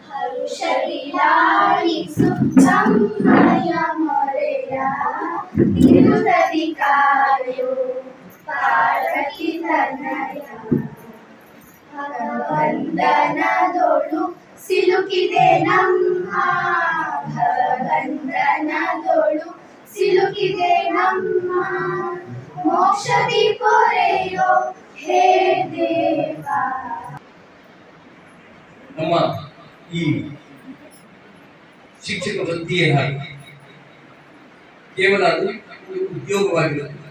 ಹರುಷರಿಲಾಯಿಸು ನಮ್ಮಯ ಮೊರೆಯ ತಿರುಗದಿ ಕಾಯು ಪಾರ್ವತಿ ತನಯ ಭಗವಂದನದೊಳು ಸಿಲುಕಿದೆ ನಮ್ಮ ಭಗವಂದನದೊಳು ಸಿಲುಕಿದೆ ನಮ್ಮ ಮೋಕ್ಷದಿ ಪೊರೆಯೋ ಹೇ ದೇವ. ನಮ್ಮ ಈ ಶಿಕ್ಷಕ ವೃತ್ತಿಯೇ ಹಾಗೆ ಕೇವಲ ಅದು ಉದ್ಯೋಗವಾಗಿರುತ್ತೆ.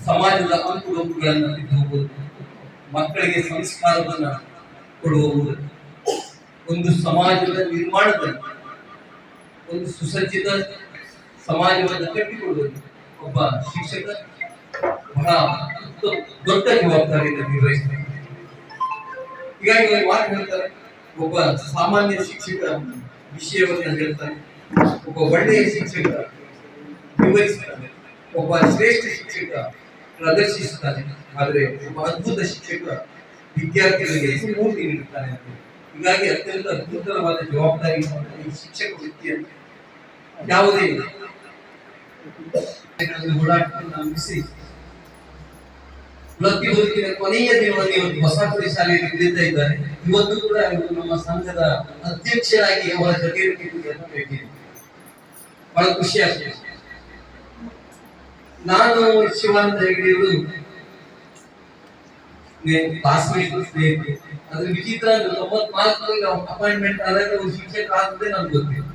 ಸಮಾಜದ ಅಂಕುಡೊಂಕುಗಳನ್ನು ಬಿಟ್ಟು ಹೋಗುವುದು, ಮಕ್ಕಳಿಗೆ ಸಂಸ್ಕಾರವನ್ನು ಕೊಡುವುದು, ಒಂದು ಸಮಾಜದ ನಿರ್ಮಾಣದಲ್ಲಿ ಒಂದು ಸುಸಜ್ಜಿತ ಸಮಾಜವನ್ನು ಕಟ್ಟಿಕೊಳ್ಳುವುದು ಒಬ್ಬ ಶಿಕ್ಷಕ ಬಹಳ ದೊಡ್ಡ ಜವಾಬ್ದಾರಿಯನ್ನು ನಿರ್ವಹಿಸ್ತಾರೆ. ಹೀಗಾಗಿ ಅವರು ಮಾತು ಹೇಳ್ತಾರೆ, ಒಬ್ಬ ಸಾಮಾನ್ಯ ಶಿಕ್ಷಕ ವಿಷಯವನ್ನು ಹೇಳ್ತಾನೆ, ಒಬ್ಬ ಒಳ್ಳೆಯ ಶಿಕ್ಷಕ ವಿವರಿಸ್ತಾನೆ, ಒಬ್ಬ ಶ್ರೇಷ್ಠ ಶಿಕ್ಷಕ ಪ್ರದರ್ಶಿಸುತ್ತಾನೆ, ಆದರೆ ಒಬ್ಬ ಅದ್ಭುತ ಶಿಕ್ಷಕ ವಿದ್ಯಾರ್ಥಿಗಳಿಗೆ ಸ್ಫೂರ್ತಿ ನೀಡುತ್ತಾನೆ ಅಂತ. ಹೀಗಾಗಿ ಅತ್ಯಂತ ಅದ್ಭುತವಾದ ಜವಾಬ್ದಾರಿ ಈ ಶಿಕ್ಷಕ ವೃತ್ತಿಯನ್ನು ಯಾವುದೇ ಓಡಾಟವನ್ನು ಮುಗಿಸಿ ವೃತ್ತಿ ಬದುಕಿನ ಕೊನೆಯ ದಿನದಲ್ಲಿ ಒಂದು ಹೊಸಪುರಿ ಶಾಲೆಯಲ್ಲಿ ಕಲಿತಾ ಇದ್ದಾರೆ. ಇವತ್ತು ಕೂಡ ಅವರು ನಮ್ಮ ಸಂಘದ ಅಧ್ಯಕ್ಷರಾಗಿ ಅವರ ಜೊತೆ ಬಹಳ ಖುಷಿ ಆಗ್ತದೆ. ನಾನು ಶಿವಾನಂದ ಹೆಗಡೆಯವರು ಕ್ಲಾಸ್ಮೇಟ್ ಸ್ನೇಹಿತರು. ಅದ್ರ ವಿಚಿತ್ರ 94ರಲ್ಲಿ ಅಪಾಯಿಂಟ್ಮೆಂಟ್ ಆದಾಗ ಅವರು ಶಿಕ್ಷಕ ಆಗದೆ ನಮ್ಗೆ ಗೊತ್ತಿಲ್ಲ.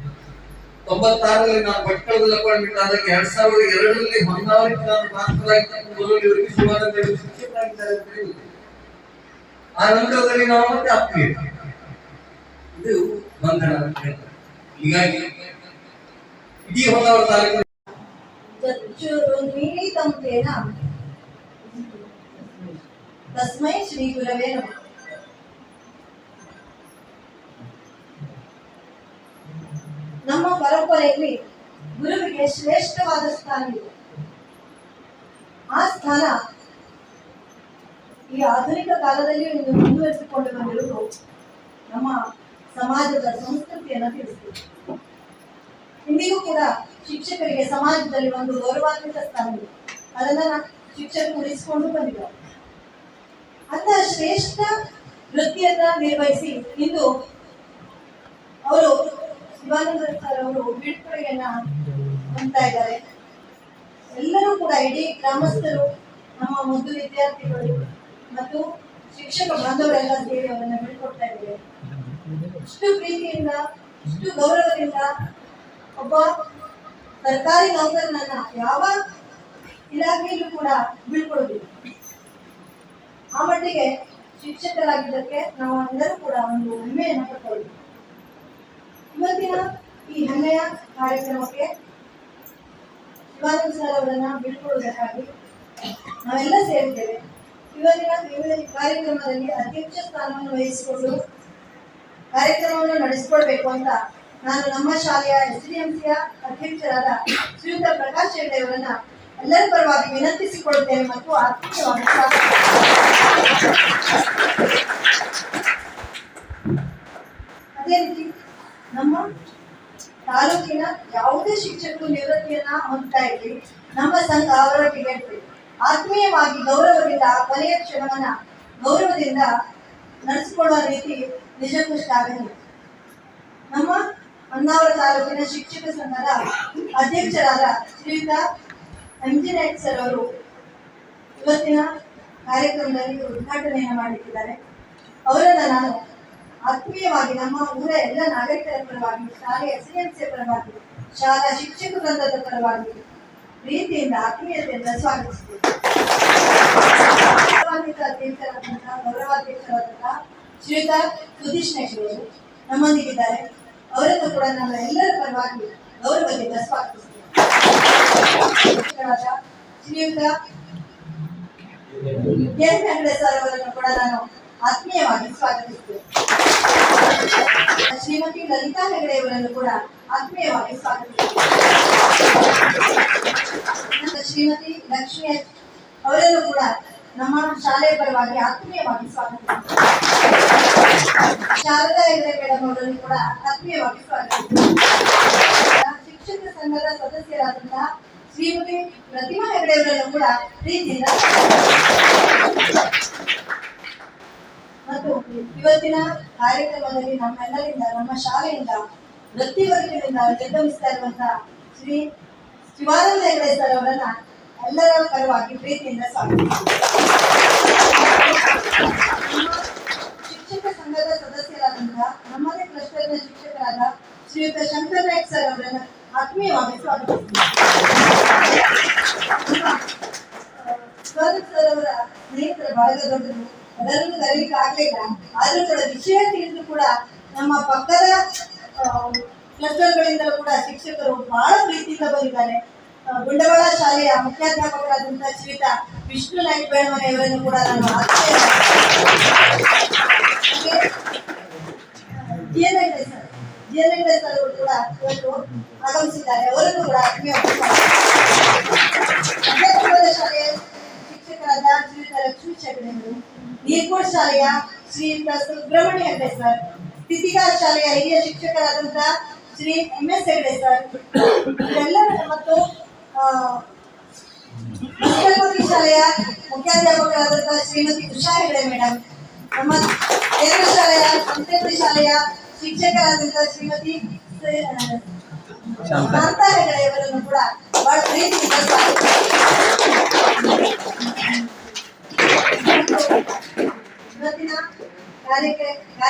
96ರಲ್ಲಿ ನಾನು ಭಟ್ಕಳದಲ್ಲಿ ಅಪಾಯಿಂಟ್ಮೆಂಟ್ ಆದಾಗ 2002ರಲ್ಲಿ ಹೊನ್ನಾವರಿಗೆ ನಾನು ಟ್ರಾನ್ಸ್ಫರ್ ಆಗಿದ್ದವರಿಗೆ ಶಿವಾನಂದ ಶಿಕ್ಷಕರಾಗಿದ್ದಾರೆ ಅಂತ ಹೇಳಿ ಆ ನಂತರದಲ್ಲಿ ನಾವು ಮತ್ತೆ ಅಪ್ಲೈ ಇದು ಬಂಧನ ಅಂತ ಹೇಳ್ತಾರೆ. ಹೀಗಾಗಿ ಇಡೀ ಹೊನ್ನಾವರ ತಾಲೂಕು ತಸ್ಮೈ ಶ್ರೀ ಗುರವೇ ನಮಃ. ನಮ್ಮ ಪರಂಪರೆಯಲ್ಲಿ ಗುರುವಿಗೆ ಶ್ರೇಷ್ಠವಾದ ಸ್ಥಾನ ಇದೆ. ಆ ಸ್ಥಾನ ಈ ಆಧುನಿಕ ಕಾಲದಲ್ಲಿ ಮುಂದುವರಿಸಿಕೊಂಡು ಬಂದಿರುವುದು ನಮ್ಮ ಸಮಾಜದ ಸಂಸ್ಕೃತಿಯನ್ನು ತಿಳಿಸುತ್ತದೆ. ಇಂದಿಗೂ ಕೂಡ ಶಿಕ್ಷಕರಿಗೆ ಸಮಾಜದಲ್ಲಿ ಒಂದು ಗೌರವಾನ್ವಿತ ಸ್ಥಾನ ಇದೆ. ಅದನ್ನ ಶಿಕ್ಷಕರು ಉಳಿಸಿಕೊಂಡು ಬಂದಿದ್ದಾರೆ. ಅಂತಹ ಶ್ರೇಷ್ಠ ವೃತ್ತಿಯನ್ನ ನಿರ್ವಹಿಸಿ ಇಂದು ಅವರು ಶಿವಾನಂದ ಸರ್ ಅವರು ಬೀಳ್ಕೊಡುಗೆಯನ್ನ ಹೊಂದ್ತಾ ಇದ್ದಾರೆ. ಎಲ್ಲರೂ ಕೂಡ ಇಡೀ ಗ್ರಾಮಸ್ಥರು, ನಮ್ಮ ಮುದ್ದು ವಿದ್ಯಾರ್ಥಿಗಳು ಮತ್ತು ಶಿಕ್ಷಕ ಬಾಂಧವರೆಲ್ಲ ಸೇರಿ ಅವರನ್ನ ಬೀಳ್ಕೊಡ್ತಾ ಇದ್ದಾರೆ. ಇಷ್ಟು ಪ್ರೀತಿಯಿಂದ, ಇಷ್ಟು ಗೌರವದಿಂದ ಒಬ್ಬ ಸರ್ಕಾರಿ ನೌಕರನನ್ನ ಯಾವ ಇಲಾಖೆಯಲ್ಲೂ ಕೂಡ ಬೀಳ್ಕೊಡುವುದಿಲ್ಲ. ಆ ಮಟ್ಟಿಗೆ ಶಿಕ್ಷಕರಾಗಿದ್ದಕ್ಕೆ ನಾವು ಎಲ್ಲರೂ ಕೂಡ ಒಂದು ಹೆಮ್ಮೆಯನ್ನು ಪಡ್ಕೊಳ್ಳಿ. ಇವತ್ತಿನ ಈ ಹೆಮ್ಮೆಯ ಕಾರ್ಯಕ್ರಮಕ್ಕೆ ಶಿವಾನಂದ ಸರ್ ಅವರನ್ನ ಬೀಳ್ಕೊಡುವುದಕ್ಕಾಗಿ ನಾವೆಲ್ಲ ಸೇರಿದ್ದೇವೆ. ಇವತ್ತಿನ ಕಾರ್ಯಕ್ರಮದಲ್ಲಿ ಅಧ್ಯಕ್ಷ ಸ್ಥಾನವನ್ನು ವಹಿಸಿಕೊಂಡು ಕಾರ್ಯಕ್ರಮವನ್ನು ನಡೆಸಿಕೊಳ್ಬೇಕು ಅಂತ ನಾನು ನಮ್ಮ ಶಾಲೆಯ SDMCಯ ಅಧ್ಯಕ್ಷರಾದ ಶ್ರೀಯುತ ಪ್ರಕಾಶ್ ಹೆಗಡೆ ಅವರನ್ನ ಎಲ್ಲರ ಪರವಾಗಿ ವಿನಂತಿಸಿಕೊಳ್ಳುತ್ತೇನೆ ಮತ್ತು ಆತ್ಮೀಯವಾಗಿ ಅದೇ ರೀತಿ ನಮ್ಮ ತಾಲೂಕಿನ ಯಾವುದೇ ಶಿಕ್ಷಕರು ನಿವೃತ್ತಿಯನ್ನ ಹೊಂದ್ತಾ ಇದ್ವಿ, ನಮ್ಮ ಸಂಘ ಅವರೊಟ್ಟಿಗೆ ಆತ್ಮೀಯವಾಗಿ ಗೌರವದಿಂದ ಕೊನೆಯ ಕ್ಷಣವನ್ನ ಗೌರವದಿಂದ ನಡೆಸಿಕೊಳ್ಳುವ ರೀತಿ ನಿಜಕ್ಕೂ ಶ್ಲಾಘನೀಯ. ನಮ್ಮ ಹೊನ್ನಾವರ ತಾಲೂಕಿನ ಶಿಕ್ಷಕ ಸಂಘದ ಅಧ್ಯಕ್ಷರಾದ ಶ್ರೀಯುತ MG ನಾಯ್ಕ ಸರ್ ಅವರು ಇವತ್ತಿನ ಕಾರ್ಯಕ್ರಮದಲ್ಲಿ ಉದ್ಘಾಟನೆಯನ್ನು ಮಾಡಲಿದ್ದಾರೆ. ಅವರನ್ನ ನಾನು ಆತ್ಮೀಯವಾಗಿ ನಮ್ಮ ಊರ ಎಲ್ಲ ನಾಗರಿಕರ ಪರವಾಗಿ, ಶಾಲೆಯ SDMC ಪರವಾಗಿ, ಶಾಲಾ ಶಿಕ್ಷಕ ವೃಂದದ ಪರವಾಗಿ ಪ್ರೀತಿಯಿಂದ ಆತ್ಮೀಯತೆಯಿಂದ ಸ್ವಾಗತಿಸುತ್ತೇವೆ. ಗೌರವಾಧ್ಯಕ್ಷರಾದಂತಹ ಶ್ರೀಯುತ ಸುದೀಶ್ ನಾಯ್ಕ ಅವರು ನಮ್ಮೊಂದಿಗಿದ್ದಾರೆ. ಅವರನ್ನು ಕೂಡ ನಮ್ಮ ಎಲ್ಲರ ಪರವಾಗಿ ಗೌರವದಿಂದ ಸ್ವಾಗತಿಸುತ್ತೇವೆ. ಶ್ರೀಯುತ ಹೆಗಡೆ ಸರ್ ಅವರನ್ನು ಕೂಡ ನಾನು ಆತ್ಮೀಯವಾಗಿ ಸ್ವಾಗತಿಸುತ್ತೇವೆ. ಶ್ರೀಮತಿ ಲಲಿತಾ ಹೆಗಡೆ ಅವರನ್ನು ಕೂಡ ಆತ್ಮೀಯವಾಗಿ ಸ್ವಾಗತಿಸುತ್ತೇವೆ. ಶ್ರೀಮತಿ ಲಕ್ಷ್ಮಿ ಅವರನ್ನು ಕೂಡ ನಮ್ಮ ಶಾಲೆಯ ಪರವಾಗಿ ಆತ್ಮೀಯವಾಗಿ ಸ್ವಾಗತ. ಶಾರದಾ ಹೆಗಡೆ ಮೇಡಮ್ ಅವರನ್ನು ಕೂಡ ಆತ್ಮೀಯವಾಗಿ ಸ್ವಾಗತ. ಶಿಕ್ಷಕ ಸಂಘದ ಸದಸ್ಯರಾದಂತಹ ಶ್ರೀಮತಿ ಪ್ರತಿಮಾ ಹೆಗಡೆ ಅವರನ್ನು ಕೂಡ ಪ್ರೀತಿಯಿಂದ ಮತ್ತು ಇವತ್ತಿನ ಕಾರ್ಯಕ್ರಮದಲ್ಲಿ ನಮ್ಮೆಲ್ಲರಿಂದ ನಮ್ಮ ಶಾಲೆಯಿಂದ ವೃತ್ತಿವರ್ಗದಿಂದ ನಿರ್ಗಮಿಸ್ತಾ ಇರುವಂತಹ ಶ್ರೀ ಶಿವಾನಂದ ಹೆಗಡೆ ಸರ್ ಅವರನ್ನ ಎಲ್ಲರ ಪರವಾಗಿ ಪ್ರೀತಿಯಿಂದ ಸ್ವಾಗತಿಸಿದ್ದೇವೆ. ಶಿಕ್ಷಕ ಸಂಘದ ಸದಸ್ಯರಾದಂತಹ ನಮ್ಮದೇ ಕ್ಲಸ್ಟರ್ನ ಶಿಕ್ಷಕರಾದ ಶ್ರೀಯುತ ಶಂಕರ್ ನಾಯ್ಕ್ ಸರ್ ಅವರನ್ನು ಆತ್ಮೀಯವಾಗಿ ಸ್ವಾಗತಿಸಿದ್ದೇವೆ. ಸರ್ ಅವರ ಸ್ನೇಹಿತರ ಬಳಗ ದೊಡ್ಡದು, ಅದನ್ನು ಕರೀಲಿಕ್ಕೆ ಆಗ್ಲಿಲ್ಲ. ಆದ್ರೂ ಕೂಡ ವಿಷಯ ತಿಳಿದು ಕೂಡ ನಮ್ಮ ಪಕ್ಕದ ಕ್ಲಸ್ಟರ್ಗಳಿಂದಲೂ ಕೂಡ ಶಿಕ್ಷಕರು ಬಹಳ ಪ್ರೀತಿಯಿಂದ ಬಂದಿದ್ದಾರೆ. ಗುಂಡವಾಳ ಶಾಲೆಯ ಮುಖ್ಯಾಧ್ಯಾಪಕರಾದಂತಹ ಶ್ರೀಯುತ ವಿಷ್ಣು ನಾಯ್ಕ ಬೇಳಮನೆಯವರನ್ನು ಕೂಡ ನಾನು ಜಿಎನ್ಎಂಡೆ ಸರ್ ಅವರು ಕೂಡ ಇವತ್ತು ಆಗಮಿಸಿದ್ದಾರೆ. ಅವರನ್ನು ಕೂಡ ಶಾಲೆಯ ಶಿಕ್ಷಕರಾದ ಶ್ರೀಯುತ ಲಕ್ಷ್ಮೀ ಹೆಗಡೆ ಅವರು, ನೀರ್ಕೋಡ್ ಶಾಲೆಯ ಶ್ರೀಯುತ ಸುಬ್ರಹ್ಮಣ್ಯ ಹೆಗಡೆ ಸರ್, ಸ್ಥಿತಿಗಾರ ಶಾಲೆಯ ಹಿರಿಯ ಶಿಕ್ಷಕರಾದಂತಹ ಶ್ರೀ MS ಹೆಗಡೆ ಸರ್ ಎಲ್ಲರ ಮತ್ತು ಶಾಲೆಯ ಮುಖ್ಯಾಧ್ಯಾಪಕರಾದಂತಹ ಶ್ರೀಮತಿ ಉಷಾ ಹೆಗಡೆ ಮೇಡಮ್, ನಮ್ಮ ಕೇಂದ್ರ ಶಾಲೆಯ ಸಂತೇಪುರಿ ಶಾಲೆಯ ಶಿಕ್ಷಕರಾದಂತಹ ಶ್ರೀಮತಿ ಶಾಂತಾ ಹೆಗಡೆ ಅವರನ್ನು ಕೂಡ ಬಹಳ ಪ್ರೀತಿಯಿಂದ ಇವತ್ತಿನ ಕಾರ್ಯಕ್ಕೆ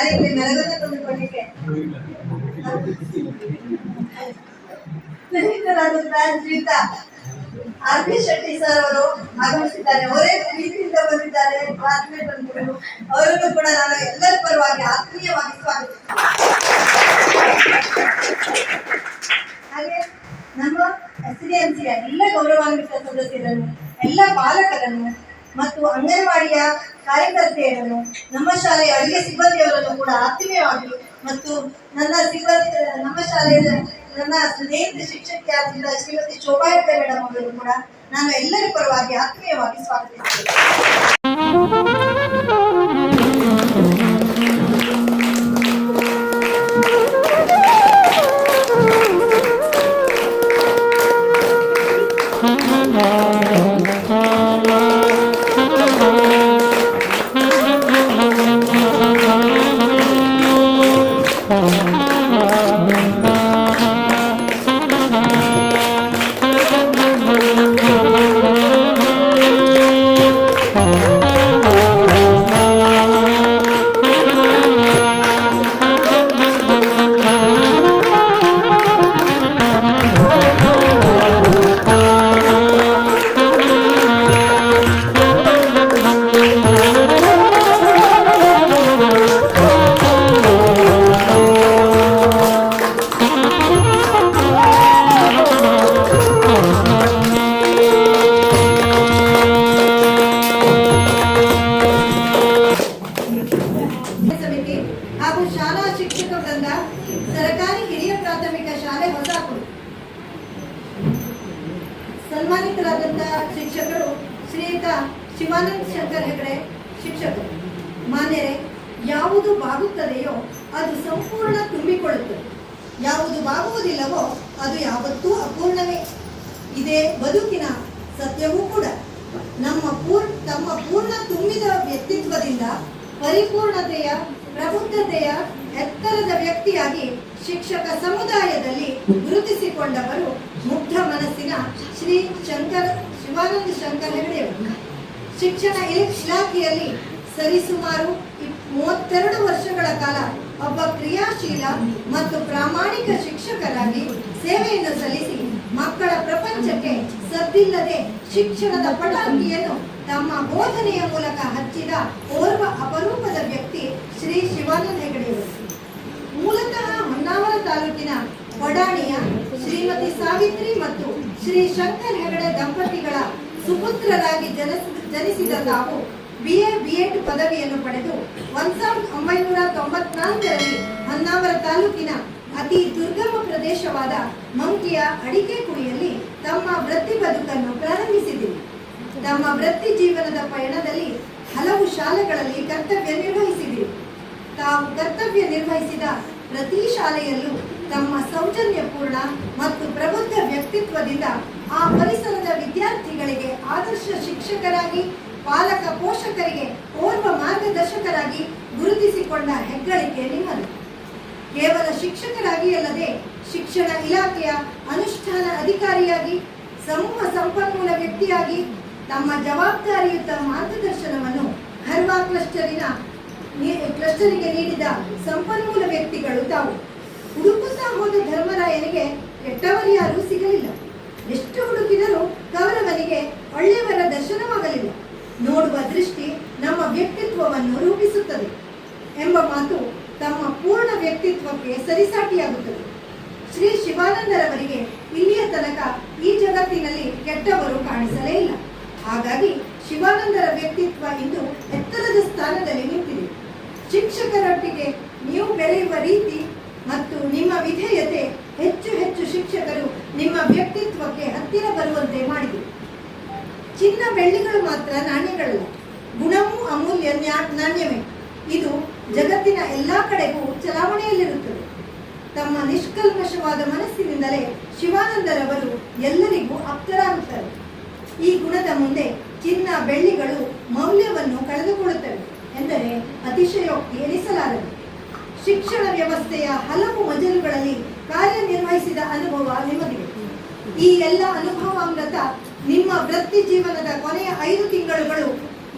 ಮೆರಗನ್ನು ತಂದುಕೊಳ್ಳಿಕ್ಕೆ ಶ್ರೀಯುತ RP ಶೆಟ್ಟಿ ಸರ್ ಅವರು ಆಗಮಿಸಿದ್ದಾರೆ. ಅವರೇ ಪ್ರೀತಿಯಿಂದ ಬಂದಿದ್ದಾರೆ. ಕ್ಲಾಸ್ಮೇಟ್ ಬಂದಿದ್ದರು. ಅವರನ್ನು ಕೂಡ ನಾನು ಎಲ್ಲರ ಪರವಾಗಿ ಆತ್ಮೀಯವಾಗಿ ಸ್ವಾಗತಿಸುತ್ತೇನೆ. ಹಾಗೆ ನಮ್ಮ SDMCಯ ಎಲ್ಲ ಗೌರವಾನ್ವಿತ ಸದಸ್ಯರನ್ನು, ಎಲ್ಲ ಪಾಲಕರನ್ನು ಮತ್ತು ಅಂಗನವಾಡಿಯ ಕಾರ್ಯಕರ್ತೆಯರನ್ನು, ನಮ್ಮ ಶಾಲೆಯ ಅಡುಗೆ ಸಿಬ್ಬಂದಿಯವರನ್ನು ಕೂಡ ಆತ್ಮೀಯವಾಗಿ ಮತ್ತು ನಮ್ಮ ಶಾಲೆಯ ನನ್ನ ಸ್ನೇಹಿತ ಶಿಕ್ಷಕಿಯಾದ ಶ್ರೀಮತಿ ಶೋಭಾ ಹೆಗಡೆ ಮೇಡಮ್ ಅವರನ್ನು ಕೂಡ ನಾನು ಎಲ್ಲರ ಪರವಾಗಿ ಆತ್ಮೀಯವಾಗಿ ಸ್ವಾಗತಿಸುತ್ತೇನೆ. ಹಾಗೂ ಶಾಲಾ ಶಿಕ್ಷಕ ವೃಂದ, ಸರ್ಕಾರಿ ಹಿರಿಯ ಪ್ರಾಥಮಿಕ ಶಾಲೆ ಹೊಸಕೋಟೆ ಸನ್ಮಾನಿತರಾದಂತಹ ಶಿಕ್ಷಕರು ಶ್ರೀಯುತ ಶಿವಾನಂದ ಶಂಕರ್ ಹೆಗಡೆ ಶಿಕ್ಷಕರು. ಮಾನ್ಯರೇ, ಯಾವುದು ಬಾಗುತ್ತದೆಯೋ ಅದು ಸಂಪೂರ್ಣ ತುಂಬಿಕೊಳ್ಳುತ್ತದೆ, ಯಾವುದು ಬಾಗುವುದಿಲ್ಲವೋ ಅದು ಯಾವತ್ತೂ ಅಪೂರ್ಣವೇ. ಇದೇ ಬದುಕಿನ ಸತ್ಯವೂ ಕೂಡ. ತಮ್ಮ ಪೂರ್ಣ ತುಂಬಿದ ವ್ಯಕ್ತಿತ್ವದಿಂದ ಪರಿಪೂರ್ಣತೆಯ, ಪ್ರಬುದ್ಧತೆಯ ಎತ್ತರದ ವ್ಯಕ್ತಿಯಾಗಿ ಶಿಕ್ಷಕ ಸಮುದಾಯದಲ್ಲಿ ಗುರುತಿಸಿಕೊಂಡವರು ಮುಗ್ಧ ಮನಸ್ಸಿನ ಶ್ರೀ ಶಿವಾನಂದ ಶಂಕರ್ ಹೆಗಡೆಯವರು. ಶಿಕ್ಷಣ ಇಲಾಖೆಯಲ್ಲಿ ಸರಿಸುಮಾರು 32 ವರ್ಷಗಳ ಕಾಲ ಒಬ್ಬ ಕ್ರಿಯಾಶೀಲ ಮತ್ತು ಪ್ರಾಮಾಣಿಕ ಶಿಕ್ಷಕರಾಗಿ ಸೇವೆಯನ್ನು ಸಲ್ಲಿಸಿ ಮಕ್ಕಳ ಪ್ರಪಂಚಕ್ಕೆ ಸದ್ದಿಲ್ಲದೆ ಶಿಕ್ಷಣದ ಪಟಾಕಿಯನ್ನು ತಮ್ಮ ಬೋಧನೆಯ ಮೂಲಕ ಹಚ್ಚಿದ ಓರ್ವ ಅಪರೂಪದ ವ್ಯಕ್ತಿ ಶ್ರೀ ಶಿವಾನಂದ ಹೆಗಡೆಯವರು. ಮೂಲತಃ ಹೊನ್ನಾವರ ತಾಲೂಕಿನ ವಡಾಣಿಯ ಶ್ರೀಮತಿ ಸಾವಿತ್ರಿ ಮತ್ತು ಶ್ರೀ ಶಂಕರ್ ಹೆಗಡೆ ದಂಪತಿಗಳ ಸುಪುತ್ರರಾಗಿ ಜನಿಸಿದ ತಾವು BA B.Ed ಪದವಿಯನ್ನು ಪಡೆದು 1994ರಲ್ಲಿ ಹೊನ್ನಾವರ ತಾಲೂಕಿನ ಅತಿ ದುರ್ಗಮ ಪ್ರದೇಶವಾದ ಮಂಕಿಯ ಅಡಿಕೆ ಕುಡಿಯಲ್ಲಿ ತಮ್ಮ ವೃತ್ತಿ ಬದುಕನ್ನು ಪ್ರಾರಂಭಿಸಿದರು. ತಮ್ಮ ವೃತ್ತಿ ಜೀವನದ ಪಯಣದಲ್ಲಿ ಹಲವು ಶಾಲೆಗಳಲ್ಲಿ ಕರ್ತವ್ಯ ನಿರ್ವಹಿಸಿದಿರಿ. ತಾವು ಕರ್ತವ್ಯ ನಿರ್ವಹಿಸಿದ ಪ್ರತಿ ಶಾಲೆಯಲ್ಲೂ ತಮ್ಮ ಸೌಜನ್ಯಪೂರ್ಣ ಮತ್ತು ಪ್ರಬುದ್ಧ ವ್ಯಕ್ತಿತ್ವದಿಂದ ಆ ಪರಿಸರದ ವಿದ್ಯಾರ್ಥಿಗಳಿಗೆ ಆದರ್ಶ ಶಿಕ್ಷಕರಾಗಿ, ಪಾಲಕ ಪೋಷಕರಿಗೆ ಓರ್ವ ಮಾರ್ಗದರ್ಶಕರಾಗಿ ಗುರುತಿಸಿಕೊಂಡ ಹೆಗ್ಗಳಿಕೆ ನಿಮ್ಮದು. ಕೇವಲ ಶಿಕ್ಷಕರಾಗಿ ಅಲ್ಲದೆ ಶಿಕ್ಷಣ ಇಲಾಖೆಯ ಅನುಷ್ಠಾನ ಅಧಿಕಾರಿಯಾಗಿ, ಸಮೂಹ ಸಂಪನ್ಮೂಲ ವ್ಯಕ್ತಿಯಾಗಿ ತಮ್ಮ ಜವಾಬ್ದಾರಿಯುತ ಮಾರ್ಗದರ್ಶನವನ್ನು ಖರ್ವಾ ಕ್ಲಸ್ಟರಿಗೆ ನೀಡಿದ ಸಂಪನ್ಮೂಲ ವ್ಯಕ್ತಿಗಳು ತಾವು. ಹುಡುಕುತ್ತಾ ಹೋದ ಧರ್ಮರಾಯನಿಗೆ ಕೆಟ್ಟವರು ಯಾರೂ ಸಿಗಲಿಲ್ಲ. ಎಷ್ಟು ಹುಡುಕಿದರೂ ಕೌರವನಿಗೆ ಒಳ್ಳೆಯವರ ದರ್ಶನವಾಗಲಿಲ್ಲ. ನೋಡುವ ದೃಷ್ಟಿ ನಮ್ಮ ವ್ಯಕ್ತಿತ್ವವನ್ನು ರೂಪಿಸುತ್ತದೆ ಎಂಬ ಮಾತು ತಮ್ಮ ಪೂರ್ಣ ವ್ಯಕ್ತಿತ್ವಕ್ಕೆ ಸರಿಸಾಟಿಯಾಗುತ್ತದೆ. ಶ್ರೀ ಶಿವಾನಂದರವರಿಗೆ ಇಲ್ಲಿಯ ತನಕ ಈ ಜಗತ್ತಿನಲ್ಲಿ ಕೆಟ್ಟವರು ಕಾಣಿಸಲೇ ಇಲ್ಲ. ಹಾಗಾಗಿ ಶಿವಾನಂದರ ವ್ಯಕ್ತಿತ್ವ ಇಂದು ಎತ್ತರದ ಸ್ಥಾನದಲ್ಲಿ ನಿಂತಿದೆ. ಶಿಕ್ಷಕರೊಟ್ಟಿಗೆ ನೀವು ಬೆಳೆಯುವ ರೀತಿ ಮತ್ತು ನಿಮ್ಮ ವಿಧೇಯತೆ ಹೆಚ್ಚು ಹೆಚ್ಚು ಶಿಕ್ಷಕರು ನಿಮ್ಮ ವ್ಯಕ್ತಿತ್ವಕ್ಕೆ ಹತ್ತಿರ ಬರುವಂತೆ ಮಾಡಿದೆ. ಚಿನ್ನ ಬೆಳ್ಳಿಗಳು ಮಾತ್ರ ನಾಣ್ಯಗಳಲ್ಲ, ಗುಣವೂ ಅಮೂಲ್ಯ ನಾಣ್ಯವೇ. ಇದು ಜಗತ್ತಿನ ಎಲ್ಲಾ ಕಡೆಗೂ ಚಲಾವಣೆಯಲ್ಲಿರುತ್ತದೆ. ತಮ್ಮ ನಿಷ್ಕಲ್ಮಶವಾದ ಮನಸ್ಸಿನಿಂದಲೇ ಶಿವಾನಂದರವರು ಎಲ್ಲರಿಗೂ ಆಪ್ತರಾಗುತ್ತಾರೆ. ಈ ಗುಣದ ಮುಂದೆ ಚಿನ್ನ ಬೆಳ್ಳಿಗಳು ಮೌಲ್ಯವನ್ನು ಕಳೆದುಕೊಳ್ಳುತ್ತವೆ ಎಂದರೆ ಅತಿಶಯೋಕ್ತಿ ಎನಿಸಲಾರದು. ಶಿಕ್ಷಣ ವ್ಯವಸ್ಥೆಯ ಹಲವು ಮಜಲುಗಳಲ್ಲಿ ಕಾರ್ಯನಿರ್ವಹಿಸಿದ ಅನುಭವ ನಿಮಗಿದೆ. ಈ ಎಲ್ಲ ಅನುಭವಾಮೃತ ನಿಮ್ಮ ವೃತ್ತಿ ಜೀವನದ ಕೊನೆಯ 5 ತಿಂಗಳುಗಳು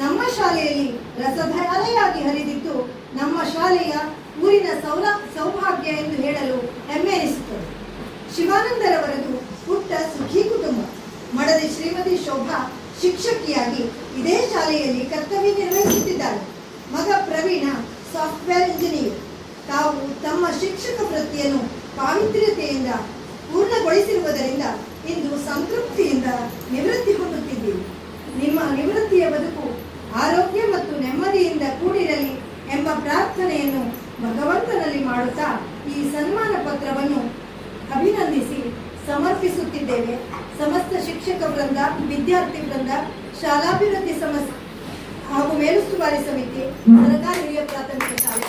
ನಮ್ಮ ಶಾಲೆಯಲ್ಲಿ ರಸಧಾರೆಯಾಗಿ ಹರಿದಿದ್ದು ನಮ್ಮ ಶಾಲೆಯ ಊರಿನ ಸೌಭಾಗ್ಯ ಎಂದು ಹೇಳಲು ಹೆಮ್ಮೆ ಎನಿಸುತ್ತದೆ. ಶಿವಾನಂದರವರದು ಪುಟ್ಟ ಸುಖಿ ಕುಟುಂಬ. ಮಡದಿ ಶ್ರೀಮತಿ ಶೋಭಾ ಶಿಕ್ಷಕಿಯಾಗಿ ಇದೇ ಶಾಲೆಯಲ್ಲಿ ಕರ್ತವ್ಯ ನಿರ್ವಹಿಸುತ್ತಿದ್ದಾರೆ. ಮಗ ಪ್ರವೀಣ ಸಾಫ್ಟ್ವೇರ್ ಇಂಜಿನಿಯರ್. ತಾವು ತಮ್ಮ ಶಿಕ್ಷಕ ವೃತ್ತಿಯನ್ನು ಪಾವಿತ್ರ್ಯತೆಯಿಂದ ಪೂರ್ಣಗೊಳಿಸಿರುವುದರಿಂದ ಇಂದು ಸಂತೃಪ್ತಿಯಿಂದ ನಿವೃತ್ತಿ ಹೊಂದುತ್ತಿದ್ದೀರಿ. ನಿಮ್ಮ ನಿವೃತ್ತಿಯ ಬದುಕು ಆರೋಗ್ಯ ಮತ್ತು ನೆಮ್ಮದಿಯಿಂದ ಕೂಡಿರಲಿ ಎಂಬ ಪ್ರಾರ್ಥನೆಯನ್ನು ಭಗವಂತನಲ್ಲಿ ಮಾಡುತ್ತಾ ಈ ಸನ್ಮಾನ ಪತ್ರವನ್ನು ಅಭಿನಂದಿಸಿ ಸಮರ್ಪಿಸುತ್ತಿದ್ದೇವೆ. ಸಮಸ್ತ ಶಿಕ್ಷಕ ವೃಂದ, ವಿದ್ಯಾರ್ಥಿ ವೃಂದ, ಶಾಲಾಭಿವೃದ್ಧಿ ಸಮಸ್ಯೆ ಹಾಗೂ ಮೇಲುಸ್ತುವಾರಿ ಸಮಿತಿ, ಸರ್ಕಾರಿ ಹಿರಿಯ ಪ್ರಾಥಮಿಕ ಶಾಲೆ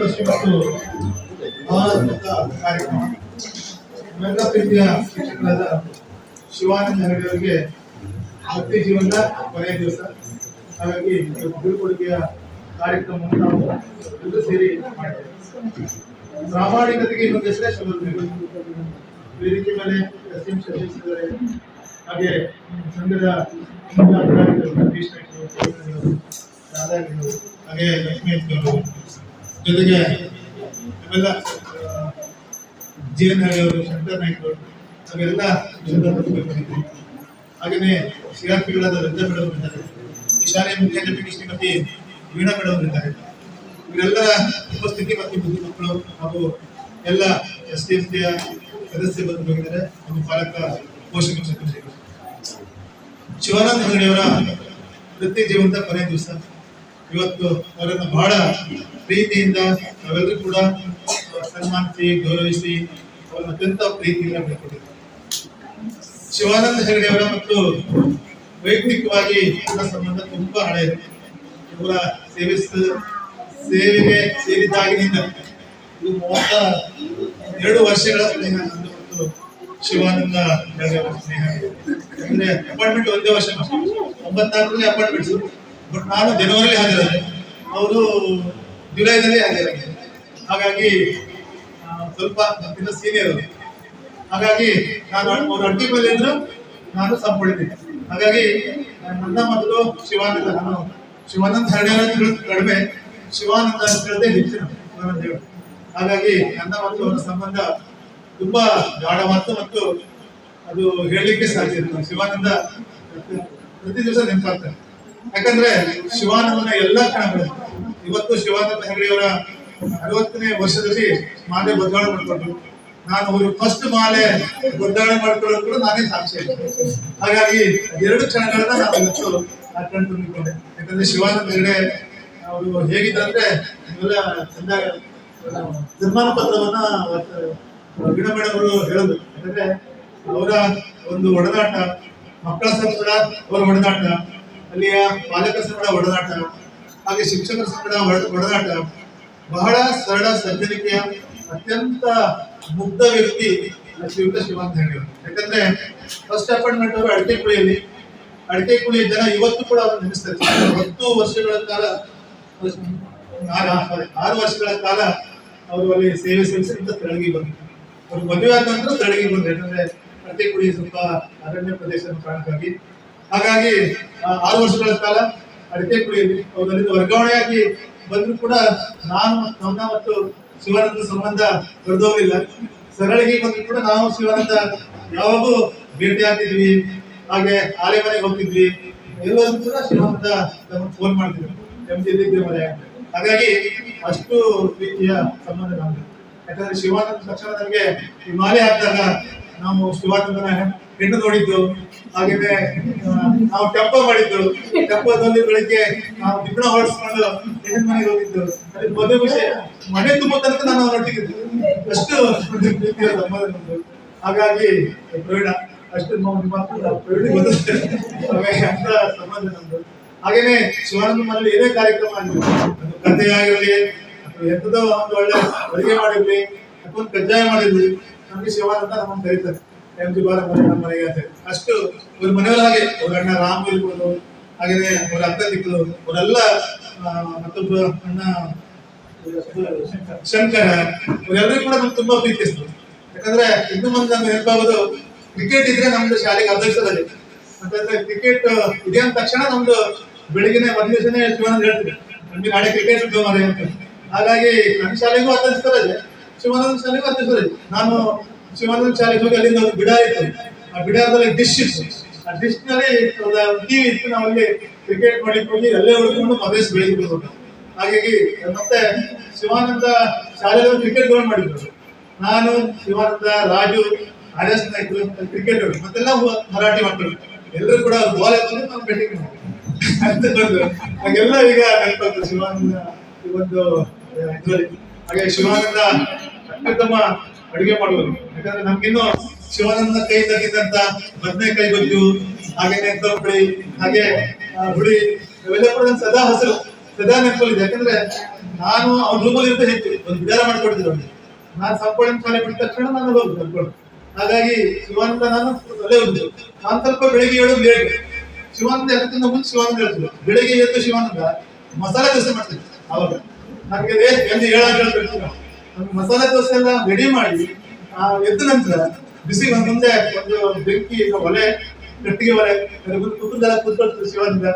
ಪರೀಕ್ಷೆ ಮತ್ತು ಭಾವನಾತ್ಮಕ ಕಾರ್ಯಕ್ರಮ. ನಮ್ಮೆಲ್ಲ ಪ್ರೀತಿಯ ಶಿಕ್ಷಕರಾದ ಶಿವಾನಂದ ಹೆಗಡೆ ಅವರಿಗೆ ವೃತ್ತಿ ಜೀವನದ ಕೊನೆಯ ದಿವಸ. ಹಾಗಾಗಿ ಬೀಳ್ಕೊಡುಗೆಯ ಕಾರ್ಯಕ್ರಮವನ್ನು ನಾವು ಎಲ್ಲರೂ ಸೇರಿ ಮಾಡ್ತೇವೆ. ಪ್ರಾಮಾಣಿಕತೆಗೆ ಇನ್ನೊಂದು ಹೆಸರೇ ಶಬರಿಮಲೆ. ವೇದಿಕೆ ಮೇಲೆ ಎಸ್.ಎಂ. ಸತೀಶ್ ಇದ್ದಾರೆ, ಹಾಗೆ ಸಂಘದ ಸತೀಶ್ ನಾಯ್ಕರು, ರಾಧಾಗಿರು, ಹಾಗೆ ಲಕ್ಷ್ಮೀ ಅವರು, ಜೊತೆಗೆ ನಮ್ಮೆಲ್ಲ ಜಿ.ಎನ್. ಅವರು, ಶಂಕರ್ ನಾಯ್ಕರು, ಹಾಗೆಲ್ಲ ಬಂದಿದ್ದೀವಿ. ಹಾಗೆಯೇ ಸಿ.ಆರ್.ಪಿಗಳಾದ ರಂಜಾ ಮೇಡಮ್ ಇದ್ದಾರೆ, ಈ ಶಾಲೆಯ ಮುಖ್ಯ ಅಧ್ಯಾಪಕಿ ಶ್ರೀಮತಿ ವೀಣಾ ಮೇಡಮ್ ಇದ್ದಾರೆ. ಇವರೆಲ್ಲರ ಉಪಸ್ಥಿತಿ ಮತ್ತು ಬುದ್ಧಿ ಮಕ್ಕಳು ಹಾಗೂ ಎಲ್ಲ ಎಸ್.ಡಿ.ಎಂ.ಸಿಯ ಸದಸ್ಯ ಬಂದು ಹೋಗಿದ್ದಾರೆ. ಒಂದು ಪಾಲಕ ಪೋಷಕ ಸದಸ್ಯರು. ಶಿವಾನಂದ ಹೆಗಡೆಯವರ ವೃತ್ತಿ ಜೀವನದ ಕೊನೆಯ ದಿವಸ. ಇವತ್ತು ಅವರನ್ನು ಬಹಳ ಪ್ರೀತಿಯಿಂದ ನಾವೆಲ್ಲರೂ ಕೂಡ ಸನ್ಮಾನಿಸಿ ಗೌರವಿಸಿ ಅವರನ್ನು ಅತ್ಯಂತ ಪ್ರೀತಿಯಿಂದ ಬೆಳ್ಕೊಂಡಿದ್ದಾರೆ. ಶಿವಾನಂದ ಹೆಗಡೆಯವರ ಮತ್ತು ವೈಯಕ್ತಿಕವಾಗಿ ನನ್ನ ಸಂಬಂಧ ತುಂಬಾ ಹಳೆಯದು. ಇವರ ಸೇವೆಗೆ ಸೇರಿದಾಗಿನಿಂದ ಇದು 32 ವರ್ಷಗಳ ಸ್ನೇಹ ನಂದು ಮತ್ತು ಶಿವಾನಂದ ಹೆಗಡೆಯವರ ಸ್ನೇಹ. ಅಂದ್ರೆ ಅಪಾಯಿಂಟ್ಮೆಂಟ್ ಒಂದೇ ವರ್ಷ, 94ರಲ್ಲಿ ಅಪಾಯಿಂಟ್ಮೆಂಟ್ಸ್. ಬಟ್ ನಾನು ಜನವರಿಯಲ್ಲಿ ಹಾಜರಾದೆ, ಅವರು ಜುಲೈನಲ್ಲಿ ಹಾಜರಾಗಿದೆ. ಹಾಗಾಗಿ ಸ್ವಲ್ಪ ನಮ್ಮಿಂದ ಸೀನಿಯರ್ ಅವರು. ಹಾಗಾಗಿ ನಾನು ಅವರು ಅಡ್ಡಿ ಮೇಲೆ ಇದ್ರು, ನಾನು ಸಂಪಡಿದ್ದೀನಿ. ಹಾಗಾಗಿ ನನ್ನ ಮೊದಲು ಶಿವಾನಂದ ಹೆಗಡೆ ಕಡಿಮೆ, ಶಿವಾನಂದ ಅಂತ ಹೇಳಿದ್ರೆ ಹೆಚ್ಚಿನ ಶಿವಾನಂದ ಹೆಗಡೆ. ಹಾಗಾಗಿ ನನ್ನ ಮತ್ತು ಅವರ ಸಂಬಂಧ ತುಂಬಾ ಗಾಢವಾದ ಮತ್ತು ಅದು ಹೇಳಲಿಕ್ಕೆ ಸಾಧ್ಯ ಇಲ್ಲ. ಶಿವಾನಂದ ಪ್ರತಿ ದಿವಸ ನೆನಪಾಗ್ತಾರೆ. ಯಾಕಂದ್ರೆ ಶಿವಾನಂದನ ಎಲ್ಲಾ ಕಣಗಳು ಇವತ್ತು ಶಿವಾನಂದ ಹೆಗಡೆಯವರ 60ನೇ ವರ್ಷದಲ್ಲಿ ಮಾಲೆ ಬದಲಾವಣೆ ಮಾಡಿಕೊಂಡ್ರು. ನಾನು ಅವರು ಫಸ್ಟ್ ಮಾಲೆ ಬದಲಾವಣೆ ಮಾಡ್ಕೊಳ್ಳೋದು ಕೂಡ ನಾನೇ ಸಾಕ್ಷಿ. ಹಾಗಾಗಿ 2 ಕ್ಷಣಗಳನ್ನ ನಾವು ಇವತ್ತು ಹಾಕೊಂಡು ತುಂಬಿಕೊಂಡೆ. ಯಾಕಂದ್ರೆ ಶಿವಾನಂದ ಹೆಗಡೆ ಅವರು ಹೇಗಿದ್ದಂದ್ರೆ ಇವೆಲ್ಲ ಚಂದಾಗ ನಿರ್ಮಾಣ ಪತ್ರವನ್ನ ವೀಣಾ ಮೇಡಮ್ ಅವರು ಹೇಳೋದು. ಯಾಕಂದ್ರೆ ಅವರ ಒಂದು ಒಡನಾಟ, ಮಕ್ಕಳ ಸಂಗಡ ಅವರ ಒಡನಾಟ, ಅಲ್ಲಿಯ ಪಾಲಕ ಸಂಗಡ ಒಡನಾಟ, ಹಾಗೆ ಶಿಕ್ಷಕರ ಸಂಗಡ ಒಡನಾಟ, ಬಹಳ ಸರಳ ಸಜ್ಜನಿಕೆಯ ಅತ್ಯಂತ ಮುಗ್ಧ ವ್ಯಕ್ತಿ ಶ್ರೀಯುತ ಶಿವಾನಂದ ಹೆಗಡೆ. ಯಾಕಂದ್ರೆ ಫಸ್ಟ್ ಅಪಾಯಿಂಟ್ಮೆಂಟ್ ಅವರು ಅಡಿಕೆ ಕುಳಿಯ ಜನ ಇವತ್ತು ಕೂಡ ಅವರು ನೆನೆಸ್ತಾರೆ. 10 ವರ್ಷಗಳ ಕಾಲ 6 ವರ್ಷಗಳ ಕಾಲ ಅವರು ಅಲ್ಲಿ ಸೇವೆ ಸಲ್ಲಿಸಿ ಸ್ಥಳಗಿ ಬಂದರು. ಅವರು ಮದುವೆ ಆದ ನಂತರ ಸ್ಥಳಗಿ ಬಂದರು. ಯಾಕಂದ್ರೆ ಅಡಿಕೆ ಕುಳಿ ಸ್ವಲ್ಪ ಅರಣ್ಯ ಪ್ರದೇಶದ ಕಾರಣಕ್ಕಾಗಿ. ಹಾಗಾಗಿ 6 ವರ್ಷಗಳ ಕಾಲ ಅಡಿಕೆ ಕುಳಿಯಲ್ಲಿ ಅವರು ಅಲ್ಲಿಂದ ವರ್ಗಾವಣೆಯಾಗಿ ಬಂದ್ರು ಕೂಡ ನನ್ನ ಮತ್ತು ಶಿವಾನಂದ ಸಂಬಂಧ ಹೊರದೋಗಿಲ್ಲ. ಸರಳಿಗೆ ಬಂದ್ರು ಕೂಡ ನಾವು ಶಿವಾನಂದ ಯಾವಾಗೂ ಭೇಟಿ ಆಗ್ತಿದ್ವಿ, ಹಾಗೆ ಆಲೆ ಮನೆಗೆ ಹೋಗ್ತಿದ್ವಿ. ಎಲ್ಲರೂ ಕೂಡ ಶಿವಾನಂದ ಫೋನ್ ಮಾಡ್ತಿದ್ವಿ, ಎಲ್ಲಿದ್ವಿ ಮನೆ. ಹಾಗಾಗಿ ಅಷ್ಟು ರೀತಿಯ ಸಂಬಂಧ ನಮ್ದು. ಯಾಕಂದ್ರೆ ಶಿವಾನಂದ ತಕ್ಷಣ ನನಗೆ ಈ ಮಾಲೆ ಹಾಕಿದಾಗ ನಾವು ಶಿವಾನಂದನ ಹೆಣ್ಣು ನೋಡಿದ್ದು, ಹಾಗೇನೆ ನಾವು ಟೆಂಪೋ ಮಾಡಿದ್ದು. ಟೆಂಪೋದಲ್ಲಿ ಬೆಳಿಗ್ಗೆ ನಾವು ದಿಬ್ಬಣ ಹೊರಡಿಸ್ಕೊಂಡು ಹೆಣ್ಣಿನ ಮನೆಗೆ ಹೋಗಿದ್ದು. ಅಲ್ಲಿ ಮದುವೆ ವಿಷಯ ಮನೆ ತುಂಬ ತನಕ ನಾನು ಅವರೊಟ್ಟಿಗಿದ್ದು. ಅಷ್ಟು ಪ್ರೀತಿಯ ಸಂಬಂಧ ನಮ್ದು. ಹಾಗಾಗಿ ಪ್ರವೀಣ ಅಷ್ಟು ಪ್ರವೀಣ ಹಾಗಾಗಿ ಅಂತ ಸಂಬಂಧ ನಮ್ದು. ಹಾಗೇನೆ ಶಿವಾನಂದ ಮನೇಲಿ ಏನೇ ಕಾರ್ಯಕ್ರಮ ಆಗಿರ್ಲಿ, ಅದು ಕಥೆ ಆಗಿರಲಿ ಅಥವಾ ಎಂಥದೋ ಒಂದು ಒಳ್ಳೆ ಅಡುಗೆ ಮಾಡಿರ್ಲಿ ಅಥವಾ ಒಂದು ಕಜ್ಜಾಯ ಮಾಡಿರ್ಲಿ, ನಮಗೆ ಶಿವಾನಂದ ನಮ್ಮನ್ನು ಕರೀತಾರೆ. ಎಂ.ಜಿ. ಬಾರ ನಮ್ಮ ಮನೆಗೆ ಅಂತ. ಅಷ್ಟು ಅವ್ರ ಮನೆಯವರ ಹಾಗೆ ಅವ್ರ ಅಣ್ಣ ರಾಮ್ ಇರ್ಬೋದು, ಹಾಗೇನೆ ಅವರ ಅಕ್ಕ ದಿಕ್ಕರು ಅವರೆಲ್ಲ, ಮತ್ತೊಬ್ಬರು ಅಣ್ಣ ಶಂಕರ, ಅವರೆಲ್ಲರೂ ಕೂಡ ನಮ್ಗೆ ತುಂಬಾ ಪ್ರೀತಿಸ್ತಾರೆ. ಯಾಕಂದ್ರೆ ಇನ್ನು ಮುಂದೆ ನಮ್ಗೆ ನೆನಪಾಗೋದು ಕ್ರಿಕೆಟ್ ಇದ್ರೆ ನಮ್ದು ಶಾಲೆಗೆ ಅಧ್ಯಕ್ಷರಲ್ಲಿ ಅಂತಂದ್ರೆ ಕ್ರಿಕೆಟ್ ಇದೆ ಅಂದ ತಕ್ಷಣ ನಮ್ದು ಬೆಳಿಗ್ಗೆ ಮೊದಲ ದಿವಸನೇ ಶಿವಾನಂದ ಹೇಳ್ತಿದ್ದೆ, ನಮ್ಗೆ ನಾಳೆ ಕ್ರಿಕೆಟ್ ಇದ್ದು ಮರೆ ಅಂತ. ಹಾಗಾಗಿ ನನ್ನ ಶಾಲೆಗೂ ಅಧ್ಯಕ್ಷರದೆ, ಶಿವಾನಂದ ಶಾಲೆಗೂ ಅಧ್ಯಕ್ಷರದೆ. ನಾನು ಶಿವಾನಂದ ಶಾಲೆಗೆ ಹೋಗಿ ಅಲ್ಲಿಂದ ಒಂದು ಬಿಡಾರ ಇತ್ತು, ಆ ಬಿಡಾರದಲ್ಲಿ ಡಿಶ್ ಇತ್ತು. ಆ ಡಿಶ್ ನಲ್ಲಿ ಟಿವಿ ಇತ್ತು. ನಾವು ಅಲ್ಲಿ ಕ್ರಿಕೆಟ್ ಮಾಡ್ಲಿಕ್ಕೆ ಹೋಗಿ ಅಲ್ಲೇ ಉಳ್ಕೊಂಡು ಮದೇಶ್ ಬೆಳಿಗ್ಗೆ. ಹಾಗಾಗಿ ಮತ್ತೆ ಶಿವಾನಂದ ಶಾಲೆಯಲ್ಲಿ ಕ್ರಿಕೆಟ್ ಗ್ರೌಂಡ್ ಮಾಡಿದ್ರು. ನಾನು ಶಿವಾನಂದ, ರಾಜು, ಆರ್ಎಸ್ ನಾಯ್ಕರು ಕ್ರಿಕೆಟ್ ಮತ್ತೆಲ್ಲ ಮರಾಠಿ ಮಕ್ಕಳು ಎಲ್ಲರೂ ಕೂಡ ಬಾಲ್ ಎತ್ಕೊಂಡು ನಾವು ಬ್ಯಾಟಿಂಗ್ ಮಾಡಿದ್ರು. ಹಾಗೆಲ್ಲ ಈಗ ನೆನಪಾಗ್ತದೆ ಶಿವಾನಂದ ಈ ಒಂದು ಇದರಲ್ಲಿ. ಹಾಗೆ ಶಿವಾನಂದ ಅತ್ಯುತ್ತಮ ಅಡುಗೆ ಮಾಡುವುದು. ಯಾಕಂದ್ರೆ ನಮ್ಗಿನ್ನು ಶಿವಾನಂದ ಕೈ ತಗ್ಗಿದಂತ ಬದನೆಕಾಯಿ ಗೊಜ್ಜು, ಹಾಗೇನೆ ತೊಪ್ಪಳಿ, ಹಾಗೆ ಹುಳಿ, ಇವೆಲ್ಲ ಕೂಡ ನನ್ ಸದಾ ಹಸಿರು. ಸದಾ ನೆನಪಲ್ಲಿದೆ. ಯಾಕಂದ್ರೆ ನಾನು ಅವ್ನ ರೂಮಲ್ಲಿ ಇರ್ತಾ ಹೆಚ್ಚು ಒಂದು ವಿಚಾರ ಮಾಡ್ಕೊಡ್ತಿದ್ದೆ ಅವ್ನಿಗೆ. ನಾನು ಸಂಪೂರ್ಣ ಶಾಲೆ ಬಿಟ್ಟ ತಕ್ಷಣ ನಾನು ಹೋಗುದು ಕರ್ಕೊಂಡು. ಹಾಗಾಗಿ ಶಿವಾನಂದ ನಾನು ಅಲ್ಲೇ ಹೋಗುದು. ನಾನು ಸ್ವಲ್ಪ ಬೆಳಿಗ್ಗೆ ಹೇಳೋದು ಲೇಟ್. ಶಿವಾನಂದ ಎಲ್ಲಕ್ಕಿಂತ ಮುಂಚೆ ಶಿವಾನಂದ ಹೇಳ್ತಿದ್ರು. ಬೆಳಿಗ್ಗೆ ಎದ್ದು ಶಿವಾನಂದ ಮಸಾಲೆ ದೋಸೆ ಮಾಡ್ತಿದ್ದೆ. ಅವಾಗ ನನಗೆ ಎಂದು ಹೇಳ್ಬೇಕು, ನಮ್ಗೆ ಮಸಾಲೆ ದೋಸೆ ಎಲ್ಲ ರೆಡಿ ಮಾಡಿ ಎದ್ದ ನಂತರ ಬಿಸಿ ಮುಂದೆ ಒಂದು ಬೆಂಕಿ ಒಲೆ, ಕಟ್ಟಿಗೆ ಒಲೆ ಕುಟುಂಬದೆಲ್ಲ ಕೂತ್ಕೊಳ್ತಿದ್ರು. ಶಿವಾನಂದ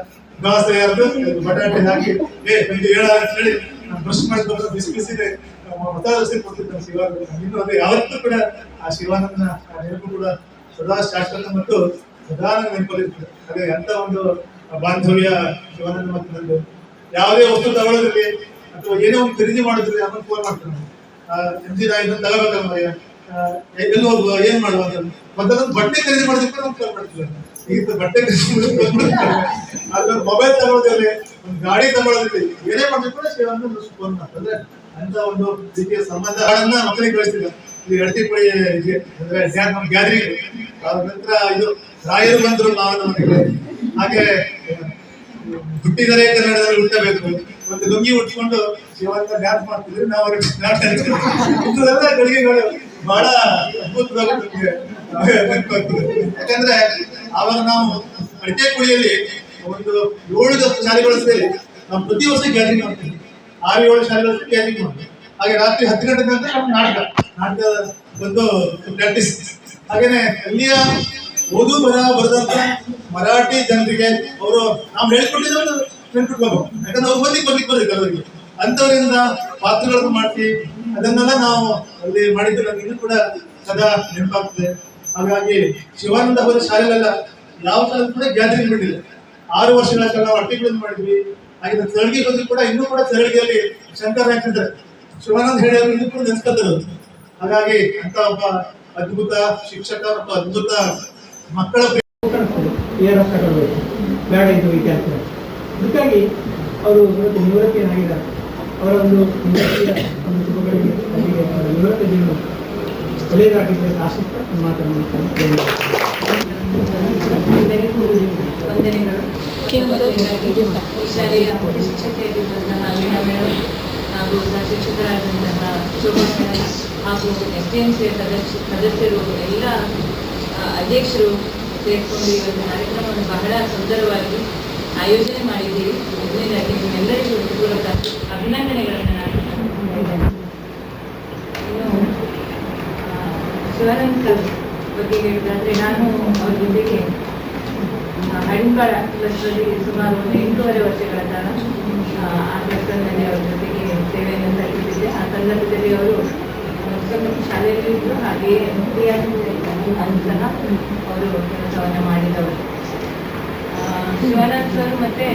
ದೋಸೆ ಯಾರ್ದು ಬಟಾಟೆ ಹಾಕಿ ಹೇಳ ಅಂತ ಹೇಳಿ ನಾನು ಬ್ರಷ್ ಮಾಡಿಕೊಂಡು ಬಿಸಿ ಬಿಸಿದೆ ಮಸಾಲೆ ದೋಸೆ ಕೊಡ್ತಿದ್ದೆ ಶಿವಾನಂದ. ಇನ್ನು ಅದು ಯಾವತ್ತೂ ಕೂಡ ಆ ಶಿವಾನಂದನ ನೆನಪು ಕೂಡ ಸದಾ ಶಾಶ್ವತ ಮತ್ತು ಸದಾ ನೆನಪಲ್ಲಿರ್ತದೆ. ಅದೇ ಎಂತ ಒಂದು ಬಾಂಧವ್ಯ ಶಿವಾನಂದ ಮತ್ತು ನಂದು. ಯಾವುದೇ ವಸ್ತು ತಗೊಳ್ಳೋದ್ರಲ್ಲಿ ಅಥವಾ ಏನೋ ಒಂದು ಖರೀದಿ ಮಾಡಿದ್ರೆ ಅದನ್ನು ಫೋನ್ ಮಾಡ್ತಾನೆ. ಎಂಜಿನ ಇದನ್ನು ತಗೋಬೇಕಲ್ಲ ಮರ್ಯ, ಎಲ್ಲಿ ಹೋಗುವ, ಏನ್ ಮಾಡುವ ಅಂತ. ಮೊದಲೊಂದು ಬಟ್ಟೆ ಖರೀದಿ ಮಾಡೋದಕ್ಕೆ ನಾವು ಫೋನ್ ಮಾಡ್ತೀವಿ. ಈಗ ಬಟ್ಟೆ ಖರೀದಿ ಅದೊಂದು ಮೊಬೈಲ್ ತಗೊಳ್ಳೋದ್ರಲ್ಲಿ, ಒಂದು ಗಾಡಿ ತಗೊಳ್ಳೋದ್ರಲ್ಲಿ, ಏನೇ ಮಾಡ್ಬೇಕು ಶಿವಾನಂದ ಫೋನ್ ಮಾಡ್ತಾರೆ. ಅಂತ ಒಂದು ರೀತಿಯ ಸಂಬಂಧ ಮಕ್ಕಳಿಗೆ ಕಳಿಸ್ತಿಲ್ಲ. ಇದು ಎಡತಿಪಡಿ ಅಂದ್ರೆ ಗ್ಯಾದರಿಂಗ್ ಆದ ನಂತರ ಇದು ರಾಯರು ಬಂದ್ರು ನಾವೆಲ್ಲ ಮನೆಗೆ. ಹಾಗೆ ಹುಟ್ಟಿದರೆ ಕನ್ನಡದಲ್ಲಿ ಹುಟ್ಟಬೇಕು ಮತ್ತೆ ಲುಂಗಿ ಉಟ್ಕೊಂಡು ಶಿವಾನಂದ ಡ್ಯಾನ್ಸ್ ಮಾಡ್ತಿದ್ರು. ನಾವು ಅವ್ರಿಗೆ ಇಂಥದೆಲ್ಲ ಗಳಿಗೆಗಳು ಬಹಳ ಅದ್ಭುತವಾಗಿ ನಮಗೆ ನೆನಪಾಗ್ತದೆ. ಯಾಕಂದ್ರೆ ಆವಾಗ ನಾವು ಅಡಿಕೆಕುಳಿಯಲ್ಲಿ ಒಂದು 7 ಶಾಲೆಗಳು ಸೇರಿ ನಾವು ಪ್ರತಿ ವರ್ಷ ಗ್ಯಾದರಿಂಗ್ ಮಾಡ್ತೀವಿ. 6-7 ಶಾಲೆಗಳು ಗ್ಯಾದರಿಂಗ್ ಮಾಡ್ತೀವಿ. ಹಾಗೆ ರಾತ್ರಿ 10 ಗಂಟೆ ನಂತರ ನಮ್ಗೆ ನಾಟಕ ಒಂದು ಪ್ರಾಕ್ಟೀಸ್. ಹಾಗೇನೆ ಅಲ್ಲಿಯ ಓದು ಬರದಂತ ಮರಾಠಿ ಜನರಿಗೆ ಅವರು ನಾವು ಹೇಳ್ಕೊಟ್ಟಿದ್ದು ನೆನ್ಪಿಟ್ಕೋಬೇಕು. ಯಾಕಂದ್ರೆ ಅವ್ರು ಬರ್ಲಿಕ್ಕೆ ಅವರಿಗೆ ಅಂಥವರಿಂದ ಪಾತ್ರಗಳನ್ನು ಮಾಡ್ತೀವಿ. ಅದನ್ನೆಲ್ಲ ನಾವು ಅಲ್ಲಿ ಮಾಡಿದ್ದು ನಮ್ಗೆ ಇನ್ನೂ ಕೂಡ ಸದಾ ನೆನಪಾಗ್ತದೆ. ಹಾಗಾಗಿ ಶಿವಾನಂದ ಅವರ ಶಾಲೆಗಳೆಲ್ಲ ಯಾವ ಶಾಲೆ ಕೂಡ ಗ್ಯಾದರಿಂಗ್ ಬಿಟ್ಟಿಲ್ಲ. 6 ವರ್ಷಗಳ ಕಾಲ ನಾವು ಅಟ್ಟಿಗಳನ್ನು ಮಾಡಿದ್ವಿ. ಹಾಗೆ ಚರಳಿಗೆ ಬಂದು ಕೂಡ ಇನ್ನೂ ಕೂಡ ಚರಳಿಗೆಯಲ್ಲಿ ಶಂಕರ್ ಹಾಕಿದ್ದಾರೆ. ಶಿವಾನಂದ ಹೇಳಿದ್ರು ಇನ್ನೂ ಕೂಡ ನೆನೆಸ್ಕೊತಿರೋದು. ಹಾಗಾಗಿ ಅಂತ ಒಬ್ಬ ಅದ್ಭುತ ಶಿಕ್ಷಕ ಮತ್ತು ಅದ್ಭುತ ಮಕ್ಕಳ ಬೇಡ ಇದು ವಿದ್ಯಾರ್ಥಿಗಳು. ಅದಕ್ಕಾಗಿ ಅವರು ಇವತ್ತು ನಿವೃತ್ತಿಯನ್ನಾಗಿದ್ದಾರೆ. ಅವರ ಒಂದು ನಿವೃತ್ತಿಯ ಒಂದು ಶುಭಗಳಿಗೆ ಅಲ್ಲಿಗೆ ಅವರ ನಿವೃತ್ತಿ ಜೀವನ ಒಳ್ಳೆಯದಾಗಿದ್ದರೆ ಆಶಿಸ್ತಾ ಮಾತನ್ನು ಶಾಲೆಯ ಶಿಕ್ಷಕಿಯಾಗಿದ್ದಂತಹ ವೀಣಾ ಮೇಡಮ್ ಹಾಗೂ ಶಿಕ್ಷಕರಾದಂತಹ ಶೋಭಾ ಮೇಡಮ್ ಹಾಗೂ SDMC ಸದಸ್ಯರು ಎಲ್ಲ ಅಧ್ಯಕ್ಷರು ಸೇರಿಕೊಂಡು ಈ ಒಂದು ಕಾರ್ಯಕ್ರಮವನ್ನು ಬಹಳ ಸುಂದರವಾಗಿ ಆಯೋಜನೆ ಮಾಡಿದ್ದೀರಿ. ಮೊದಲನೇದಾಗಿ ನಿಮ್ಮೆಲ್ಲರಿಗೂ ಪೂರ್ವಕ ಅಭಿನಂದನೆಗಳನ್ನು ನಾನು ಇದ್ದೇನೆ. ಇನ್ನು ಶಿವಾನಂದ ಸರ್ ಬಗ್ಗೆ ಹೇಳಿದಾದರೆ ನಾನು ಅವ್ರ ಜೊತೆಗೆ ಹಡಿಂಬಾಳ ಕ್ಲಸ್ಟರಲ್ಲಿ ಸುಮಾರು 8.5 ವರ್ಷಗಳ ಕಾಲ ಆ ಕ್ಲಸ್ಟರ್ನಲ್ಲಿ ಅವರ ಜೊತೆಗೆ ಸೇವೆಯನ್ನು ಸಲ್ಲಿಸಿದ್ದೆ. ಆ ಸಂದರ್ಭದಲ್ಲಿ ಅವರು ಶಾಲೆಯಲ್ಲಿ ಇದ್ದರು. ಹಾಗೆಯೇ ಅಂತ ಸಹ ಅವರು ಕೆಲಸವನ್ನು ಮಾಡಿದವರು. ಶಿವಾನಂದ ಸರ್ ಮತ್ತೆ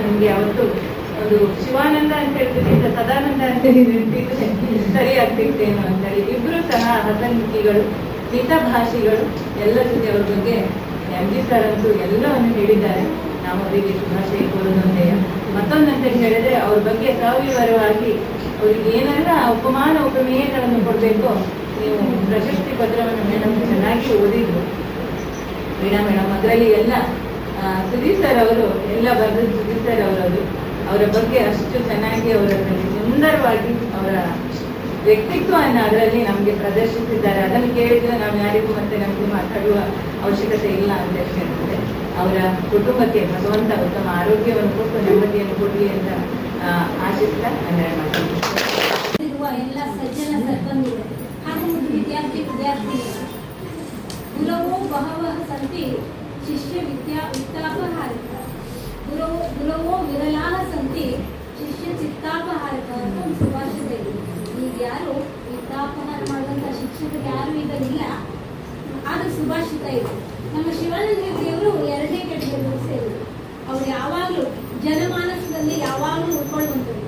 ನಮಗೆ ಯಾವತ್ತು ಒಂದು ಶಿವಾನಂದ ಅಂತ ಹೇಳಿದ್ರೆ ಸದಾನಂದ ಅಂತ ಹೇಳಿದ್ರೆ ಸರಿ ಆಗ್ತಿತ್ತೇನು ಅಂತೇಳಿ ಇಬ್ಬರು ಸಹ ಹಸನ್ಮುಖಿಗಳು, ಮಿತಭಾಷಿಗಳು. ಎಲ್ಲ ಜೊತೆ ಅವ್ರ ಬಗ್ಗೆ MG ಸರ್ ಅಂತೂ ಎಲ್ಲವನ್ನು ಹೇಳಿದ್ದಾರೆ. ನಾವು ಅವರಿಗೆ ಶುಭಾಶಯ ಕೋರುವುದೊಂದೇ. ಮತ್ತೊಂದಂತ ಹೇಳಿದ್ರೆ ಅವ್ರ ಬಗ್ಗೆ ಸವಿವರವಾಗಿ ಅವ್ರಿಗೆ ಏನೆಲ್ಲ ಉಪಮೇಯಗಳನ್ನು ಕೊಡಬೇಕು. ನೀವು ಪ್ರಶಸ್ತಿ ಪತ್ರವನ್ನು ಮೇಡಮ್ ಚೆನ್ನಾಗಿ ಓದಿದ್ರು ವೀಣಾ ಮೇಡಮ್. ಅದರಲ್ಲಿ ಎಲ್ಲ ಸುದೀಪ್ ಸರ್ ಅವರು ಎಲ್ಲ ಬರೆದು ಸುದೀಪ್ ಸರ್ ಅವರದು ಅವರ ಬಗ್ಗೆ ಅಷ್ಟು ಚೆನ್ನಾಗಿ ಅವರಲ್ಲಿ ಸುಂದರವಾಗಿ ಅವರ ವ್ಯಕ್ತಿತ್ವವನ್ನು ಅದರಲ್ಲಿ ನಮಗೆ ಪ್ರದರ್ಶಿಸಿದ್ದಾರೆ. ಅದನ್ನು ಕೇಳಿದ್ರೆ ನಾವು ಯಾರಿಗೂ ಮತ್ತೆ ನಮಗೆ ಮಾತಾಡುವ ಅವಶ್ಯಕತೆ ಇಲ್ಲ ಅಂತ ಹೇಳ್ತದೆ. ಅವರ ಕುಟುಂಬಕ್ಕೆ ಭಗವಂತ ಉತ್ತಮ ಆರೋಗ್ಯವನ್ನು ಕೊಟ್ಟು ನೆಮ್ಮದಿಯನ್ನು ಕೊಡಲಿ ಅಂತ ಆಶಿಸ್ತಾ ನನ್ನ ಮಾತಾಡ್ತೀನಿ. ಎಲ್ಲ ಸಜ್ಜನ ಸರ್ಬಂಧಿಗಳು ಹಾಗೂ ವಿದ್ಯಾರ್ಥಿನಿಯರು ಗುರವೋ ಬಹವಃ ಸಂತಿ ಶಿಷ್ಯ ವಿತ್ತಾಪಹಾರಕ ಗುರವೋ ವಿರಲಾಹ ಸಂತಿ ಶಿಷ್ಯ ಚಿತ್ತಾಪಹಾರಕ ಅಂತ ಒಂದು ಸುಭಾಷಿತ ಇದೆ. ಈಗ ಯಾರು ವಿತ್ತಾಪಹಾರ ಮಾಡುವಂಥ ಶಿಕ್ಷಕರು ಯಾರು ಈಗ ಇಲ್ಲ, ಆದ್ರೆ ಸುಭಾಷಿತ ಇದೆ. ನಮ್ಮ ಶಿವಾನಂದ ದೇವರು 2ನೇ ಕೆಟಗರಿಗೆ ಸೇರಿದರು. ಅವ್ರು ಯಾವಾಗಲೂ ಜನಮಾನಸದಲ್ಲಿ ಯಾವಾಗಲೂ ಉಳ್ಕೊಳ್ಳುವಂಥದ್ದು.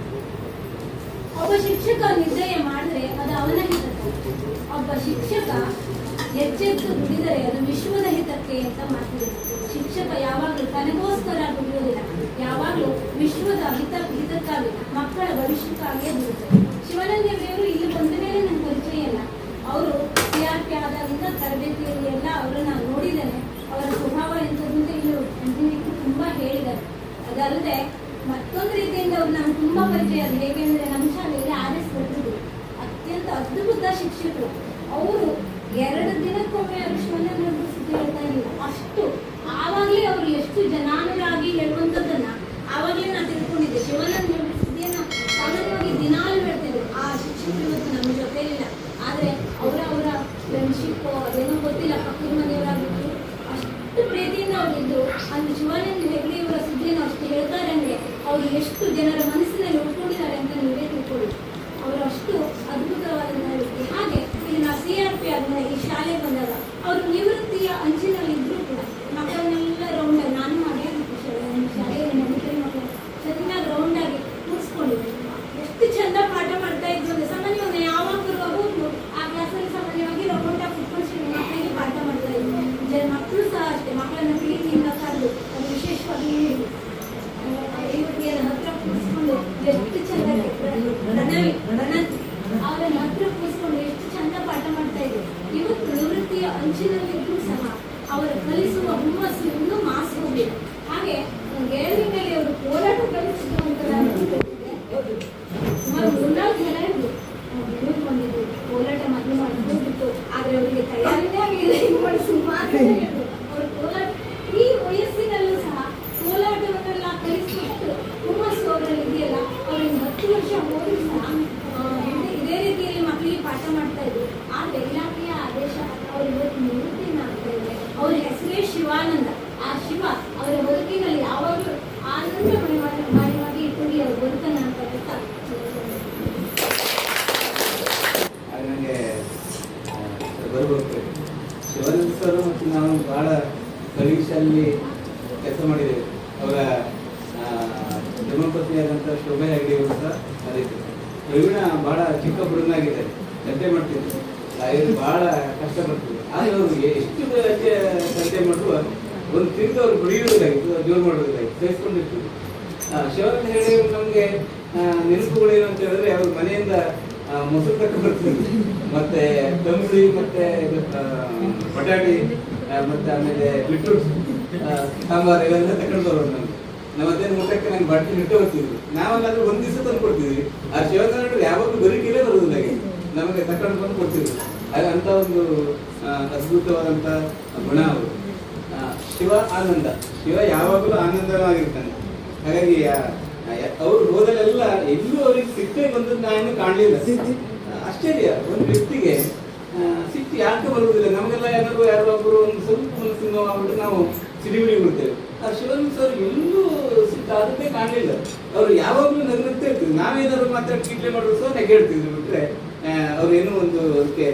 ಒಬ್ಬ ಶಿಕ್ಷಕ ನಿರ್ಣಯ ಮಾಡಿದ್ರೆ ಅದು ಅವನ ಹಿತಕ್ಕೆ. ಒಬ್ಬ ಶಿಕ್ಷಕ ಎಚ್ಚೆತ್ತು ದುಡಿದರೆ ಅದು ವಿಶ್ವದ ಹಿತಕ್ಕೆ ಅಂತ ಮಾಡ್ತಿದೆ. ಶಿಕ್ಷಕ ಯಾವಾಗಲೂ ತನಗೋಸ್ಕರ ದುಡಿಯೋದಿಲ್ಲ, ಯಾವಾಗಲೂ ವಿಶ್ವದ ಹಿತಕ್ಕಾಗಿ ಮಕ್ಕಳ ಭವಿಷ್ಯಕ್ಕಾಗಿಯೇ ದುಡಿತಾರೆ. ಶಿವಾನಂದ ದೇವರು ಇಲ್ಲಿ ಬಂದ ಮೇಲೆ ನನ್ನ ಪರಿಚಯ ಇಲ್ಲ. ಅವರು CRP ಆದಾಗಿಂದ ತರಬೇತಿಯಲ್ಲಿ ಎಲ್ಲ ಅವರನ್ನ ನೋಡಿದ್ದೇನೆ. ಅವರ ಸ್ವಭಾವ ಎಂಥದ್ದು ಅಂತ ಇಲ್ಲಿ ತುಂಬ ಹೇಳಿದ್ದಾರೆ. ಅದಲ್ಲದೆ ಮತ್ತೊಂದು ಅವ್ರು ನಮ್ಗೆ ತುಂಬ ಪರಿಚಯ. ಅದು ಹೇಗೆ ಅಂದರೆ ನಮ್ಮ ಶಾಲೆಯಲ್ಲಿ RS ಬರ್ತಿದ್ರು, ಅತ್ಯಂತ ಅದ್ಭುತ ಶಿಕ್ಷಕರು. ಅವರು 2 ದಿನಕ್ಕೊಮ್ಮೆ ಅವರು ಶಿವನಂದ ಸುದ್ದಿ ಹೇಳ್ತಾ ಇರಲಿಲ್ಲ. ಅಷ್ಟು ಆವಾಗಲೇ ಅವರು ಎಷ್ಟು ಜನಾನುರಾಗಿ ಹೇಳುವಂಥದ್ದನ್ನು ಆವಾಗಲೇ ನಾನು ತಿಳ್ಕೊಂಡಿದ್ದೆ. ಶಿವನಂದ ಸುದ್ದಿಯನ್ನು ಸಾಮಾನ್ಯವಾಗಿ ದಿನಾಲು ಹೇಳ್ತಿದ್ರು. ಆ ಶಿಕ್ಷಕರು ಇವತ್ತು ನಮ್ಮ ಜೊತೆಲಿಲ್ಲ, ಆದರೆ ಅವರ ಫ್ರೆಂಡ್ಶಿಪ್ಪು ಅದೇನೋ ಗೊತ್ತಿಲ್ಲ, ಪಕ್ಕದ ಮನೆಯವರಾಗಿತ್ತು, ಅಷ್ಟು ಪ್ರೀತಿಯಿಂದ ಅವರಿದ್ದು. ಅಲ್ಲಿ ಶಿವಾನಂದ ಹೆಗ್ಡೆ ಇವರ ಸುದ್ದಿಯನ್ನು ಅಷ್ಟು ಹೇಳ್ತಾರೆ ಅಂದರೆ ಅವರು ಎಷ್ಟು ಜನರ ಮನಸ್ಸಿನಲ್ಲಿ ಉಳ್ಕೊಂಡಿದ್ದಾರೆ ಅಂತ ನೀವೇ ತಿಳ್ಕೊಳ್ಳಿ. ಅವರು ಅಷ್ಟು ಅದ್ಭುತವಾದಂತಹ ವ್ಯಕ್ತಿ. ಹಾಗೆ ಇಲ್ಲಿ ನಾವು CRP ಆದ್ಮೇಲೆ ಈ ಶಾಲೆಗೆ ಬಂದಾಗ ಅವರು ನಿವೃತ್ತಿಯ ಅಂಚಿನಲ್ಲಿದ್ದರೂ ಕೂಡ ಮಕ್ಕಳನ್ನೆಲ್ಲ ರೌಂಡಾಗಿ, ನಾನು ಮಾಡೇ ಶಾಲೆಯಲ್ಲಿ ಮಡಿಕೇರಿ ಮಕ್ಕಳು ಚೆನ್ನಾಗಿ ರೌಂಡಾಗಿ ಕೂರಿಸ್ಕೊಂಡಿದ್ದೆ. ಎಷ್ಟು ಚೆಂದ ಪಾಠ ಮಾಡ್ತಾ ಇದ್ರು ಅಂದರೆ ಸಾಮಾನ್ಯವಾಗಿ ಯಾವಾಗ ಬರುವಾಗ ಆ ಕ್ಲಾಸಲ್ಲಿ ಸಾಮಾನ್ಯವಾಗಿ ರೌಂಡಾಗಿ ಕುತ್ಕೊಂಡು ಮಕ್ಕಳಿಗೆ ಪಾಠ ಮಾಡ್ತಾ ಇದ್ರು. ಮಕ್ಕಳು ಸಹ ಅಷ್ಟೇ, ಮಕ್ಕಳನ್ನ ಪ್ರೀತಿಯಿಂದ ಕರೆದು ಅದು ವಿಶೇಷವಾಗಿ ಇವತ್ತಿಗೆ ಹತ್ರ ಕೂರಿಸ್ಕೊಂಡು ಎಷ್ಟು ಚೆಂದ ಅವರ ಹತ್ರ ಕೂರಿಸ್ಕೊಂಡು ಎಷ್ಟು ಚೆಂದ ಪಾಠ ಮಾಡ್ತಾ ಇದ್ರು. ಇವತ್ತು ನಿವೃತ್ತಿಯ ಅಂಚಿನಲ್ಲಿದ್ದರೂ ಸಹ ಅವರು ಕಲಿಸುವ ಹುಮ್ಮಸ್ಸು ಇನ್ನೂ ಮಾಸ್ ಹೋಗಿಲ್ಲ. ಹಾಗೆ ಗೇಳಿನ ಮೇಲೆ ಅವರು ಹೋರಾಟ ಕಲಿಸಿದ್ರು ಅಂತ ನಾನು ಸುಮಾರು 3-4 ಜನ ಇದ್ರು ಬಂದಿದ್ರು. ಹೋರಾಟ ಮೊದಲು ಮಾಡಿ ಹೋಗಿತ್ತು, ಆದರೆ ಅವರಿಗೆ ತಯಾರಿನೇ ಆಗಲಿಲ್ಲ. ಹಿಂಗೆ ಮಾಡಿ ಸುಮಾರು ಜನ ಇದ್ರು. ಅವರು ಹೋರಾಟ ಈ ವಯಸ್ಸಿನಲ್ಲೂ ಸಹ ಹೋರಾಟವನ್ನೆಲ್ಲ ಕಲಿಸಿಬಿಟ್ಟು ಹುಮ್ಮಸ್ಸು ಅವರಲ್ಲಿ ಇದೆಯಲ್ಲ. ಅವರಿಗೆ 10 ವರ್ಷ ಹೋದರೂ ಸಹ ಇದೇ ರೀತಿಯಲ್ಲಿ ಮಕ್ಕಳಿಗೆ ಪಾಠ ಮಾಡ್ತಾ ಇದ್ರು. ಆದರೆ ಇಲಾಖೆಯ ಆದೇಶ ಅವರು ಇವತ್ತು ನಿವೃತ್ತಿಯನ್ನು ಆಗ್ತಾ ಇದ್ದಾರೆ. ಅವರ ಹೆಸರೇ ಶಿವಾನಂದ. ಆ ಶಿವ ಅವರ ಬದುಕಿನಲ್ಲಿ ಯಾವಾಗಲೂ ಆನಂದಮಯವಾಗಿ ಇಟ್ಕೊಂಡು ಅವರು ಬದುಕನ್ನು ಅಂತ ನನಗೆ ಬರಬೇಕು. ಶಿವಾನಂದ ಸರ್ ಮತ್ತು ನಾವು ಭಾಳ ಪರೀಕ್ಷೆಯಲ್ಲಿ ಕೆಲಸ ಮಾಡಿದ್ದೇವೆ. ಅವರ ಧರ್ಮಪತ್ನಿಯಾದಂಥ ಶೋಭಾ ಹೆಗ್ಡೆ ಅವರು ಸಹ ಅದಕ್ಕೆ ಪ್ರವೀಣ ಭಾಳ ಚಿಕ್ಕ ಹುಡುಗನಾಗಿದೆ, ಗಂಟೆ ಮಾಡ್ತಿದ್ರು. ಇವರು ಭಾಳ ಕಷ್ಟಪಡ್ತಿದ್ರು. ಆದರೆ ಅವರು ಎಷ್ಟು ಗಂಟೆ ಮಾಡುವ ಒಂದು ತಿರುಗಿ ಅವ್ರು ಹೊಡೆಯುವುದಾಗಿತ್ತು, ಜೋರು ಮಾಡೋದಾಗಿತ್ತು, ಸಹಿಸ್ಕೊಂಡಿರ್ತಿದ್ರು. ಶಿವಾನಂದ ಹೆಗ್ಡೆ ನಮಗೆ ನೆನಪುಗಳೇನು ಅಂತ ಹೇಳಿದ್ರೆ, ಅವ್ರ ಮನೆಯಿಂದ ಮೊಸರು ತಕ್ಕ ಬರ್ತಿದ್ರು, ಮತ್ತೆ ತಂಬುಳಿ, ಮತ್ತೆ ಬಟಾಟಿ, ಮತ್ತೆ ಆಮೇಲೆ ಬೀಟ್ರೂಟ್ ಸಾಂಬಾರು ಇವೆಲ್ಲ ತಗೊಂಡು ಬರೋರು. ನಮ್ಮ ಮಧ್ಯಾಹ್ನ ಊಟಕ್ಕೆ ನಂಗೆ ಬಟ್ಟೆ ಇಟ್ಟು ಹೋಗ್ತಿದ್ವಿ. ನಾವಲ್ಲಾದ್ರೂ ಒಂದು ದಿವಸ ತಂದು ಕೊಡ್ತಿದ್ವಿ. ಆ ಶಿವಕನ್ನಡ ಯಾವಾಗಲೂ ಬರೀಕಿಲ್ಲೇ ಬರೋದಿಲ್ಲಾಗೆ ನಮಗೆ ತಕೊಂಡು ಬಂದು ಕೊಡ್ತಿದ್ವಿ. ಹಾಗೆ ಅಂತ ಒಂದು ಅದ್ಭುತವಾದಂಥ ಗುಣ ಅವರು. ಶಿವ ಆನಂದ, ಶಿವ ಯಾವಾಗಲೂ ಆನಂದವಾಗಿರ್ತಾನೆ. ಹಾಗಾಗಿ ಅವರು ಹೋದಲ್ಲೆಲ್ಲ ಎಲ್ಲೂ ಅವ್ರಿಗೆ ಸಿಟ್ಟೇ ಬಂದದ್ದು ನಾನು ಕಾಣಲಿಲ್ಲ. ಆಶ್ಚರ್ಯ, ಒಂದು ವ್ಯಕ್ತಿಗೆ ಸಿಟ್ಟು ಯಾಕೆ ಬರುವುದಿಲ್ಲ? ನಮಗೆಲ್ಲ ಏನಾದ್ರು ಯಾರೋ ಒಬ್ಬರು ಒಂದು ಸ್ವಲ್ಪ ಮನಸ್ಸಿನ ನೋವು ಆಗ್ಬಿಟ್ಟು ನಾವು ಸಿಡಿಬಿಡಿ ಬಿಡ್ತೇವೆ. ಆ ಶಿವಾನಂದ ಸರ್ ಎಲ್ಲೂ ಸಿಟ್ಟು ಅದನ್ನೇ ಕಾಣಲಿಲ್ಲ. ಅವರು ಯಾವಾಗಲೂ ನಗ್ನಗ್ತಾ ಇರ್ತಿದ್ರು. ನಾವೇನಾದ್ರು ಮಾತ್ರ ಟೀಕೆ ಮಾಡೋದು ಸಹ ನೆಗೆಡ್ತಿದ್ರು ಬಿಟ್ರೆ ಅವ್ರೇನೋ ಒಂದು ಅದಕ್ಕೆ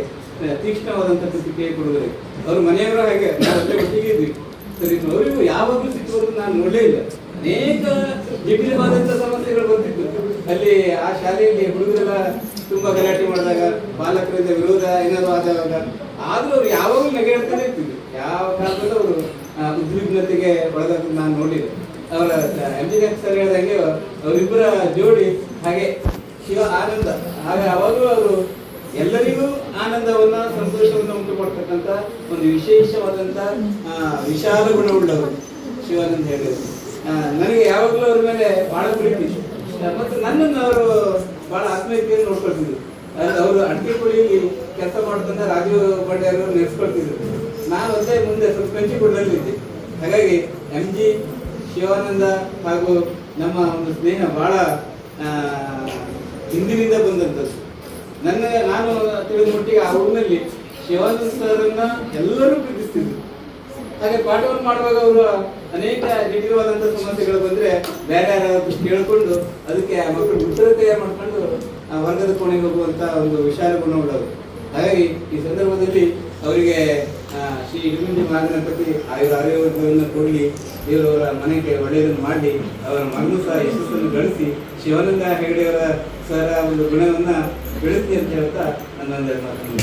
ತೀಕ್ಷ್ಣವಾದಂಥ ಪ್ರತಿಕ್ರಿಯೆ ಕೊಡುವುದಿಲ್ಲ. ಅವ್ರ ಮನೆಯವರು ಹಾಗೆ ನಾವು ಒಟ್ಟಿಗೆ ಇದ್ವಿ. ಸರಿ, ಅವರಿಗೂ ಯಾವಾಗಲೂ ಸಿಟ್ಟು ಬರೋದು ನಾನು ನೋಡಲೇ ಇಲ್ಲ. ಅನೇಕ ಜಟಿಲವಾದಂಥ ಸಮಸ್ಯೆಗಳು ಬರ್ತಿತ್ತು ಅಲ್ಲಿ. ಆ ಶಾಲೆಯಲ್ಲಿ ಹುಡುಗರೆಲ್ಲ ತುಂಬಾ ಗಲಾಟೆ ಮಾಡಿದಾಗ, ಪಾಲಕರಿಂದ ವಿರೋಧ ಏನಾದ್ರು ಆದಾಗ, ಆದ್ರೂ ಅವ್ರು ಯಾವಾಗಲೂ ನಗೆಡ್ತಾನೆ ಇರ್ತಿದ್ರು. ಯಾವ ಕಾಲದಲ್ಲೂ ಅವರು ಉದ್ವಿಗ್ನತೆಗೆ ಒಳಗಾದ ನಾನು ನೋಡಿದೆ. ಅವರ MG ಸರ್ ಹೇಳಿದಂಗೆ ಅವರಿಬ್ಬರ ಜೋಡಿ ಹಾಗೆ ಶಿವ ಆನಂದ. ಹಾಗೆ ಅವಾಗಲೂ ಅವರು ಎಲ್ಲರಿಗೂ ಆನಂದವನ್ನ, ಸಂತೋಷವನ್ನ ಉಂಟು ಮಾಡ್ತಕ್ಕಂಥ ಒಂದು ವಿಶೇಷವಾದಂಥ ವಿಶಾಲ ಗುಣವುಳ್ಳವರು ಶಿವಾನಂದ ಹೇಳಿದರು. ನನಗೆ ಯಾವಾಗಲೂ ಅವ್ರ ಮೇಲೆ ಬಹಳ ಪ್ರೀತಿ. ಮತ್ತು ನನ್ನನ್ನು ಅವರು ಬಹಳ ಆತ್ಮೀಯತೆಯನ್ನು ನೋಡ್ಕೊಳ್ತಿದ್ರು. ಅವರು ಅಡಿಕೆ ಕುಳಿಯಲ್ಲಿ ಕೆಲಸ ಮಾಡ್ತಂತ ರಾಜೀವ್ ಬಂಡೆಯವರು ನೆನೆಸ್ಕೊಳ್ತಿದ್ರು. ನಾನು ಒಂದೇ ಮುಂದೆ ಸ್ವಲ್ಪ ಕಂಚಿಕೊಡಲಿದ್ದೆ. ಹಾಗಾಗಿ MG ಶಿವಾನಂದ ಹಾಗೂ ನಮ್ಮ ಒಂದು ಸ್ನೇಹ ಬಹಳ ಹಿಂದಿನಿಂದ ಬಂದಂಥದ್ದು. ನಾನು ತಿಳಿದ ಮಟ್ಟಿಗೆ ಆ ಊರಿನಲ್ಲಿ ಶಿವಾನಂದ ಸರ್ರನ್ನ ಎಲ್ಲರೂ ಪ್ರೀತಿಸ್ತಿದ್ರು. ಹಾಗೆ ಪಾಠವನ್ನು ಮಾಡುವಾಗ ಅವರು ಅನೇಕ ಜಟಿಲವಾದಂಥ ಸಮಸ್ಯೆಗಳು ಬಂದ್ರೆ ಬೇರೆ ಯಾರಾದ್ರೂ ಕೇಳಿಕೊಂಡು ಅದಕ್ಕೆ ಮಕ್ಕಳು ಉತ್ತರ ತಯಾರು ಮಾಡ್ಕೊಂಡು ವರ್ಗದ ಕೋಣೆಗೆ ಹೋಗುವಂತ ಒಂದು ವಿಶಾಲ ಗುಣವುಳ್ಳವರು. ಹಾಗಾಗಿ ಈ ಸಂದರ್ಭದಲ್ಲಿ ಅವರಿಗೆ ಶ್ರೀ ಹಿಡುಗುಂಜಿ ಮಹಾಗಣಪತಿ ಆರೋಗ್ಯವನ್ನು ಕೊಡಲಿ, ಇವರವರ ಮನೆಗೆ ಒಳ್ಳೆಯದನ್ನು ಮಾಡಿ ಅವರ ಮಗನೂ ಸಹ ಯಶಸ್ಸನ್ನು ಗಳಿಸಿ ಶಿವಾನಂದ ಹೆಗಡೆಯವರ ಸರ ಒಂದು ಗುಣವನ್ನ ಬೆಳೆಸಿ ಅಂತ ಹೇಳ್ತಾ ನನ್ನೊಂದೆರಡು ಮಾತನ್ನು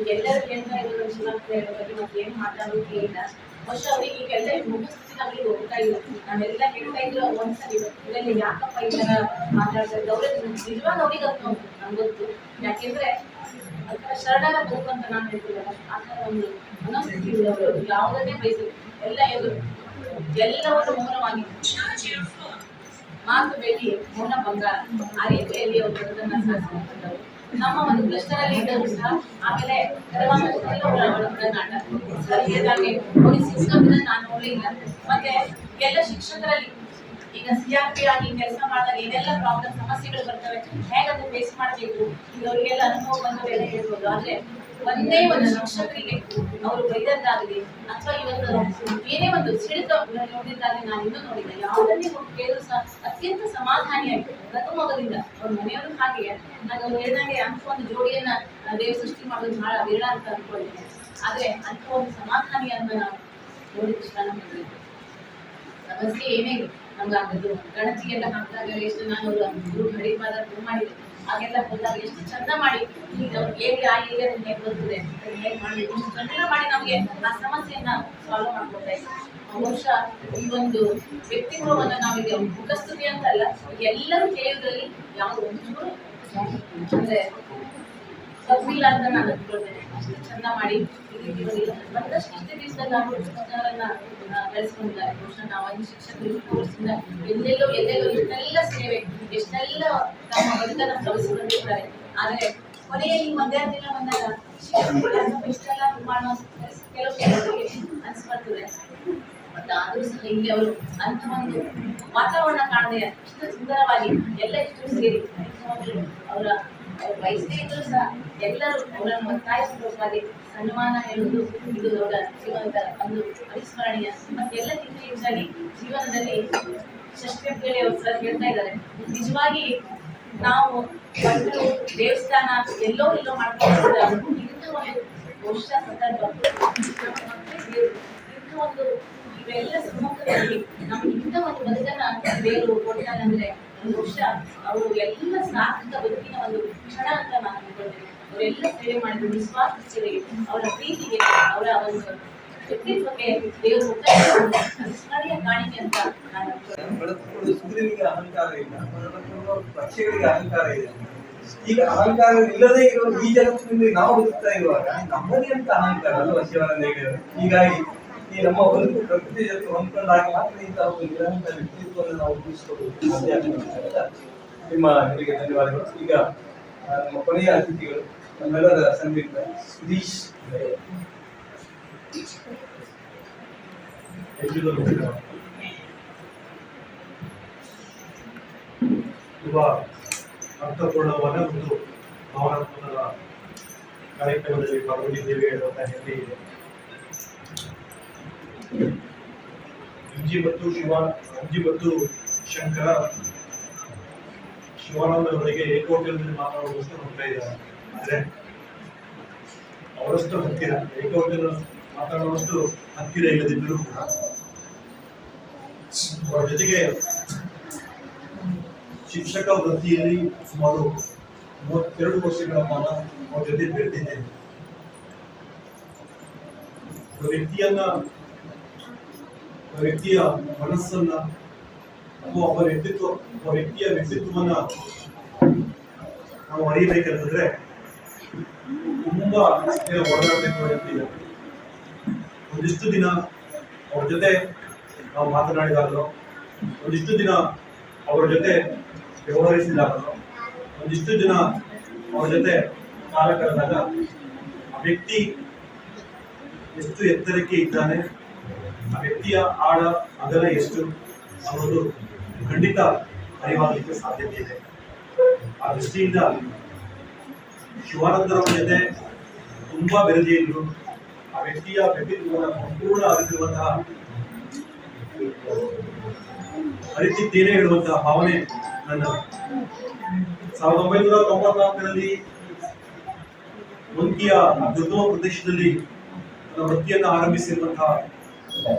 ಈಗೆಲ್ಲರೂ ಕೇಳ್ತಾ ಇರೋದು ಶಿವರಾತ್ರಿಯ ಬಗ್ಗೆ ಮತ್ತೆ ಏನು ಮಾತಾಡೋಕೆ ಇಲ್ಲ. ಬಹುಶಃ ಅವ್ರಿಗೆ ಈಗೆಲ್ಲ ಮುಗಿಸ್ತೀನಿ ಅವ್ರಿಗೆ ಹೋಗ್ತಾ ಇಲ್ಲ. ನಾವೆಲ್ಲ ಹೇಳ್ತಾ ಇದ್ರು ಒಂದ್ಸರಿ ಇದರಲ್ಲಿ ಯಾಕಪ್ಪ ಈ ಥರ ಮಾತಾಡ್ತಾ ಇದ್ದು ಅವ್ರಿಗೆ ನಿಜವಾಗ ಅವ್ರಿಗೆ ಅದು ನಮ್ಗೆ ಗೊತ್ತು. ಯಾಕೆಂದ್ರೆ ಅದರ ಶರಣರ ಬದುಕು ಅಂತ ನಾನು ಹೇಳ್ತೀವಲ್ಲ, ಆ ಥರ ಒಂದು ಮನಸ್ಥಿತಿ ಇರುವವರು ಯಾವುದನ್ನೇ ಬಯಸಿ ಎಲ್ಲವನ್ನು ಮೌನವಾಗಿ ಮಾತು ಬೇಡಿ ಮೌನ ಬಂಗಾರ ಆ ರೀತಿಯಲ್ಲಿ ಅವರು ಬದುಕನ್ನ ಸಾಗಿಸಿಕೊಂಡರು. ನಮ್ಮ ಒಂದು ಕ್ಲಸ್ಟರ್ ಅಲ್ಲಿ ಇದ್ದರು ಸಹ ಆಮೇಲೆ ಒಡನಾಟ ಸರಿಯಾಗಿ ನಾನು ನೋಡಲಿಲ್ಲ. ಮತ್ತೆ ಎಲ್ಲ ಶಿಕ್ಷಕರಲ್ಲಿ ಈಗ CRP ಆಗಿ ಕೆಲಸ ಮಾಡಿದಾಗ ಏನೆಲ್ಲ ಪ್ರಾಬ್ಲಮ್ ಸಮಸ್ಯೆಗಳು ಬರ್ತವೆ, ಹೇಗಂತ ಫೇಸ್ ಮಾಡಬೇಕು, ಈಗ ಅವರಿಗೆಲ್ಲ ಅನುಭವ ಬಂದವೆಲ್ಲ ಹೇಳ್ಬೋದು. ಆದ್ರೆ ಒಂದೇ ಒಂದು ಶಿಕ್ಷಕರಿಗೆ ಅವರು ಬೈದದ್ದಾಗಲಿ ಅಥವಾ ಇವತ್ತು ಏನೇ ಒಂದು ಸಿಡಿತ ನೋಡಿದ್ದಾಗಲಿ ನಾನು ಇನ್ನೂ ನೋಡಿದ್ದೆ. ಯಾವುದನ್ನೇ ಕೇಳಿದ್ರು ಸಹ ಅತ್ಯಂತ ಸಮಾಧಾನಿಯಾಗಿ ರಘುಮೊಗದಿಂದ ಅವ್ರ ಮನೆಯವರು ಹಾಗೆ ನಾನು ಅವ್ರು ಹೇಳಿದಂಗೆ ಅಂಥ ಒಂದು ಜೋಡಿಯನ್ನ ದೇವ್ರ ಸೃಷ್ಟಿ ಮಾಡೋದು ಬಹಳ ವಿರಳ ಅಂತ ಅನ್ಕೊಂಡಿದ್ದೆ. ಆದ್ರೆ ಅಂಥ ಒಂದು ಸಮಾಧಾನಿಯನ್ನ ನಾವು ನೋಡಿದ ತಕ್ಷಣ ನಮಗೆ ಸಮಸ್ಯೆ ಏನೇ ನಮ್ಗೆ ಆಗದು. ಗಣತಿಗೆಲ್ಲ ಹಾಕಿದಾಗ ಎಷ್ಟು ನಾನು ಗ್ರೂಪ್ ಹರಿಪಾದ ಮಾಡಿದೆ, ಹಾಗೆಲ್ಲ ಹೋದಾಗ ಎಷ್ಟು ಚಂದ ಮಾಡಿ ಹೇಗೆ ಆ ಏರಿಯಾ ಹೇಗೆ ಬರ್ತದೆ ಹೇಗೆ ಮಾಡಬೇಕು ಚಂದ ಮಾಡಿ ನಮಗೆ ಆ ಸಮಸ್ಯೆಯನ್ನ ಸಾಲ್ವ್ ಮಾಡ್ಕೊಳ್ತಾ ಇದ್ದೀವಿ. ಬಹುಶಃ ಈ ಒಂದು ವ್ಯಕ್ತಿತ್ವವನ್ನು ನಾವೀಗ ಮುಖಸ್ತುತಿ ಅಂತಲ್ಲ, ಎಲ್ಲರೂ ಕೇಳುವುದರಲ್ಲಿ ಯಾವುದೋ ಒಂದು ಚೂರು ಅಂದ್ರೆ ತಪ್ಪಿಲ್ಲ ಅಂತ ನಾನು ಅಂದ್ಕೊಳ್ತೇನೆ. ಅಷ್ಟು ಚಂದ ಮಾಡಿ ಒಂದಷ್ಟು ಇಷ್ಟೇ ದಿವಸದಲ್ಲಿ ನಾವು ಜನರನ್ನ ಬೆಳೆಸ್ಕೊಂಡಿದ್ದಾರೆ. ಬಹುಶಃ ನಾವು ಅಲ್ಲಿ ಶಿಕ್ಷಕರು ಕೋರ್ಸಿಂದ ಎಲ್ಲೆಲ್ಲೋ ಎಷ್ಟೆಲ್ಲ ಸೇವೆ ಎಷ್ಟೆಲ್ಲ ತಮ್ಮ ಬದುಕನ್ನು ಪ್ರವೇಶಿಸಿಕೊಂಡಿರ್ತಾರೆ. ಆದರೆ ಕೊನೆಯಲ್ಲಿ ಒಂದೇ ದಿನ ಬಂದಾಗ ಇಷ್ಟೆಲ್ಲ ಮಾಡೋ ಕೆಲವು ಅನಿಸ್ಬರ್ತದೆ. ಮತ್ತು ಆದರೂ ಸಹ ಇಲ್ಲಿ ಅವರು ಅಂಥ ಒಂದು ವಾತಾವರಣ ಕಾಣದೆ ಇಷ್ಟು ಸುಂದರವಾಗಿ ಎಲ್ಲ ಇಷ್ಟು ಸೇರಿ ಅವರ ವಯಸ್ಸೇ ಇದ್ದರೂ ಸಹ ಎಲ್ಲರೂ ಅವರನ್ನು ಒತ್ತಾಯಿಸಬೇಕಾಗಿ ಸನ್ಮಾನ ಹೇಳುವುದು ಇದು ದೊಡ್ಡ ಜೀವನದ ಒಂದು ಅವಿಸ್ಮರಣೀಯ. ಮತ್ತೆ ಎಲ್ಲಕ್ಕಿಂತ ಹೆಚ್ಚಾಗಿ ಜೀವನದಲ್ಲಿ ಷಷ್ಠಿ ಅವರು ಸರ್ ಹೇಳ್ತಾ ಇದ್ದಾರೆ, ನಿಜವಾಗಿ ನಾವು ಮಕ್ಕಳು ದೇವಸ್ಥಾನ ಎಲ್ಲೋ ಮಾಡ್ಕೊಂಡು ಇಂಥ ಒಂದು ಬಹುಶಃ ಸಂದರ್ಭ ಇಂಥ ಒಂದು ಇವೆಲ್ಲ ಸಮ್ಮುಖದಲ್ಲಿ ನಮ್ಗೆ ಇಂಥ ಒಂದು ಬದುಕನ್ನ ದೇವರು ಕೊಡ್ತಾನಂದ್ರೆ ಬಹುಶಃ ಅವರು ಎಲ್ಲ ಸಾರ್ಥಕ ಬದುಕಿನ ಒಂದು ಕ್ಷಣ ಅಂತ ನಾನು ಅನ್ಕೊಳ್ತೇನೆ. ಅವರೆಲ್ಲ ಸೇವೆ ಮಾಡಿದ್ರು ನಿಸ್ವಾರ್ಥ ಸೇವೆಗೆ, ಅವರ ಪ್ರೀತಿಗೆ, ಅವರ ಒಂದು ವ್ಯಕ್ತಿತ್ವಕ್ಕೆ ದೇವರು ಸ್ಮರಣೀಯ ಕಾಣಿಕೆ ಅಂತ ನಾನು ಅನ್ಕೊಳ್ತೇನೆ. ಸೂರ್ಯನಿಗೆ ಅಹಂಕಾರ ಇಲ್ಲ, ಪಕ್ಷಿಗಳಿಗೆ ಅಹಂಕಾರ ಇದೆ. ಈಗ ಅಹಂಕಾರ ಇಲ್ಲದೆ ಇರುವ ಈ ಜಗತ್ತಿನಲ್ಲಿ ನಾವು ಬದುಕ್ತಾ ಇರುವಾಗ ನಮ್ಮದೇ ಅಂತ ಅಹಂಕಾರ ಅಲ್ವಾ ಶಿವಾನಂದ ಹೇಳಿದರು. ಹೀಗಾಗಿ ಈ ನಮ್ಮ ಒಂದು ಪ್ರಕೃತಿ ಜೊತೆ ಹೊಂದ್ಕೊಂಡಾಗ ಮಾತ್ರ ಇಂತಹ ಒಂದು ನಿರಂತರ ವ್ಯಕ್ತಿತ್ವವನ್ನು ನಾವು ರೂಪಿಸಿಕೊಳ್ಳುವುದು ಸಾಧ್ಯ ಆಗ್ತದೆ. ನಿಮಗೆ ಧನ್ಯವಾದಗಳು. ಈಗ ನಮ್ಮ ಕೊನೆಯ ಅತಿಥಿಗಳು ನಮ್ಮೆಲ್ಲರ ಸಂಗೀತ ಸುದೀಶ್ ತುಂಬಾ ಅರ್ಥಪೂರ್ಣವಾದ ಒಂದು ಭಾವನಾತ್ಮಕ ಕಾರ್ಯಕ್ರಮದಲ್ಲಿ ಪಾಲ್ಗೊಂಡಿದ್ದೇವೆ ಅಂತ ಹೆಮ್ಮೆ ಇದೆ. ಅಂಜಿ ಮತ್ತು ಶಂಕರ ಶಿವಾನಂದರವರಿಗೆ ಏಕವಚನದಲ್ಲಿ ಮಾತನಾಡುವಷ್ಟು ಹೋಗ್ತಾ ಇದ್ದಾರೆ. ಆದರೆ ಅವರಷ್ಟು ಹತ್ತಿರ ಏಕವಚನ ಮಾತನಾಡುವಷ್ಟು ಹತ್ತಿರ ಇಲ್ಲದಿದ್ದರೂ ಕೂಡ ಅವರ ಜೊತೆಗೆ ಶಿಕ್ಷಕ ವೃತ್ತಿಯಲ್ಲಿ ಸುಮಾರು 32 ವರ್ಷಗಳ ಕಾಲ ಅವರ ಜೊತೆ ಬೆಳೆದಿದ್ದೇನೆ. ವ್ಯಕ್ತಿಯ ಮನಸ್ಸನ್ನ ಅಥವಾ ಒಬ್ಬ ವ್ಯಕ್ತಿಯ ವ್ಯಕ್ತಿತ್ವವನ್ನ ನಾವು ಅರಿಯಬೇಕಂತಂದ್ರೆ ತುಂಬಾ ಒಡನಾಡಬೇಕು. ಒಂದಿಷ್ಟು ದಿನ ಅವ್ರ ಜೊತೆ ನಾವು ಮಾತನಾಡಿದಾಗಲೋ, ಒಂದಿಷ್ಟು ದಿನ ಅವರ ಜೊತೆ ವ್ಯವಹರಿಸಿದಾಗಲೋ, ಒಂದಿಷ್ಟು ದಿನ ಅವರ ಜೊತೆ ಕಾಲ ಕಳೆದಾಗ ಆ ವ್ಯಕ್ತಿ ಎಷ್ಟು ಎತ್ತರಕ್ಕೆ ಇದ್ದಾನೆ, ಆ ವ್ಯಕ್ತಿಯ ಆಳ ಅಗಲ ಎಷ್ಟು ಅನ್ನೋದು ಖಂಡಿತ ಅರಿವಾಗಲಿಕ್ಕೆ ಸಾಧ್ಯತೆ ಇದೆ. ಆ ದೃಷ್ಟಿಯಿಂದ ಶಿವಾನಂದರವರ ಜೊತೆ ತುಂಬಾ ಬೆರೆದಿದ್ರು. ಆ ವ್ಯಕ್ತಿಯ ವ್ಯಕ್ತಿತ್ವವನ್ನು ಸಂಪೂರ್ಣ ಅರಿತಿರುವಂತಹ ಅರಿತಿದ್ದೇನೆ ಹೇಳುವಂತಹ ಭಾವನೆ ನನ್ನ 1994ರಲ್ಲಿ ಮಂಕಿಯ ದುರ್ಗಮ ಪ್ರದೇಶದಲ್ಲಿ ನನ್ನ ವೃತ್ತಿಯನ್ನು ಆರಂಭಿಸಿರುವಂತಹ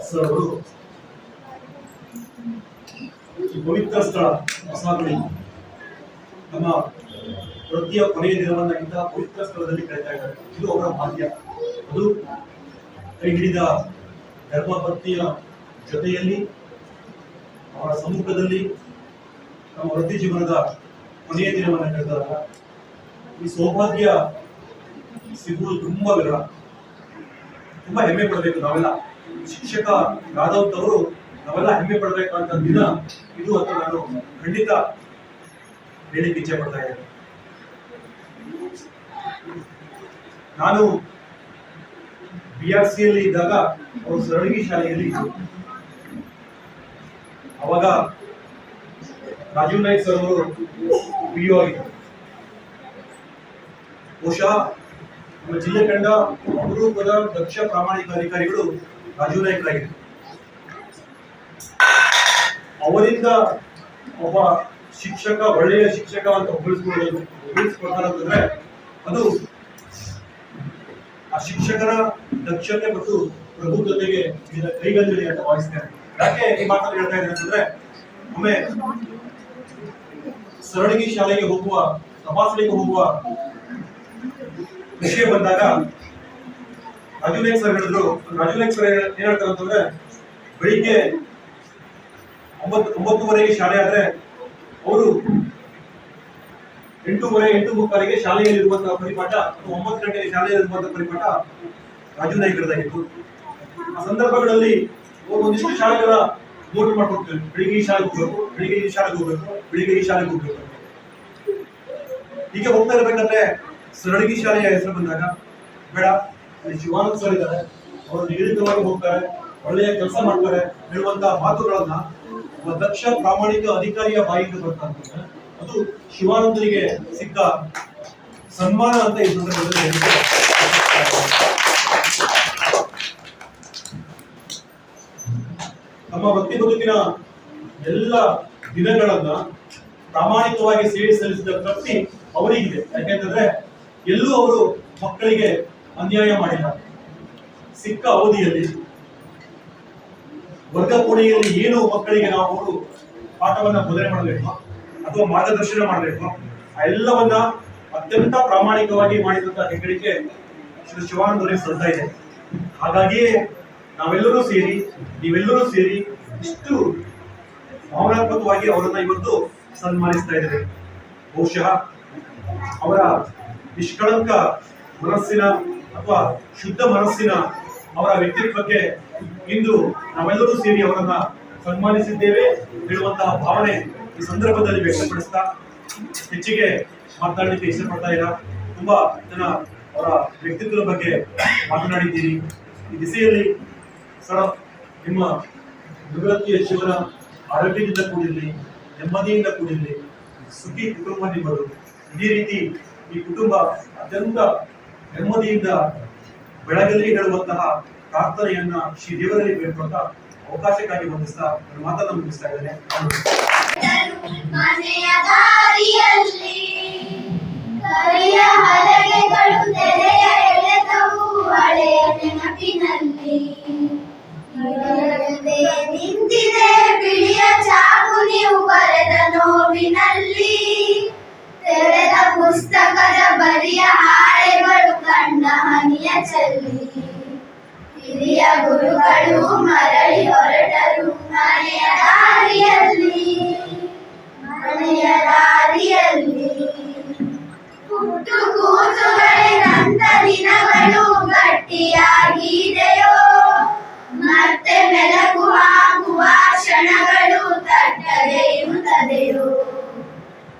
ಸರ್ ಅವರು ಪವಿತ್ರ ಸ್ಥಳ ಹೊಸಗುಡಿ ನಮ್ಮ ವೃತ್ತಿಯ ಕೊನೆಯ ದಿನವನ್ನ ಇಂತಹ ಪವಿತ್ರ ಸ್ಥಳದಲ್ಲಿ ಕಳೀತಾ ಇದ್ದಾರೆ. ಇದು ಅವರ ಭಾಗ್ಯ. ಅದು ಕೈ ಹಿಡಿದ ಧರ್ಮಪತ್ನಿಯ ಜೊತೆಯಲ್ಲಿ ಅವರ ಸಮ್ಮುಖದಲ್ಲಿ ನಮ್ಮ ವೃತ್ತಿ ಜೀವನದ ಕೊನೆಯ ದಿನವನ್ನು ಕಳೆದಾಗ ಈ ಸೌಭಾಗ್ಯ ಸಿಗುವುದು ತುಂಬಾ ವಿರಳ. ತುಂಬಾ ಹೆಮ್ಮೆ ಪಡಬೇಕು ನಾವೆಲ್ಲ, ಶಿಕ್ಷಕರಾದಂಥವರು ನಾವೆಲ್ಲ ಹೆಮ್ಮೆ ಪಡಬೇಕಂತ ದಿನ ಇದು ಅಂತ ನಾನು ಖಂಡಿತ ಹೇಳಿಕ್ಕೆ ಇಚ್ಛೆ ಪಡ್ತಾ ಇದ್ದೇನೆ. ನಾನು BRC ಯಲ್ಲಿ ಇದ್ದಾಗ ಅವರು ಸರಳಗಿ ಶಾಲೆಯಲ್ಲಿ ಅವಾಗ ರಾಜೀವ್ ನಾಯ್ಕ್ ಸರ್ ಅವರು PO ಆಗಿದ್ದರು. ಬಹುಶಃ ನಮ್ಮ ಜಿಲ್ಲೆ ಕಂಡ ಅಪರೂಪದ ದಕ್ಷ ಪ್ರಾಮಾಣಿಕ ಅಧಿಕಾರಿಗಳು ರಾಜೀವ್ ನಾಯ್ಕರಾಗಿದ್ದರು. ಅವರಿಂದ ಒಬ್ಬ ಶಿಕ್ಷಕ ಒಳ್ಳೆಯ ಶಿಕ್ಷಕ ಅಂತ ಹೊಗಳಿಸ್ಕೊಳ್ತಾರಂತಂದ್ರೆ ಅದು ಆ ಶಿಕ್ಷಕರ ದಕ್ಷತೆ ಮತ್ತು ಪ್ರಬುದ್ಧತೆಗೆ ಕೈಗಂಜಲಿ ಅಂತ ಭಾವಿಸ್ತೇನೆ. ಯಾಕೆ ಈ ಮಾತನ್ನು ಹೇಳ್ತಾ ಇದ್ದೇನೆ ಅಂತಂದ್ರೆ, ಒಮ್ಮೆ ಸರಳಗಿ ಶಾಲೆಗೆ ಹೋಗುವ ತಪಾಸಣೆಗೆ ಹೋಗುವ ವಿಷಯ ಬಂದಾಗ ರಾಜೀವ್ ನಾಯ್ಕ್ ಸರ್ ಹೇಳಿದ್ರು. ರಾಜೀವ್ ನಾಯ್ಕ್ ಸರ್ ಏನ್ ಹೇಳ್ತಾರೆ ಅಂತಂದ್ರೆ, ಬೆಳಿಗ್ಗೆ 9:30 ಶಾಲೆ ಆದ್ರೆ ಅವರು 8:30 ಶಾಲೆಯಲ್ಲಿ ಇರುವಂತಹ ಪರಿಪಾಠ, 9 ಗಂಟೆಗೆ ಶಾಲೆಯಲ್ಲಿ ಇರುವಂತಹ ಪರಿಪಾಠ ರಾಜೀವ್ ನಾಯ್ಕರದಾಗಿತ್ತು. ಆ ಸಂದರ್ಭಗಳಲ್ಲಿ ಒಂದಿಷ್ಟು ಶಾಲೆಗಳ ನೋಟ್ ಮಾಡ್ಕೊಡ್ತೀವಿ, ಬೆಳಿಗ್ಗೆ ಈ ಶಾಲೆಗೆ ಹೋಗ್ಬೇಕು, ಬೆಳಿಗ್ಗೆ ಈ ಶಾಲೆಗೆ ಹೋಗ್ಬೇಕು, ಬೆಳಿಗ್ಗೆ ಈ ಶಾಲೆಗೆ ಹೋಗ್ಬೇಕು. ಹೀಗೆ ಹೋಗ್ತಾ ಇರ್ಬೇಕಂದ್ರೆ ಸರಳಗಿ ಶಾಲೆಯ ಹೆಸರು ಬಂದಾಗ, ಬೇಡ ಅಲ್ಲಿ ಶಿವಾನಂದ್ ಸರ್ ಇದ್ದಾರೆ, ಅವರು ನಿಗದಿತವಾಗಿ ಹೋಗ್ತಾರೆ, ಒಳ್ಳೆಯ ಕೆಲಸ ಮಾಡ್ತಾರೆ ಹೇಳುವಂತಹ ಮಾತುಗಳನ್ನ ಒಬ್ಬ ದಕ್ಷ ಪ್ರಾಮಾಣಿಕ ಅಧಿಕಾರಿಯ ಬಾಯಿಂದ ಬರ್ತಾ ಅಂತಂದ್ರೆ ಅದು ಶಿವಾನಂದರಿಗೆ ಸಿಕ್ಕ ಸನ್ಮಾನ ಅಂತ ಈ ಸಂದರ್ಭದಲ್ಲಿ ನಮ್ಮ ವೃತ್ತಿ ಬದುಕಿನ ಎಲ್ಲ ದಿನಗಳನ್ನ ಪ್ರಾಮಾಣಿಕವಾಗಿ ಸೇವೆ ಸಲ್ಲಿಸಿದ ತೃಪ್ತಿ ಅವರಿಗಿದೆ. ಯಾಕೆಂತಂದ್ರೆ ಎಲ್ಲೂ ಅವರು ಮಕ್ಕಳಿಗೆ ಅನ್ಯಾಯ ಮಾಡಿಲ್ಲ. ಸಿಕ್ಕ ಅವಧಿಯಲ್ಲಿ ವರ್ಗ ಕೋಣೆಯಲ್ಲಿ ಏನು ಮಕ್ಕಳಿಗೆ ನಾವು ಅವರು ಪಾಠವನ್ನ ಬೋಧನೆ ಮಾಡಬೇಕು ಅಥವಾ ಮಾರ್ಗದರ್ಶನ ಮಾಡಬೇಕು, ಆ ಎಲ್ಲವನ್ನ ಅತ್ಯಂತ ಪ್ರಾಮಾಣಿಕವಾಗಿ ಮಾಡಿದಂತ ಹೆಗ್ಗಳಿಕೆ ಶ್ರೀ ಶಿವಾನಂದ ಅವರಿಗೆ ಸಲ್ತಾ ಇದೆ. ಹಾಗಾಗಿಯೇ ನಾವೆಲ್ಲರೂ ಸೇರಿ, ನೀವೆಲ್ಲರೂ ಸೇರಿ ಇಷ್ಟು ಭಾವನಾತ್ಮಕವಾಗಿ ಅವರನ್ನ ಇವತ್ತು ಸನ್ಮಾನಿಸ್ತಾ ಇದ್ದೇವೆ. ಬಹುಶಃ ಅವರ ನಿಷ್ಕಳಂಕ ಮನಸ್ಸಿನ ಅಥವಾ ಶುದ್ಧ ಮನಸ್ಸಿನ ಅವರ ವ್ಯಕ್ತಿತ್ವಕ್ಕೆ ಇಂದು ನಾವೆಲ್ಲರೂ ಸೇರಿ ಅವರನ್ನ ಸನ್ಮಾನಿಸಿದ್ದೇವೆ ಹೇಳುವಂತಹ ಭಾವನೆ ಈ ಸಂದರ್ಭದಲ್ಲಿ ವ್ಯಕ್ತಪಡಿಸ್ತಾ ಹೆಚ್ಚಿಗೆ ಮಾತನಾಡಲಿಕ್ಕೆ ಇಷ್ಟಪಡ್ತಾ ಇಲ್ಲ. ತುಂಬಾ ಜನ ಅವರ ವ್ಯಕ್ತಿತ್ವದ ಬಗ್ಗೆ ಮಾತನಾಡಿದ್ದೀರಿ. ಈ ದಿಸೆಯಲ್ಲಿ ಸರ್ ನಿಮ್ಮ ನಿವೃತ್ತಿಯ ಜೀವನ ಆರೋಗ್ಯದಿಂದ ಕೂಡಿರಲಿ, ನೆಮ್ಮದಿಯಿಂದ ಕೂಡಿರಲಿ, ಸುಖಿ ಕುಟುಂಬ ನಿಮ್ಮದು. ಇದೇ ರೀತಿ ಈ ಕುಟುಂಬ ಅತ್ಯಂತ ನೆಮ್ಮದಿಯಿಂದ ಬೆಳಗಲಿ ಹೇಳುವಂತಹ ಪ್ರಾರ್ಥನೆಯನ್ನ ಶ್ರೀ ದೇವರಲ್ಲಿ ಬೇಡ್ಕೊಂತ ಅವಕಾಶಕ್ಕಾಗಿ ವಂದಿಸ್ತಾ ನನ್ನ ಮಾತನ್ನು ಮುಗಿಸ್ತಾ ಇದ್ದೇನೆ. ಮನೆಯ ದಾರಿಯಲ್ಲಿ ಕರಿಯ ಹಲಗೆಗಳು ತೆರೆಯ ಎಳೆದವು ಹಳೆಯ ನೆನಪಿನಲ್ಲಿ. ನಿಂತಿದೆ ಬಿಳಿಯ ಚಾಕು ನೀವು ಬರೆದ ನೋವಿನಲ್ಲಿ. ತೆರೆದ ಪುಸ್ತಕದ ಬರಿಯ ಹಾಳೆಗಳು ಕಣ್ಣ ಹನಿಯ ಚಲ್ಲಿ. ಹಿರಿಯ ಗುರುಗಳು ಮರಳಿ ಹೊರಟರು ಮನೆಯ ದಾರಿಯಲ್ಲಿ, ಮನೆಯ ದಾರಿಯಲ್ಲಿ. ಹುಟ್ಟು ಕೂಸುಗಳಿದಂತ ದಿನಗಳು ಗಟ್ಟಿಯಾಗಿದೆಯೋ, ಮತ್ತೆ ಮೆಲುಕು ಹಾಕುವ ಕ್ಷಣಗಳು ತಟ್ಟದೆ ಇರುತ್ತದೆಯೋ.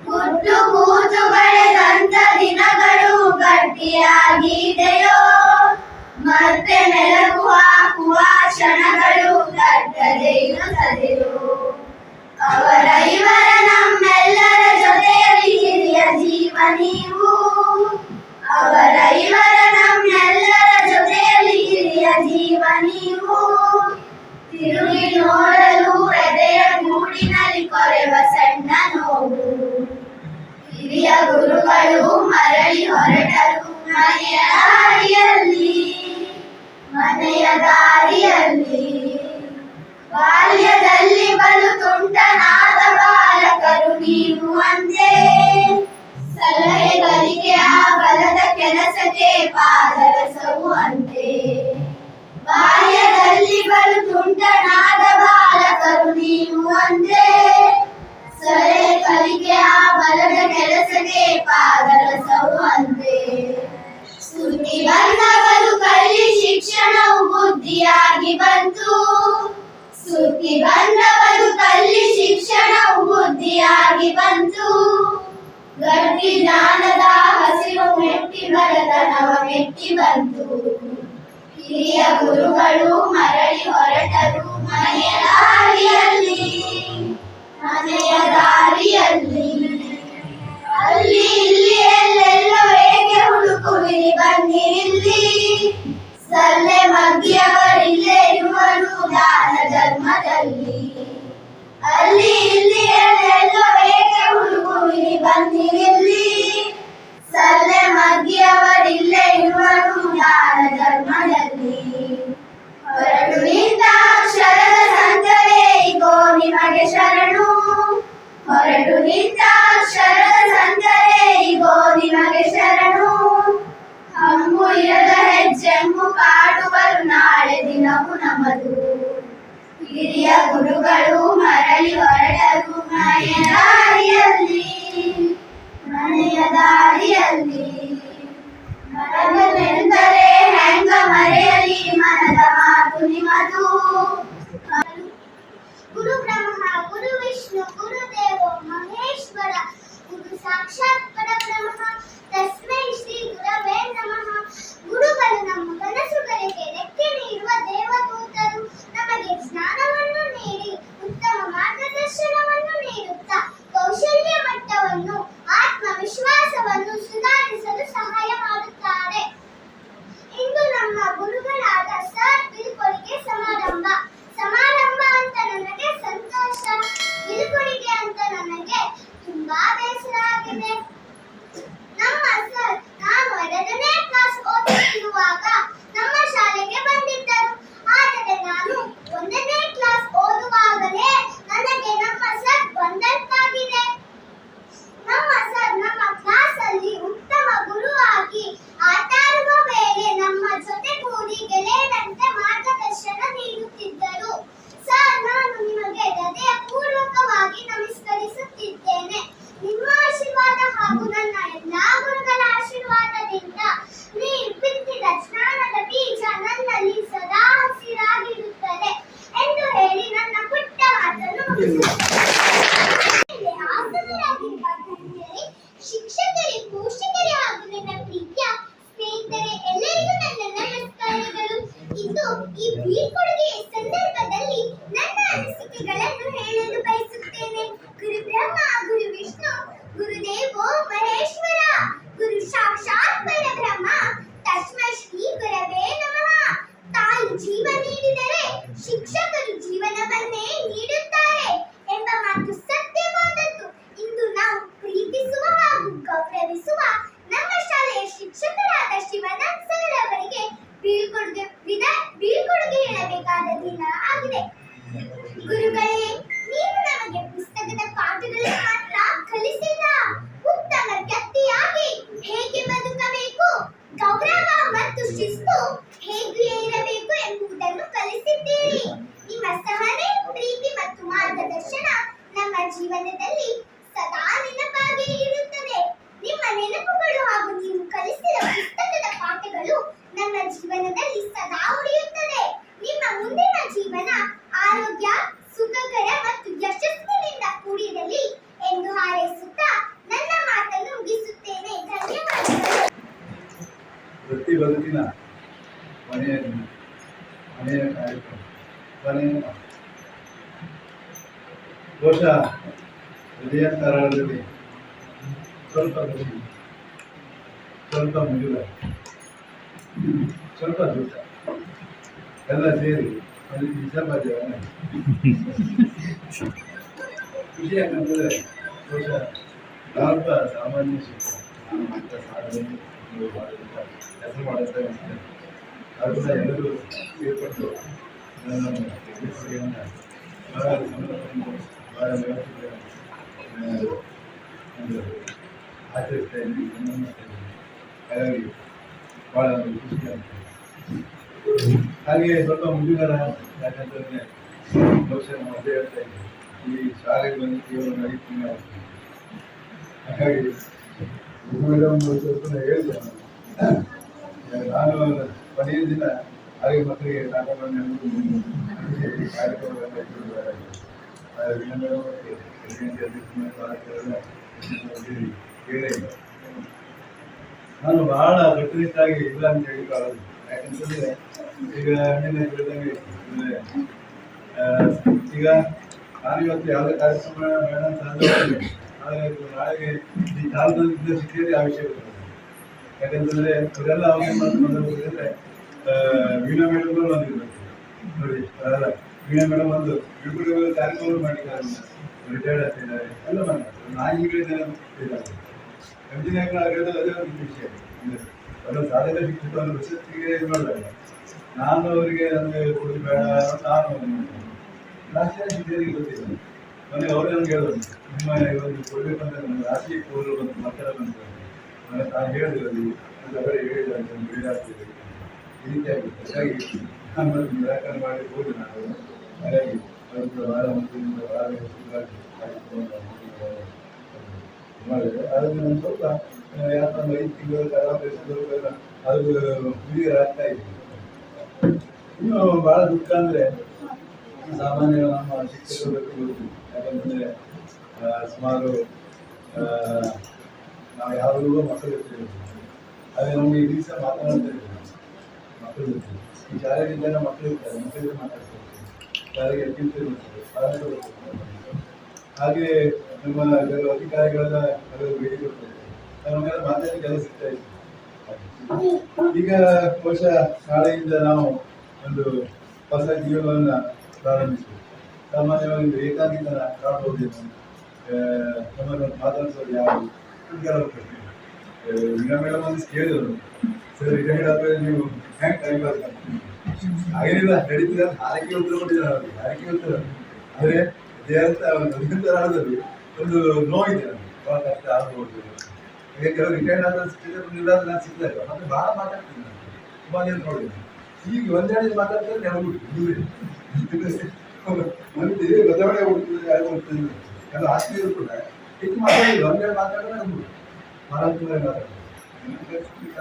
ಹುಟ್ಟು ಕೂಸು ಬೆಳೆದಂತ ದಿನಗಳು ಗಟ್ಟಿಯಾಗಿದೆಯೋ, ಮತ್ತೆ ಮೆಲುಕು ಹಾಕುವ ಕ್ಷಣಗಳು ತಟ್ಟದೆ ಇರುತ್ತದೆಯೋ. ಅವರ ಇವರ ನಮ್ಮೆಲ್ಲರ ಜೊತೆಯಲ್ಲಿ ಹಿರಿಯ ಜೀವ ನೀವು. ಅವರ ಇವರ ನಮ್ಮೆಲ್ಲರ ಜೊತೆಯಲ್ಲಿ ಹಿರಿಯ ಜೀವ ನೀವು. ತಿರುಗಿ ನೋಡಲು ಎದೆಯ ಗೂಡಿನಲ್ಲಿ ಕೊರೆವ ಸಣ್ಣ ನೋವು. ಹಿರಿಯ ಗುರುಗಳು ಮರಳಿ ಹೊರಟರು ಮನೆಯ ದಾರಿಯಲ್ಲಿ, ಮನೆಯ ದಾರಿಯಲ್ಲಿ. ಬಾಲ್ಯದಲ್ಲಿ ಬಲು ತುಂಟನಾದ ಬಾಲಕರು ನೀವು ಅಂತೆ. ಸಲಹೆಗಳಿಗೆ ಆ ಬಲದ ಕೆಲಸಕ್ಕೆ ಪಾದರಸವು ಅಂತೆ. ಬಾಲ್ಯದಲ್ಲಿ ಬಲು ತುಂಟನಾದ ಬಾಲಕರು ನೀವು ಅಂತೆ. ಸಲಹೆ ಕಲಿಕೆ ಆ ಬಲದ ಕೆಲಸಕ್ಕೆ ಪಾದರಸವು ಅಂತೆ. ಸುತ್ತಿ ಬಂದ ಬದುಕಲ್ಲಿ ಶಿಕ್ಷಣವು ಬುದ್ಧಿಯಾಗಿ ಬಂತು. ಸುತ್ತಿ ಬಂದ ಬದುಕಲ್ಲಿ ಶಿಕ್ಷಣವು ಬುದ್ಧಿಯಾಗಿ ಬಂತು. ಗಟ್ಟಿ ಜ್ಞಾನದ ಹಸಿರು ಮೆಟ್ಟಿ ಬರತನವ ಮೆಟ್ಟಿ ಬಂತು. ಹಿರಿಯ ಗುರುಗಳು ಮರಳಿ ಹೊರಟರು ಮನೆಯ ದಾರಿಯಲ್ಲಿ. ಅಲ್ಲಿ ಇಲ್ಲಿ ಎಲ್ಲೆಲ್ಲೋ ಏಕೆ ಹುಡುಕುವಿರಿ ಬನ್ನಿರಿಲ್ಲಿ. ಸಲ್ಲೆ ಮಗ್ಗಿಯವರಿಲ್ಲೇ ಇರುವರು ದಾನ ಧರ್ಮದಲ್ಲಿ. ಅಲ್ಲಿ ಇಲ್ಲಿ ಎಲ್ಲೆಲ್ಲೋ ಏಕೆ ಹುಡುಕುವಿರಿ ಬನ್ನಿರಿಲ್ಲಿ. ಸಲ್ಲೆ ಮಗ್ಗಿಯವರಿಲ್ಲೇ ಇರುವರು ದಾನ ಧರ್ಮದಲ್ಲಿ. ಹೊರಟು ನಿಂತ ಅಕ್ಷರದ ಸಂತರೇ ಇಗೋ ನಿಮಗೆ ಶರಣು. ಹೊರಟು ನಿಂತ ಅಕ್ಷರದ ಸಂತರೇ ಇಗೋ ನಿಮಗೆ ಶರಣು. ಹಂಬು ಇರದ ಹೆಜ್ಜೆಂಬು ಕಾಡುವರು ನಾಳೆ ದಿನವು ನಮದು. ಹಿರಿಯ ಗುರುಗಳು ಮರಳಿ ಹೊರಟರು ಮನೆಯ ದಾರಿಯಲ್ಲಿ. ಮನೆಯ ದಾರಿಯಲ್ಲಿ ಮರವೆಂದರೆ ಹೆಂಗ ಮರೆಯಲಿ ಮನದ ಮಾತು ನಿಮದು. ಗುರು ಬ್ರಹ್ಮ ಗುರು ವಿಷ್ಣು ಗುರು ದೇವೋ ಮಹೇಶ್ವರ ಗುರು ಸಾಕ್ಷಾತ್ ಪರಬ್ರಹ್ಮ ತಸ್ಮೈ ಶ್ರೀ ಗುರವೇ ನಮಃ. ಗುರುಗಳು ನಮ್ಮ ಕನಸುಗಳಿಗೆ ರೆಕ್ಕೆ ನೀಡುವ ದೇವದೂತರು. ನಮಗೆ ಜ್ಞಾನವನ್ನು ನೀಡಿ ಉತ್ತಮ ಮಾರ್ಗದರ್ಶನವನ್ನು ನೀಡುತ್ತಾ ಕೌಶಲ್ಯ ಮಟ್ಟವನ್ನು ಆತ್ಮವಿಶ್ವಾಸವನ್ನು ಸುಧಾರಿಸಲು ಸಹಾಯ ಮಾಡುತ್ತಾರೆ. ಇಂದು ನಮ್ಮ ಗುರುಗಳಾದ ಸರ್ ಬೀಳ್ಕೊಡುಗೆ ಸಮಾರಂಭ. ಸಮಾರಂಭ ಅಂತ ನನಗೆ ಸಂತೋಷ, ಬೀಳ್ಕೊಡುಗೆ ಅಂತ ನನಗೆ ತುಂಬಾ ಬೇಸರ ಆಗಿದೆ. ನಮ್ಮ ಸರ್ ನಾನು 2ನೇ ಕ್ಲಾಸ್ ಓದುತ್ತಿರುವಾಗ ನಮ್ಮ ಶಾಲೆಗೆ ಬಂದಿದ್ದರು. ಆದರೆ ನಾನು 1ನೇ ಕ್ಲಾಸ್ ಓದುವಾಗಲೇ ನನಗೆ ನಮ್ಮ ಸರ್ ಬಂದಂತಾಗಿದೆ. ನಮ್ಮ ಸರ್ ನಮ್ಮ ಕ್ಲಾಸ್ ಅಲ್ಲಿ ಉತ್ತಮ ಗುರುವಾಗಿ ಆಟ ಆಡುವ ವೇಳೆ ನಮ್ಮ ಜೊತೆಗೂಡಿ ಗೆಳೆಯರಂತೆ ಮಾರ್ಗದರ್ಶನ ನೀಡುತ್ತಿದ್ದರು. ಸರ್ ನಾನು ನಿಮಗೆ ಹೃದಯಪೂರ್ವಕವಾಗಿ ನಮಸ್ಕರಿಸುತ್ತಿದ್ದೇನೆ. ನಿಮ್ಮ ಆಶೀರ್ವಾದ ಹಾಗೂ ನನ್ನ ಎಲ್ಲಾ ಗುರುಗಳ ಆಶೀರ್ವಾದದಿಂದ ನೀವು ಬಿತ್ತಿದ ಜ್ಞಾನದ ಬೀಜ ನನ್ನಲ್ಲಿ ಸದಾ ಹಸಿರಾಗಿರುತ್ತದೆ ಎಂದು ಹೇಳಿ ನನ್ನ ಪುಟ್ಟ ಮಾತನ್ನು ಮುಗಿಸುತ್ತೇನೆ. ಆಸನರಾಗಿರುವ ಗಣ್ಯರೇ, ಶಿಕ್ಷಕರೇ, ಪೋಷಕರೇ ಹಾಗೂ ನನ್ನ ಪ್ರೀತಿಯ ಸ್ನೇಹಿತರೆ, ಎಲ್ಲರಿಗೂ ನನ್ನ ನಮಸ್ಕಾರಗಳು. ಇಂದು ಈ ಬೀಳ್ಕೊಡುಗೆಯ ಸಂದರ್ಭದಲ್ಲಿ ನನ್ನ ಅನಿಸಿಕೆಗಳನ್ನು ಹೇಳಲು ಬಯಸುತ್ತೇನೆ. ಗುರು ಬ್ರಹ್ಮ ಗುರು ವಿಷ್ಣು ಗುರುದೇವೋ ಮಹೇಶ್ವರ ಗುರು ಸಾಕ್ಷಾತ್ ಪರಬ್ರಹ್ಮ ತಸ್ಮೈ ಶ್ರೀ ಗುರವೇ ನಮಃ. ತಾಯಿ ಜೀವ ನೀಡಿದರೆ ಶಿಕ್ಷಕರು ಜೀವನವನ್ನೇ ನೀಡುತ್ತಾರೆ ಎಂಬ ಮಾತು ಸತ್ಯವಾದದ್ದು. ಇಂದು ನಾವು ಪ್ರೀತಿಸುವ ಹಾಗೂ ಗೌರವಿಸುವ ನಮ್ಮ ಶಾಲೆಯ ಶಿಕ್ಷಕರಾದ ಶಿವಾನಂದ್ ಸರ್ ಅವರಿಗೆ ಬೀಳ್ಕೊಡುಗೆ ಹೇಳಬೇಕಾದ ದಿನ ಆಗಿದೆ. ಗುರುಗಳೇ, ನೀವು ನಮಗೆ ಪುಸ್ತಕದ ಪಾಠಗಳನ್ನು ಮಾತ್ರ ಕಲಿಸಿಲ್ಲ, ಉತ್ತಮ ವ್ಯಕ್ತಿಯಾಗಿ ಹೇಗೆ ಬದುಕಬೇಕು, ಗೌರವ ಮತ್ತು ಶಿಸ್ತು ಹೇಗೆ ಇರಬೇಕು ಎಂಬುದನ್ನು ಕಲಿಸಿದ್ದೀರಿ. ನಿಮ್ಮ ಸಹನೆ, ಪ್ರೀತಿ ಮತ್ತು ಮಾರ್ಗದರ್ಶನ ನಮ್ಮ ಜೀವನದಲ್ಲಿ ಸದಾ ನೆನಪಾಗಿ ಇರುತ್ತದೆ. ನಿಮ್ಮ ನೆನಪುಗಳು ಹಾಗೂ ನೀವು ಕಲಿಸಿದ ಪುಸ್ತಕದ ಪಾಠಗಳು ನಮ್ಮ ಜೀವನದಲ್ಲಿ ಸದಾ ಉಳಿಯುತ್ತದೆ. ನಿಮ್ಮ ಮುಂದಿನ ಜೀವನ ಆರೋಗ್ಯ, ಸುಖಕರ ಮತ್ತು ಯಶಸ್ಸಿನಿಂದ ಕೂಡಿರಲಿ ಎಂದು ಹಾರೈಸುತ್ತಾ ನನ್ನ ಮಾತನ್ನು ಮುಗಿಸುತ್ತೇನೆ. ಧನ್ಯವಾದಗಳು. ವೃತ್ತಿ ಬದುಕಿನ ಮನೆಯ ಕಾರ್ಯಕ್ರಮ ಬಹುಶಃ ಹೃದಯಾಂತರಾಳದಲ್ಲಿ ಸ್ವಲ್ಪ ಖುಷಿ, ಸ್ವಲ್ಪ ಮುಗಿದ, ಸ್ವಲ್ಪ ದುಃಖ ಎಲ್ಲ ಸೇರಿ ಅದು ನಿಜವಾದ ಖುಷಿ. ಯಾಕಂದರೆ ಬಹುಶಃ ನಾನೊಬ್ಬ ಸಾಮಾನ್ಯ ಶಿಕ್ಷಕ, ನಾನು ಮಾತ್ರ ಸಾಧನೆ ಹೆಸರು ಮಾಡುತ್ತಾ ಇರ್ತೇನೆ. ಅದರಿಂದ ಎಲ್ಲರೂ ಸೇರಿಕೊಂಡು ನನ್ನ ಯಶಸ್ಸಿಗೆಯನ್ನು ಬಹಳ ಸಂತೋಷದಿಂದ, ಬಹಳ ವ್ಯವಸ್ಥೆಯಿಂದ ಒಂದು ಆಚರಿಸ್ತಾ ಇದ್ದೀನಿ, ಗಮನಿಸ್ತಾ ಇದ್ದೀನಿ. ಹಾಗಾಗಿ ಭಾಳ ಒಂದು ಖುಷಿ ಆಗ್ತದೆ. ಹಾಗೆ ಸ್ವಲ್ಪ ಮುಜುಗರ, ಯಾಕಂತಂದರೆ ಬಹುಶಃ ನಾವು ಅದೇ ಹೇಳ್ತಾ ಇದ್ದೀವಿ, ಈ ಶಾಲೆಗೆ ಬಂದು ಕೇವಲ 5 ತಿಂಗಳು ಆಗ್ತದೆ. ಹಾಗಾಗಿ ಒಂದು ಸ್ವಲ್ಪ ಹೇಳಿದೆ, ನಾನು ಕೊನೆಯ ದಿನ ಹಾಗೆ ಮಕ್ಕಳಿಗೆ ನಾಟಕವನ್ನು ಕಾರ್ಯಕ್ರಮಗಳನ್ನು ಕೇಳೇ ಇಲ್ಲ. ನಾನು ಬಹಳ ಕಟ್ಟುನಿಟ್ಟಾಗಿ ಇಲ್ಲ ಅಂತ ಹೇಳಿಕೊಳ್ಳೋದು. ಯಾಕಂತಂದ್ರೆ ಈಗ ನಿನ್ನೆ ಹೇಳಿದಂಗೆ ಈಗ ನಾನಿವತ್ತು ಯಾವುದೇ ಕಾರ್ಯಕ್ರಮ ಬೇಡ ಅಂತ ಅಂದ್ಕೊಂಡಿದ್ದೆ. ನಾಳೆಗೆ ಈ ಕಾಲದಲ್ಲಿ ಸಿಕ್ಕಿದ್ರೆ ಆ ವಿಷಯ ಬರ್ತದೆ. ಯಾಕಂತಂದ್ರೆ ಅವರೆಲ್ಲ ಅವಾಗ ಏನು ಮಾಡ್ತಾರೆ ವೀಣಾ ಮೇಡಮ್ ಬಂದಿರ್ಬೇಕು ನೋಡಿ. ಅದಲ್ಲ ವೀಣಾ ಮೇಡಮ್ ಒಂದು ಬಿಡುಗಡೆ ಕಾರ್ಯಕ್ರಮ ಮಾಡಿದ್ದಾರೆ, ರಿಟೈರ್ಡ್ ಆಗ್ತಿದ್ದಾರೆ ಎಲ್ಲ ಮಾಡ್ತಾರೆ. ನಾನು ಈಗಲೇ ಎಂಜಿನಿಯರ್ ಆಗಿರೋದು ಅದೇ ಒಂದು ವಿಷಯ. ಅದೊಂದು ಸಾಧನೆ ಸಿಕ್ಕಿತ್ತು ಒಂದು ಪ್ರಶಸ್ತಿಗೆ ಇದು ಮಾಡಲ್ಲ. ನಾನು ಅವರಿಗೆ ನನಗೆ ಕೊಡೋದು ಬೇಡ ನಾನು ರಾಷ್ಟ್ರೀಯ ಶಿಕ್ಷಕರಿಗೆ ಗೊತ್ತಿಲ್ಲ. ನನಗೆ ಅವರೇ ನನಗೆ ಹೇಳೋದು ನಿಮ್ಮ ಒಂದು ಕೊಡಬೇಕಂತ ನನಗೆ ರಾಷ್ಟ್ರೀಯ ಕೋರು ಬಂತು ಮಕ್ಕಳ ಬಂತು ನನಗೆ ನಾನು ಹೇಳಿರೋದು ಅಂತ ಅವರೇ ಹೇಳಿಲ್ಲ ಅಂತ ಬೇಡಾಗ್ತಿದೆ. ಈ ರೀತಿಯಾಗಿತ್ತು. ಹಾಗಾಗಿ ನಾನು ನಿರಾಕರಣೆ ಮಾಡಿ ಹೋಗಿ ನಾನು ಹಾಗಾಗಿ ಅವರು ಭಾಳ ಮಂತ್ರಿಯಿಂದ ಭಾಳ ಮಾಡಿದೆ. ಅದನ್ನು ನಾನು ಸ್ವಲ್ಪ ಯಾಕಂದ್ರೆ 5 ತಿಂಗಳು ಕಲಾಪರಿಸಿದವರೆಲ್ಲ ಅದು ಕ್ಲಿಯರ್ ಆಗ್ತಾ ಇದೆ. ಇನ್ನು ಭಾಳ ದುಃಖ ಅಂದರೆ ಸಾಮಾನ್ಯ ನಮ್ಮ ಶಿಕ್ಷಕರ ಬಗ್ಗೆ ಗೊತ್ತು. ಯಾಕಂತಂದರೆ ಸುಮಾರು ನಾವು ಯಾವಾಗಲೂ ಮಕ್ಕಳು ಇರ್ತೀವಿ. ಅದೇ ನಮಗೆ ಈ ದಿವಸ ಮಾತನಾಡ್ತಾ ಇದ್ದೀವಿ ಮಕ್ಕಳು ಇರ್ತೀವಿ. ಈ ಶಾಲೆಗಿದ್ದಾಗ ಮಕ್ಕಳು ಇರ್ತಾರೆ, ಮಕ್ಕಳಿಗೆ ಮಾತಾಡ್ತಾ ಇರ್ತೀವಿ. ಶಾಲೆಗೆ ಟೀಚರ್ ಇರ್ತಾರೆ, ಹಾಗೆ ನಮ್ಮ ಕೆಲವು ಅಧಿಕಾರಿಗಳೆಲ್ಲ ಕೆಲವು ಭೇಟಿ ಕೊಡ್ತಾರೆ. ನಮಗೆಲ್ಲ ಮಾತಾಡಿ ಕೆಲಸ ಸಿಗ್ತಾ ಇತ್ತು. ಈಗ ಬಹುಶಃ ನಾಳೆಯಿಂದ ನಾವು ಒಂದು ಹೊಸ ಜೀವನವನ್ನು ಪ್ರಾರಂಭಿಸ್ತೀವಿ. ಸಾಮಾನ್ಯವಾಗಿ ಏಕಾಂಗಿತ ಕಾಣಬಹುದೇನು, ನಮ್ಮನ್ನು ಮಾತಾಡಿಸೋದು ಯಾರು ಕೆಲವು ಪ್ರಶ್ನೆ. ವೀಣಾ ಮೇಡಮ್ ಒಂದು ಕೇಳಿದ್ರು, ಸರ್ ರಿಟೈರ್ಡ್ ಆದ್ಮೇಲೆ ನೀವು ಹ್ಯಾಂಗ್ ಟೈಮ್ ಪಾಸ್ ಮಾಡ್ತೀವಿ? ಹಾಗೇನಿಲ್ಲ, ನಡೀತಿದೆ ಅಂತ ಹಾರೈಕೆ ಉತ್ತರ ಕೊಟ್ಟಿದ್ದಾರೆ ಅವ್ರಿಗೆ, ಹಾರೈಕೆ ಉತ್ತರ. ಆದರೆ ಆಡೋದ್ರಲ್ಲಿ ಒಂದು ನೋವಿದೆ ನನಗೆ, ಭಾಳ ಕಷ್ಟ ಆಗ್ಬೋದು. ಈಗ ಕೆಲವು ರಿಟೈರ್ಡ್ ಆದ ನಿರ್ಧಾರ ನಾನು ಸಿಗ್ತಾ ಇಲ್ಲ. ಮತ್ತೆ ಭಾಳ ಮಾತಾಡ್ತೀನಿ ನಾನು, ತುಂಬ ಜನ ನೋಡಿದ್ದೀನಿ. ಈಗ ಒಂದೆರಡು ಮಾತಾಡ್ತಾರೆ ನೆನಪು ಮತ್ತೆ ಬದಲಾವಣೆ ಹುಡುಕಿದ್ರೆ ಯಾರು ಹೋಗ್ತದೆ. ಕೆಲವು ಆಸ್ತಿಗಳು ಕೂಡ ಹೆಚ್ಚು ಮಾತಾಡಿದ್ರು, ಒಂದೆರಡು ಮಾತಾಡಿದ್ರೆ ನೆನಪು ಮಾತಾಡ್ತಾರೆ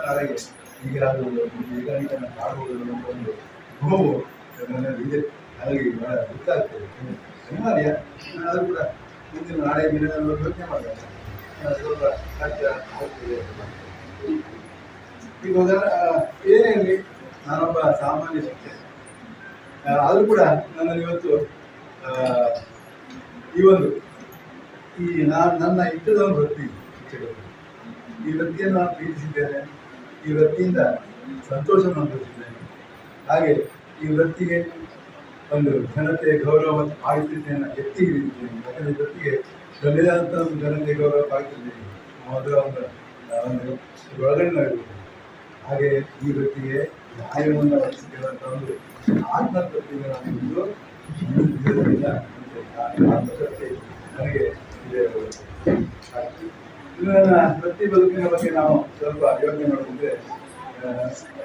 ಹಾಗೆ. ಈಗ ಅದು ಈಗ ಆಡ್ಬೋದು ಅಂತ ಒಂದು ನೋವು ಇದೆ. ಹಾಗಾಗಿ ಭಾಳ ದುಃಖ ಆಗ್ತದೆ. ಅನಿವಾರ್ಯ. ಅದು ಕೂಡ ಮುಂದಿನ ನಾಳೆ ದಿನದಲ್ಲಿ ಯೋಚನೆ ಮಾಡಿದಾಗ ಸ್ವಲ್ಪ ಕಷ್ಟ ಆಗ್ತದೆ. ಈಗ ಏನೇ ಇರಲಿ, ನಾನೊಬ್ಬ ಸಾಮಾನ್ಯ ಶಿಕ್ಷಕ. ಆದರೂ ಕೂಡ ನನ್ನಲ್ಲಿ ಇವತ್ತು ನನ್ನ ಇಷ್ಟದ ಒಂದು ವೃತ್ತಿ ಶಿಕ್ಷಕರು. ಈ ವೃತ್ತಿಯನ್ನು ನಾನು ಪ್ರೀತಿಸಿದ್ದೇನೆ, ಈ ವೃತ್ತಿಯಿಂದ ಸಂತೋಷವನ್ನು ಅನುಭವಿಸಿದ್ದೇನೆ. ಹಾಗೆ ಈ ವೃತ್ತಿಗೆ ಒಂದು ಘನತೆ ಗೌರವ ಮತ್ತು ಪಾವತಿಯನ್ನು ಎತ್ತಿ ಹಿಡಿದಿದ್ದೇನೆ. ಯಾಕಂದರೆ ವೃತ್ತಿಗೆ ತನ್ನದಾದಂಥ ಒಂದು ಘನತೆ ಗೌರವ ಪಾವತಿದ್ದೇನೆ, ಅದರ ಒಂದು ಒಳಗಡೆ ಇರಬೇಕು. ಹಾಗೆ ಈ ವೃತ್ತಿಗೆ ನ್ಯಾಯವನ್ನು ಒದಗಿಸಿರುವಂಥ ಒಂದು ಆತ್ಮತೃಪ್ತಿಯನ್ನು ನಾನು ಆತ್ಮತೃಪ್ತಿ ನನಗೆ ಇದೆ. ಇನ್ನು ನನ್ನ ವೃತ್ತಿ ಬದುಕಿನ ಬಗ್ಗೆ ನಾವು ಸ್ವಲ್ಪ ಯೋಚನೆ ಮಾಡಿದ್ರೆ,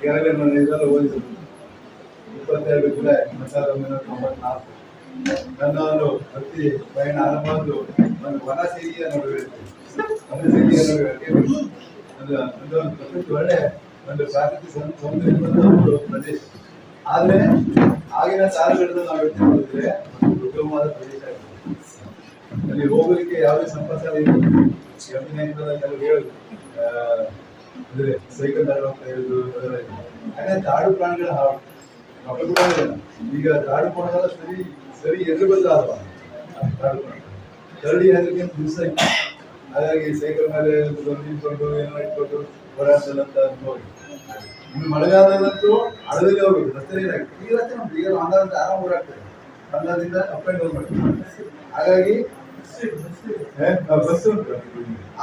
ಕೆಳಗೆ ನಾನು ಇದೆಲ್ಲ ಓದಿದ್ದು 22 ಜುಲೈ 1994 ನನ್ನ ಒಂದು ವೃತ್ತಿ ಪಯಣ ಆರಂಭ ಒಂದು ವನಸಿರಿಯ ನಡುವೆ ಒಂದು ಪ್ರಕೃತಿ ಒಳ್ಳೆ ಒಂದು ಪ್ರಾಕೃತಿಕ ಸೌಂದರ್ಯದ ಪ್ರದೇಶ. ಆದರೆ ಆಗಿನ ಕಾಲಗಳಲ್ಲಿ ನಾವು ಯೋಚನೆ ಮಾಡಿದ್ರೆ ಒಂದು ದುರ್ಗಮವಾದ ಪ್ರದೇಶ ಆಗಿದೆ. ಅಲ್ಲಿ ಹೋಗಲಿಕ್ಕೆ ಯಾವುದೇ ಸಂಪರ್ಕ ಇಲ್ಲ. ಕೆಲವು ಹೇಳುದು ಅಂದರೆ ಸೈಕಲ್ ಹೋಗ್ತಾ ಇರೋದು ಅದೆಲ್ಲ ಇದೆ. ಯಾಕಂದ್ರೆ ಕಾಡು ಪ್ರಾಣಿಗಳ ಹಾವು ಮಕ್ಕಳು ಕೂಡ ಈಗ ಕಾಡು ಪ್ರಾಣಿಗಳ ಸರಿ ಎದುರು ಬದಲಾದವ ಕಾಡು ಪ್ರಾಣಿ ಕರಡಿ ಅದಕ್ಕೆ ದಿವಸ ಇತ್ತು. ಹಾಗಾಗಿ ಸೈಕಲ್ ಮೇಲೆ ನಿಂತ್ಕೊಂಡು ಏನೋ ಇಟ್ಕೊಂಡು ಓಡಾಡ್ಸಲ್ಲಂತ ನೋಡಿ. ಇನ್ನು ಮಳೆಗಾಲದಂತೂ ಹಳ್ಳದಲ್ಲಿ ಹೋಗ್ಬೇಕು, ರಸ್ತೆ ಏನಾಗುತ್ತೆ. ಈ ರಸ್ತೆ ಉಂಟು, ಈಗ ಅಂದಾಜು ಆರಾಮ ಓಡಾಡ್ತೇವೆ, ಅಂದಾಜಿಂದ ಅಪ್ ಆ್ಯಂಡ್ ಡೌನ್ ಮಾಡ್ತೀವಿ. ಹಾಗಾಗಿ ಬಸ್ ಉಂಟು.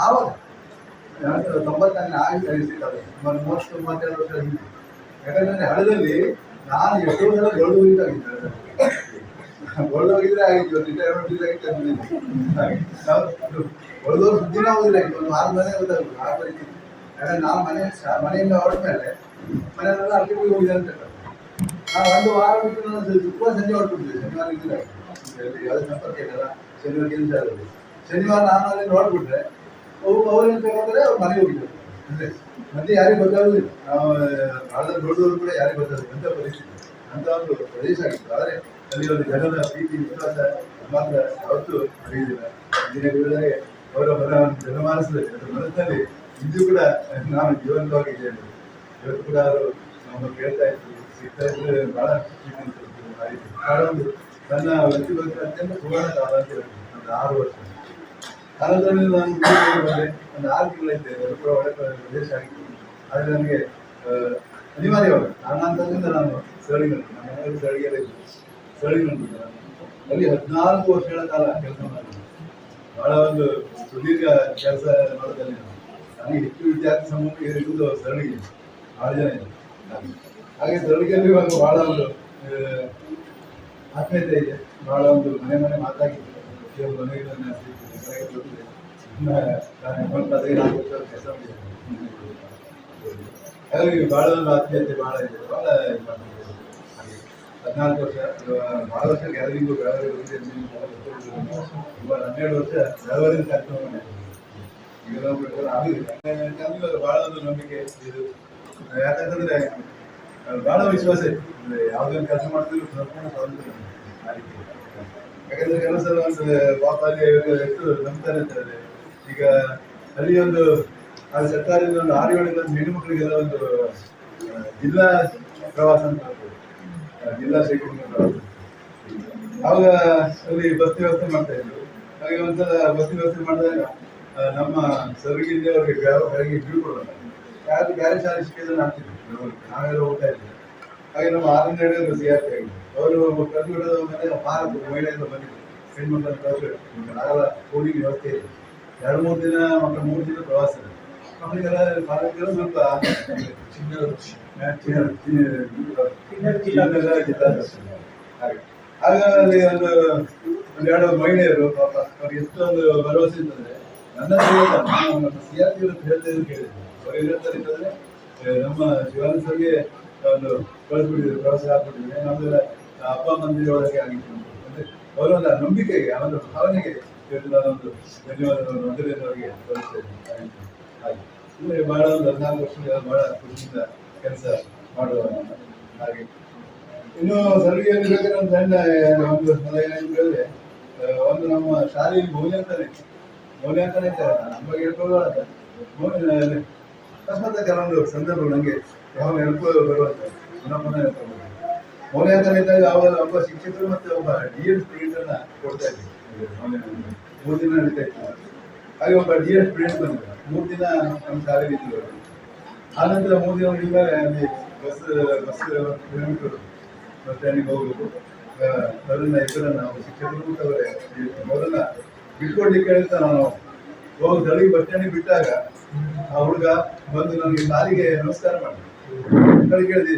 ಆವಾಗ 90 ಆಗಿ ಸುಮಾರು 30-32 ವರ್ಷ ಹಿಂದೆ. ಯಾಕಂದ್ರೆ ಹಳ್ಳದಲ್ಲಿ ನಾನು ಎಷ್ಟೋ ಸಲ ಗೊಳ್ಳುವುದಾಗಿದ್ದೆ, ಗೊಳ್ಳುವಾಗಿದ್ರೆ ಆಗಿತ್ತು, ರಿಟೈರ್ಮೆಂಟ್ ಇದಾಗಿತ್ತು. ನಾವು ಹೊಡೆದವ್ರು ಸುದ್ದಿನ ಹೋಗಿಲ್ಲ, ಒಂದು 6 ಮನೆ ಗೊತ್ತಾಗುತ್ತೆ ಆ ಪರಿಸ್ಥಿತಿ. ಯಾಕಂದ್ರೆ ನಾವು ಮನೆಯಿಂದ ಹೊರಟ ಮೇಲೆ ಮನೆಯಲ್ಲೆಲ್ಲ ಅಲ್ಲಿಗೆ ಹೋಗಿದೆ ಅಂತ ಹೇಳ್ತಾರೆ. ನಾವು ಒಂದು ವಾರ ಬಿಟ್ಟು ನಾನು ಶುಕ್ರವಾರ ಸಂಜೆ ಹೊರಟ್ಬಿಟ್ಟಿದ್ದೆ. ಶನಿವಾರ ಇದ್ದಿಲ್ಲ, ಯಾವುದೇ ಸಂಪರ್ಕ ಇದ್ದಲ್ಲ. ಶನಿವಾರ ಕೆಲಸ ಆಗೋದು. ಶನಿವಾರ ನಾನು ಅಲ್ಲಿ ನೋಡ್ಬಿಟ್ರೆ ಅವ್ರೇನು ಬೇಕಾದ್ರೆ ಅವ್ರು ಮನೆಗೆ ಹೋಗಿದ್ದಾರೆ. ಅಂದ್ರೆ ಮತ್ತೆ ಯಾರಿಗೂ ಗೊತ್ತಾಗುದಿಲ್ಲ. ನಾವು ಭಾರತದ ದೊಡ್ಡದವರು ಕೂಡ ಯಾರಿಗೂ ಗೊತ್ತಾಗುದಿಲ್ಲ ಅಂತ ಪರಿಸ್ಥಿತಿ, ಅಂತ ಒಂದು ಪ್ರದೇಶ ಆಗಿತ್ತು. ಆದರೆ ಅಲ್ಲಿ ಒಂದು ಜನರ ಪ್ರೀತಿ ವಿಶ್ವಾಸ ಮಾತ್ರ ಯಾವತ್ತೂ ನಡೆಯುವುದಿಲ್ಲ. ಇಂದಿನ ದಿನದಲ್ಲಿ ಅವರ ಜನಮಾನಸದಲ್ಲಿ ಮನಸ್ಸಿನಲ್ಲಿ ಇಂದು ಕೂಡ ನಾನು ಜೀವಂತವಾಗಿದ್ದೇನೆ. ಇವತ್ತು ಕೂಡ ಅವರು ನಮ್ಮನ್ನು ಕೇಳ್ತಾ ಇದ್ರು, ಸಿಗ್ತಾ ಇದ್ರೆ ಬಹಳ ಬಹಳ ಒಂದು ನನ್ನ ವ್ಯಕ್ತಿಗತ ಅತ್ಯಂತ ಸುವರ್ಣ ಕಾಲ ಅಂತ ಹೇಳ್ತೀನಿ. ಒಂದು 6 ವರ್ಷ ಕಾಲದಲ್ಲಿ ನಾನು ಬಂದೆ, ಒಂದು 6 ತಿಂಗಳಿದ್ದೆ. ಅದು ಕೂಡ ಒಳ್ಳೆ ಪ್ರದೇಶ ಆಗಿತ್ತು. ಆದರೆ ನನಗೆ ಅನಿವಾರ್ಯವಾಗಿ ಕಾರಣಾಂತರದಿಂದ ನಾನು ಸರಳಿಗಂಟು, ನಮ್ಮ ಮನೆಯಲ್ಲಿ ಸರಳಿಗೆಲ್ಲ ಇತ್ತು, ಸರಳಿಗಂಟು ಅಲ್ಲಿ 14 ವರ್ಷಗಳ ಕಾಲ ಕೆಲಸ ಮಾಡಿದೆ. ಬಹಳ ಒಂದು ಸುದೀರ್ಘ ಕೆಲಸ ಮಾಡೋದಲ್ಲಿ ನನಗೆ ಹೆಚ್ಚು ವಿದ್ಯಾರ್ಥಿ ಸಮೂಹ ಇರುವುದು ಸರಳಿಗೆ, ಬಹಳ ಜನ ಇದೆ. ಹಾಗೆ ಸರಳಿಗೆಯಲ್ಲಿ ಬಹಳ ಒಂದು ಆತ್ಮೀಯತೆ ಇದೆ. ಬಹಳ ಒಂದು ಮನೆ ಮನೆ ಮಾತಾಗಿತ್ತು. ಪ್ರತಿಯೊಂದು ಮನೆಗೆ ನನ್ನ ಕೆಲಸ ಮಾಡಿದ್ದೇನೆ. ಹಾಗಾಗಿ ಬಹಳ ಒಂದು ಆತ್ಮೀಯತೆ ಬಹಳ ಇದೆ. ಬಹಳ ಇದು ಮಾಡ್ತಿದ್ದೇವೆ. ಹಾಗೆ 14 ವರ್ಷ, ಬಹಳ ವರ್ಷ ಗ್ಯಾದರಿಂಗು ಬೆಳವರಿ 12 ವರ್ಷ ಬೆಳವರಿ ಕಾರ್ಯಕ್ರಮ ಮಾಡಿದ್ದೇವೆ. ಈಗ ನಾವು ಆಗುದಿಲ್ಲ. ನಮಗೆ ಬಹಳ ಒಂದು ನಂಬಿಕೆ ಇದು. ಯಾಕಂತಂದ್ರೆ ಬಹಳ ವಿಶ್ವಾಸ ಇದೆ. ಅಂದ್ರೆ ಯಾವುದೊಂದು ಕೆಲಸ ಮಾಡ್ತಿದ್ರು ಸಂಪೂರ್ಣ ಸ್ವಾತಂತ್ರ್ಯ. ಯಾಕಂದ್ರೆ ಕೆಲಸ ಒಂದು ಪಾಪ ಅಲ್ಲಿ ಎಷ್ಟು ನಂಬ್ತಾರೆ ಅಂತಾರೆ. ಈಗ ಅಲ್ಲಿ ಒಂದು ಸರ್ಕಾರದಿಂದ ಒಂದು 6-7 ಹೆಣ್ಣು ಮಕ್ಕಳಿಗೆಲ್ಲ ಒಂದು ಜಿಲ್ಲಾ ಪ್ರವಾಸ ಅಂತ ಹೇಳ್ಬೋದು, ಜಿಲ್ಲಾ ಶೈಕ್ಷಣಿಕ ಪ್ರವಾಸ. ಆವಾಗ ಅಲ್ಲಿ ಬಸ್ ವ್ಯವಸ್ಥೆ ಮಾಡ್ತಾ ಇದ್ರು. ಹಾಗೆ ಒಂದ್ಸಲ ಬಸ್ ವ್ಯವಸ್ಥೆ ಮಾಡಿದಾಗ ನಮ್ಮ ಸರಗಿಂದ ಅವ್ರಿಗೆ ಬೆಳಗ್ಗೆ ಬೀಳ್ಕೊಡೋಣ, ಯಾರು ಬೇರೆ ಶಾಲೆ ಶಿಕ್ಷಣ ಆಗ್ತಿದ್ರು, ನಾವೆಲ್ಲ ಹೋಗ್ತಾ ಇದ್ವಿ. ಹಾಗೆ ನಮ್ಮ 6ನೇ ಹಿಡಿಯೋದು CRP ಆಗಿದೆ. ಅವರು ಕಲ್ಲು ಹಿಡಿದ ಮೇಲೆ ಭಾರತ ಮಹಿಳೆಯಿಂದ ಬಂದಿದ್ರು, ಹೆಣ್ಮಕ್ಳನ್ನು ಕಲ್ಲು ಆಗಲ್ಲ. ಕೋಡಿಂಗ್ ವ್ಯವಸ್ಥೆ ಇದೆ. 2-3 ದಿನ ಮಕ್ಕಳು 3 ದಿನ ಪ್ರವಾಸ ಇದೆ. ಮಕ್ಕಳಿಗೆಲ್ಲ ಭಾರತೀಯರು ಸ್ವಲ್ಪ ಆಗ ಅಲ್ಲಿ ಒಂದು 2 ಮಹಿಳೆಯರು ಪಾಪ ಅವ್ರಿಗೆ ಎಷ್ಟೊಂದು ಭರವಸೆ ಇರ್ತದೆ. ನನ್ನ CRP ಹೇಳ್ತಾ ಇದ್ರು ಕೇಳಿದ್ರು. ಅವ್ರು ಹೇಳ್ತಾರೆ ಅಂತಂದ್ರೆ ನಮ್ಮ ಶಿವಾನಂದ ಸರ್ಗೆ ಒಂದು ಕಳಿಸ್ಬಿಟ್ಟಿದ್ರು, ಪ್ರವಾಸ ಹಾಕ್ಬಿಟ್ಟಿದ್ರೆ ನಮ್ಮೆಲ್ಲ ಅಪ್ಪ ಅಮ್ಮಂದಿರ ಒಳಗೆ ಆಗಿತ್ತು. ಅಂದ್ರೆ ಅವರೊಂದು ನಂಬಿಕೆಗೆ, ಅವರ ಭಾವನೆಗೆ ನಾನೊಂದು ಧನ್ಯವಾದವನ್ನು ಮೊದಲಿನವರಿಗೆ ತೋರಿಸ್ತಾ ಇದ್ದೀನಿ. ಹಾಗೆ ಅಂದರೆ ಬಹಳ ಒಂದು 14 ವರ್ಷಗಳ ಬಹಳ ಖುಷಿಯಿಂದ ಕೆಲಸ ಮಾಡುವ. ಹಾಗೆ ಇನ್ನು ಸರಳಿಯಲ್ಲಿ ಬೇಕಾದ್ರೆ ಒಂದು ಸಣ್ಣ ಒಂದು ಏನಾದ್ರು ಹೇಳಿದ್ರೆ, ಒಂದು ನಮ್ಮ ಶಾಲೆಯಲ್ಲಿ ಮೌಲ್ಯಾಂಕನ ಇದ್ದಾರೆ. ನಮ್ಮ ಬಗ್ಗೆ ಹೇಳ್ಕೊಳ್ಳೋಣ. ಅಕಸ್ಮಾತ್ ಕೆಲವೊಂದು ಸಂದರ್ಭಗಳು ನನಗೆ ಯಾವ ನೆನಪು ಬರುವಂತ ಪುನಃ ನೆನಪು ಮೌಲ್ಯಾಂಕನ ಇದ್ದಾಗ ಒಬ್ಬ ಶಿಕ್ಷಕರು ಮತ್ತೆ ಒಬ್ಬ DED ಸ್ಟೂಡೆಂಟ್ ಅನ್ನ ಕೊಡ್ತಾ ಇದ್ವಿ. 3 ದಿನ ನಡೀತಾ ಇತ್ತು. ಹಾಗೆ ಒಬ್ಬ DED ಸ್ಟೂಡೆಂಟ್ ಬಂದಿದ್ದ. 3 ದಿನ ನಮ್ಮ ಶಾಲೆಗೆ ಇದ್ರು. ಆನಂತರ 3 ದಿನ ಮುಗಿದ್ಮೇಲೆ ಅಲ್ಲಿ ಬಸ್ ಕಿಲೋಮೀಟರ್ ಬಸ್ ಸ್ಟ್ಯಾಂಡಿಗೆ ಹೋಗ್ಬೇಕು. ಅವರನ್ನ ಇಬ್ಬರನ್ನ ಶಿಕ್ಷಕರು ಅವರೇ ಅವರನ್ನ ಬಿಟ್ಕೊಡ್ಲಿಕ್ಕೆ ಹೇಳ್ತಾ ನಾನು ಹೋಗಿ ಬೆಳಿಗ್ಗೆ ಬಸ್ ಸ್ಟ್ಯಾಂಡಿಗೆ ಬಿಟ್ಟಾಗ ಆ ಹುಡುಗ ಬಂದು ನನಗೆ ಕಾಲಿಗೆ ನಮಸ್ಕಾರ ಮಾಡಿದ್ರು. ಕಡೆ ಕೇಳಿದ್ವಿ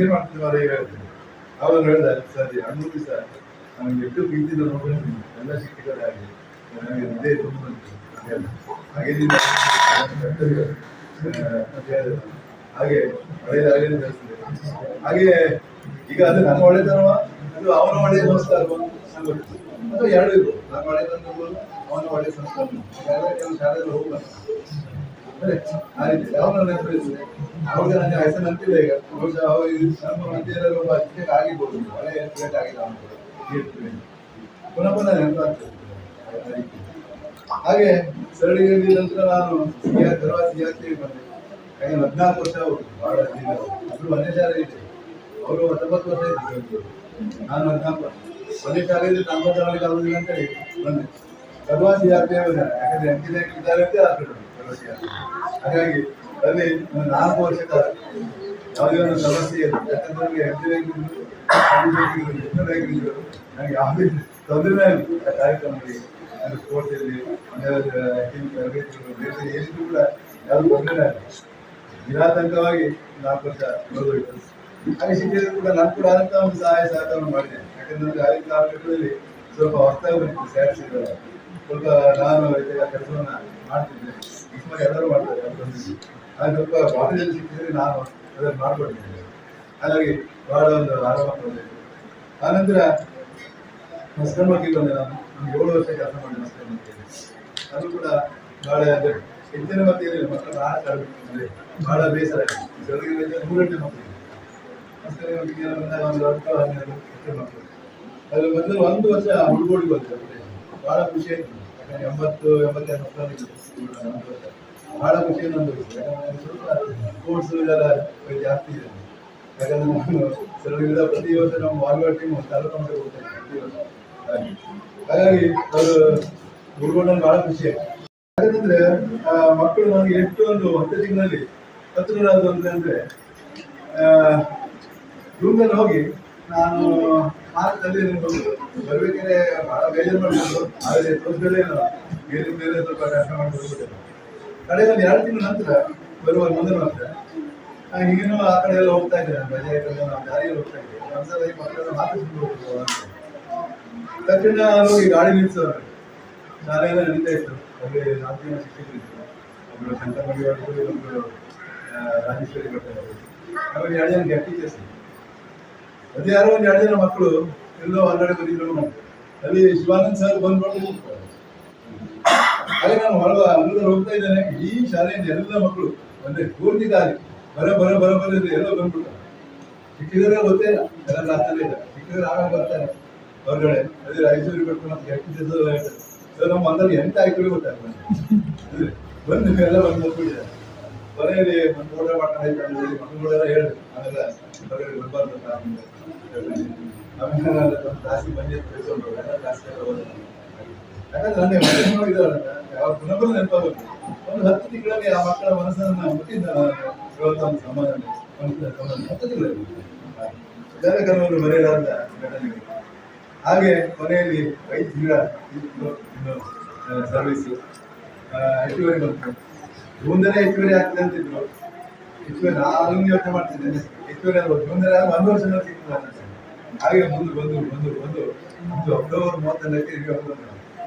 ಏನ್ ಮಾಡ್ತಿದ್ವಿ ಅವರೇ ಹೇಳ್ತೀನಿ. ಅವರು ಹೇಳ್ದ, ಸರ್ 2-3 ದಿವಸ ನನಗೆ ಎಷ್ಟು ಪ್ರೀತಿಯಿಂದ ನೋಡಿ ಎಲ್ಲ ಶಿಕ್ಷಕರೇ ಆಗಿ ನನಗೆ ಇದೇ ತುಂಬ ಹಾಗೆ ಹಾಗೆ ಒಳ್ಳೆಯದಾಗಲಿ ಕಳಿಸ್ತದೆ. ಹಾಗೆ ಈಗ ಅದು ನನ್ನ ಒಳ್ಳೆತನವ, ಅದು ಅವನ ಒಳ್ಳೆಯ ಸಂಸ್ಕಾರವ ಅಥವಾ 2 ಇರ್ಬೋದು. ನಾನು ಒಳ್ಳೆತನ ಅವನ ಒಳ್ಳೆಯ ಸಂಸ್ಕಾರ. ಕೆಲವು ಶಾಲೆಯಲ್ಲಿ ಹೋಗ್ಬಾರ್ದು ಅಂದ್ರೆ ಆ ರೀತಿ ಯಾವನ್ನ ನೆನಪಿರ್ತದೆ. ಅವಾಗ ನನಗೆ ಹೆಸರು ನೆನಪಿಲ್ಲ. ಈಗ ನಮ್ಮ ಮಧ್ಯದಲ್ಲಿ ಒಬ್ಬ ಶಿಕ್ಷಕ ಆಗಿರ್ಬೋದು, ಒಳ್ಳೆಯ ಸ್ಟೂಡೆಂಟ್ ಆಗಿಲ್ಲ ಅವನು ಪುನಃ ನೆನಪಾಗ್ತದೆ. ಹಾಗೆ ಸರಳಿಯಲ್ಲಿ ನಂತರ ನಾನು CRP ಬಂದೆ. ಹಾಗೆ 14 ವರ್ಷ ಅವರು ಬಹಳ ಒಬ್ರು ಒಂದೇ ಶಾಲೆ ಇದೆ. ಅವರು 19 ವರ್ಷ ಇದ್ರು, ನಾನು 14 ವರ್ಷ. ಒಂದೇ ಶಾಲೆಯಲ್ಲಿ 40 ವರ್ಷ ಆಗುದಿಲ್ಲ ಅಂತ ಹೇಳಿ ಬಂದೆ. CRP ಯಾಕಂದ್ರೆ ಎಂಜಿನಿಯರಿಂಗ್ ವಿದ್ಯಾಲಯಕ್ಕೆ ಆಗ್ತದೆ. ಹಾಗಾಗಿ ಅಲ್ಲಿ 4 ವರ್ಷ ಕಾಲ ಯಾವುದೇ ಒಂದು ಸಮಸ್ಯೆ ಇಲ್ಲ. ಯಾಕಂದ್ರೆ ನನಗೆ ಎಂಜಿನಿಯರಿಂಗ್ ನನಗೆ ಯಾವುದೇ ತೊಂದರೆ ಇಲ್ಲ. ಕಾರ್ಯಕ್ರಮದಲ್ಲಿ ಸ್ಪೋರ್ಟ್ಸ್ ಅಲ್ಲಿ ತರಬೇತಿಗಳು ಬೇರೆ ಏನಿದ್ರು ಕೂಡ ಯಾವುದು ತೊಂದರೆ ಇಲ್ಲ. ನಿರಾತಂಕವಾಗಿ 4 ವರ್ಷ ನೋಡೋಯ್ತು. ಹಾಗೆ ಶಿಕ್ಷಕರು ಕೂಡ ನಾನು ಕೂಡ ಆದಂತ ಒಂದು ಸಹಾಯ ಸಹಕಾರವನ್ನು ಮಾಡಿದ್ದೇನೆ. ಯಾಕಂದ್ರೆ ನನಗೆ ಆಗಿನ ಕಾಲಘಟ್ಟದಲ್ಲಿ ಸ್ವಲ್ಪ ಹೊಸದಾಗಿ ಬಂದಿತ್ತು ಸ್ಯಾಟ್ಸ್ ಇರಲ್ಲ. ಸ್ವಲ್ಪ ನಾನು ಕೆಲಸವನ್ನ ಮಾಡ್ತಿದ್ದೆ. ಸುಮಾರು ಎಲ್ಲರೂ ಮಾಡ್ತಾರೆ. ಹಾಗೆ ಸ್ವಲ್ಪ ಕಾಲೇಜಲ್ಲಿ ಶಿಕ್ಷಕರಿಗೆ ನಾನು ಅದನ್ನು ಮಾಡ್ಕೊಡ್ತಿದ್ದೆ. ಹಾಗಾಗಿ ಬಹಳ ಒಂದು ಆರಂಭ ಬಂದಿತ್ತು. ಆನಂತರ ಮಸ್ಕನ್ಮಕ್ಕಿಗೆ ಬಂದೆ. ನಾನು 7 ವರ್ಷ ಕೆಲಸ ಮಾಡಿ ಮಸ್ಕನ್ಮಕ್ಕಿಗೆ. ಅದು ಕೂಡ ಬಹಳ ಹೆಚ್ಚಿನ ಮತ್ತೆ ಏನಿಲ್ಲ, ಮಕ್ಕಳು ಬಹಳ ಕಡಿಮೆ, ಬಹಳ ಬೇಸರ ಆಗಿದೆ. ಬೆಳಗ್ಗೆ 3 ಗಂಟೆ ಮಕ್ಕಳು ಮತ್ತೆ ವಿಜ್ಞಾನ ಬಂದಾಗ ಒಂದು 10 12 ಹೆಚ್ಚು ಮಕ್ಕಳು. ಅದ್ರ ಮೊದಲು 1 ವರ್ಷ ಹುಡುಗೋಡಿಗೆ ಬಂದಿದೆ, ಬಹಳ ಖುಷಿ ಆಯ್ತು. ಯಾಕಂದ್ರೆ 80-82 ಮಕ್ಕಳು ಬಹಳ ಖುಷಿಯನ್ನು ಅನುಭವಿಸಿದೆ. ಯಾಕಂದ್ರೆ ಸ್ವಲ್ಪ ಸ್ಪೋರ್ಟ್ಸ್ ಇದೆಲ್ಲ ಜಾಸ್ತಿ ಇದೆ. ಯಾಕಂದ್ರೆ ನಾನು ಸರಳದಿಂದ ಪ್ರತಿ ವರ್ಷ ನಮ್ಮ ವಾಲಿಬಾಲ್ ಟೀಮ್ ತಾಲೂಕು ಮಟ್ಟಕ್ಕೆ ಹೋಗ್ತೇನೆ ಪ್ರತಿ ವರ್ಷ. ಹಾಗಾಗಿ ಅವರು ಹುಡುಗೊಂಡು ಬಹಳ ಖುಷಿ ಆಯ್ತು. ಯಾಕಂದ್ರೆ ಮಕ್ಕಳು ನನಗೆ ಎಷ್ಟು ಒಂದು 10 ತಿಂಗಳಲ್ಲಿ ಹತ್ತಿರವಾದ ಅಂದ್ರೆ ರೂಮ್ನಲ್ಲಿ ಹೋಗಿ ನಾನು ಮಾರ್ಕ್ಸಲ್ಲಿ ಬರ್ಬೇಕಾದ್ರೆ ಬಹಳ ಬೇಜಾರು ಮಾಡ್ಕೊಂಡು ಆದರೆ ತೋರಿಸಲೇ ಮೇಲೆ ಸ್ವಲ್ಪ ಕಷ್ಟ ಮಾಡ್ಕೊಂಡು ಕಡೆ ಒಂದು 2 ತಿಂಗಳ ನಂತರ ಬರುವ ಮುಂದಿನ ವರ್ಷ ಈಗಿನೂ ಆ ಕಡೆ ಎಲ್ಲ ಹೋಗ್ತಾ ಇದ್ದೇನೆ, ರಜೆ ನಾವು ದಾರಿಯಲ್ಲಿ ಹೋಗ್ತಾ ಇದ್ದೇವೆ. ಒಂದ್ಸಲ ಈ ಮಕ್ಕಳೆಲ್ಲ ಮಾತಾಡ್ಕೊಂಡು ಹೋಗ್ಬೋದು ಅಂತ ತಕ್ಷಣ ಹೋಗಿ ಗಾಡಿ ನಿಲ್ಸೋರು. ಶಾಲೆಯೆಲ್ಲ ನಡೀತಾ ಇತ್ತು, ಅಲ್ಲಿ 4 ಜನ ಶಿಕ್ಷಕರು ಇದ್ರು. ಒಬ್ಬರು ಶಂಕರ ಮಡಿವಾಳರು, ಒಬ್ಬರು ರಾಜೇಶ್ವರಿ ಭಟ್ಟರು, ಆಮೇಲೆ 2 ಜನ ಗೆಸ್ಟ್ ಟೀಚರ್ಸ್. ಅದೇ ಯಾರೋ ಒಂದು 2 ಜನ ಮಕ್ಕಳು ಎಲ್ಲೋ ಹೊರಗಡೆ ಬಂದಿದ್ರು. ಅಲ್ಲಿ ಶಿವಾನಂದ್ ಸರ್ ಬಂದ್ಬಿಟ್ಟು ಹಾಗೆ ನಾನು ಹೊರಗಡೆ ಹೋಗ್ತಾ ಇದ್ದೇನೆ. ಈ ಶಾಲೆಯಿಂದ ಎಲ್ಲ ಮಕ್ಕಳು ಅಂದ್ರೆ ಪೂರ್ತಿ ದಾರಿ ಬರ ಎಲ್ಲೋ ಬಂದ್ಬಿಟ್ಟು ಶಿಕ್ಷಕರಿಗೆ ಗೊತ್ತೇ ಇಲ್ಲ, ಎಲ್ಲ ಆಗ್ತಾನೆ ಇಲ್ಲ. ಶಿಕ್ಷಕರು ಆಗಾಗ ಬರ್ತಾರೆ ಹೊರಗಡೆ. ಅದೇ ರಾಯಚೂರಿಗೆ ಬಿಟ್ಟು ಮತ್ತೆ ಗೆಸ್ಟ್ ಟೀಚರ್ಸ್ ಹೇಳ್ತಾರೆ, ಸರ್ ನಮ್ಮ ಮಂದಲ್ಲಿ ಎಂತ ಆಯ್ತು ಗೊತ್ತಾಗ್ತದೆ ಬಂದು ಎಲ್ಲ ಬಂದು ಹೋಗ್ಬಿಟ್ಟಿದ್ದಾರೆ. ಕೊನೆಯಲ್ಲಿ ಒಂದು ಊಟ ಮಾಡ್ಕೊಂಡು ಮಕ್ಕಳುಗಳೆಲ್ಲ ಹೇಳಿದ್ರು ಆಮೇಲೆ ಹೊರಗಡೆ ಬರ್ಬಾರ್ದು ಅಂತ. ಆಮೇಲೆ ಜಾಸ್ತಿ ಬಂದಿ ಕಳಿಸೋದು ಎಲ್ಲ ಜಾಸ್ತಿ ಹೋದ. ಯಾಕಂದ್ರೆ ನನಗೆ ಇದಾರಲ್ಲ ಯಾವ ಪುನಃ ನೆನಪಾಗುತ್ತೆ. ಒಂದು 10 ತಿಂಗಳಲ್ಲಿ ಆ ಮಕ್ಕಳ ಮನಸ್ಸನ್ನು ಮುಟ್ಟಿದ್ದ ಒಂದು ಸಮಾಧಾನ 10 ತಿಂಗಳಲ್ಲಿ ಜನಕರವರು ಬರೆಯಲಾದ ಘಟನೆಗಳು. ಹಾಗೆ ಕೊನೆಯಲ್ಲಿ 5 ತಿಂಗಳ ಸರ್ವಿಸ್ ಹೆಚ್ಚುವರಿ ಬಂತು. ಮುಂದೆ ಹೆಚ್ಚುವರಿ ಆಗ್ತದೆ ಅಂತಿದ್ರು. ಹೆಚ್ಚುವರಿ ನಾನು ಯೋಚನೆ ಮಾಡ್ತಿದ್ದೇನೆ, ಹೆಚ್ಚುವರಿ ಆಗ್ಬೋದು ಮುಂದೆ 1 ವರ್ಷ ಸಿಗ್ತದೆ. ಹಾಗೆ ಬಂದು ಅಕ್ಟೋಬರ್ 31ಕ್ಕೆ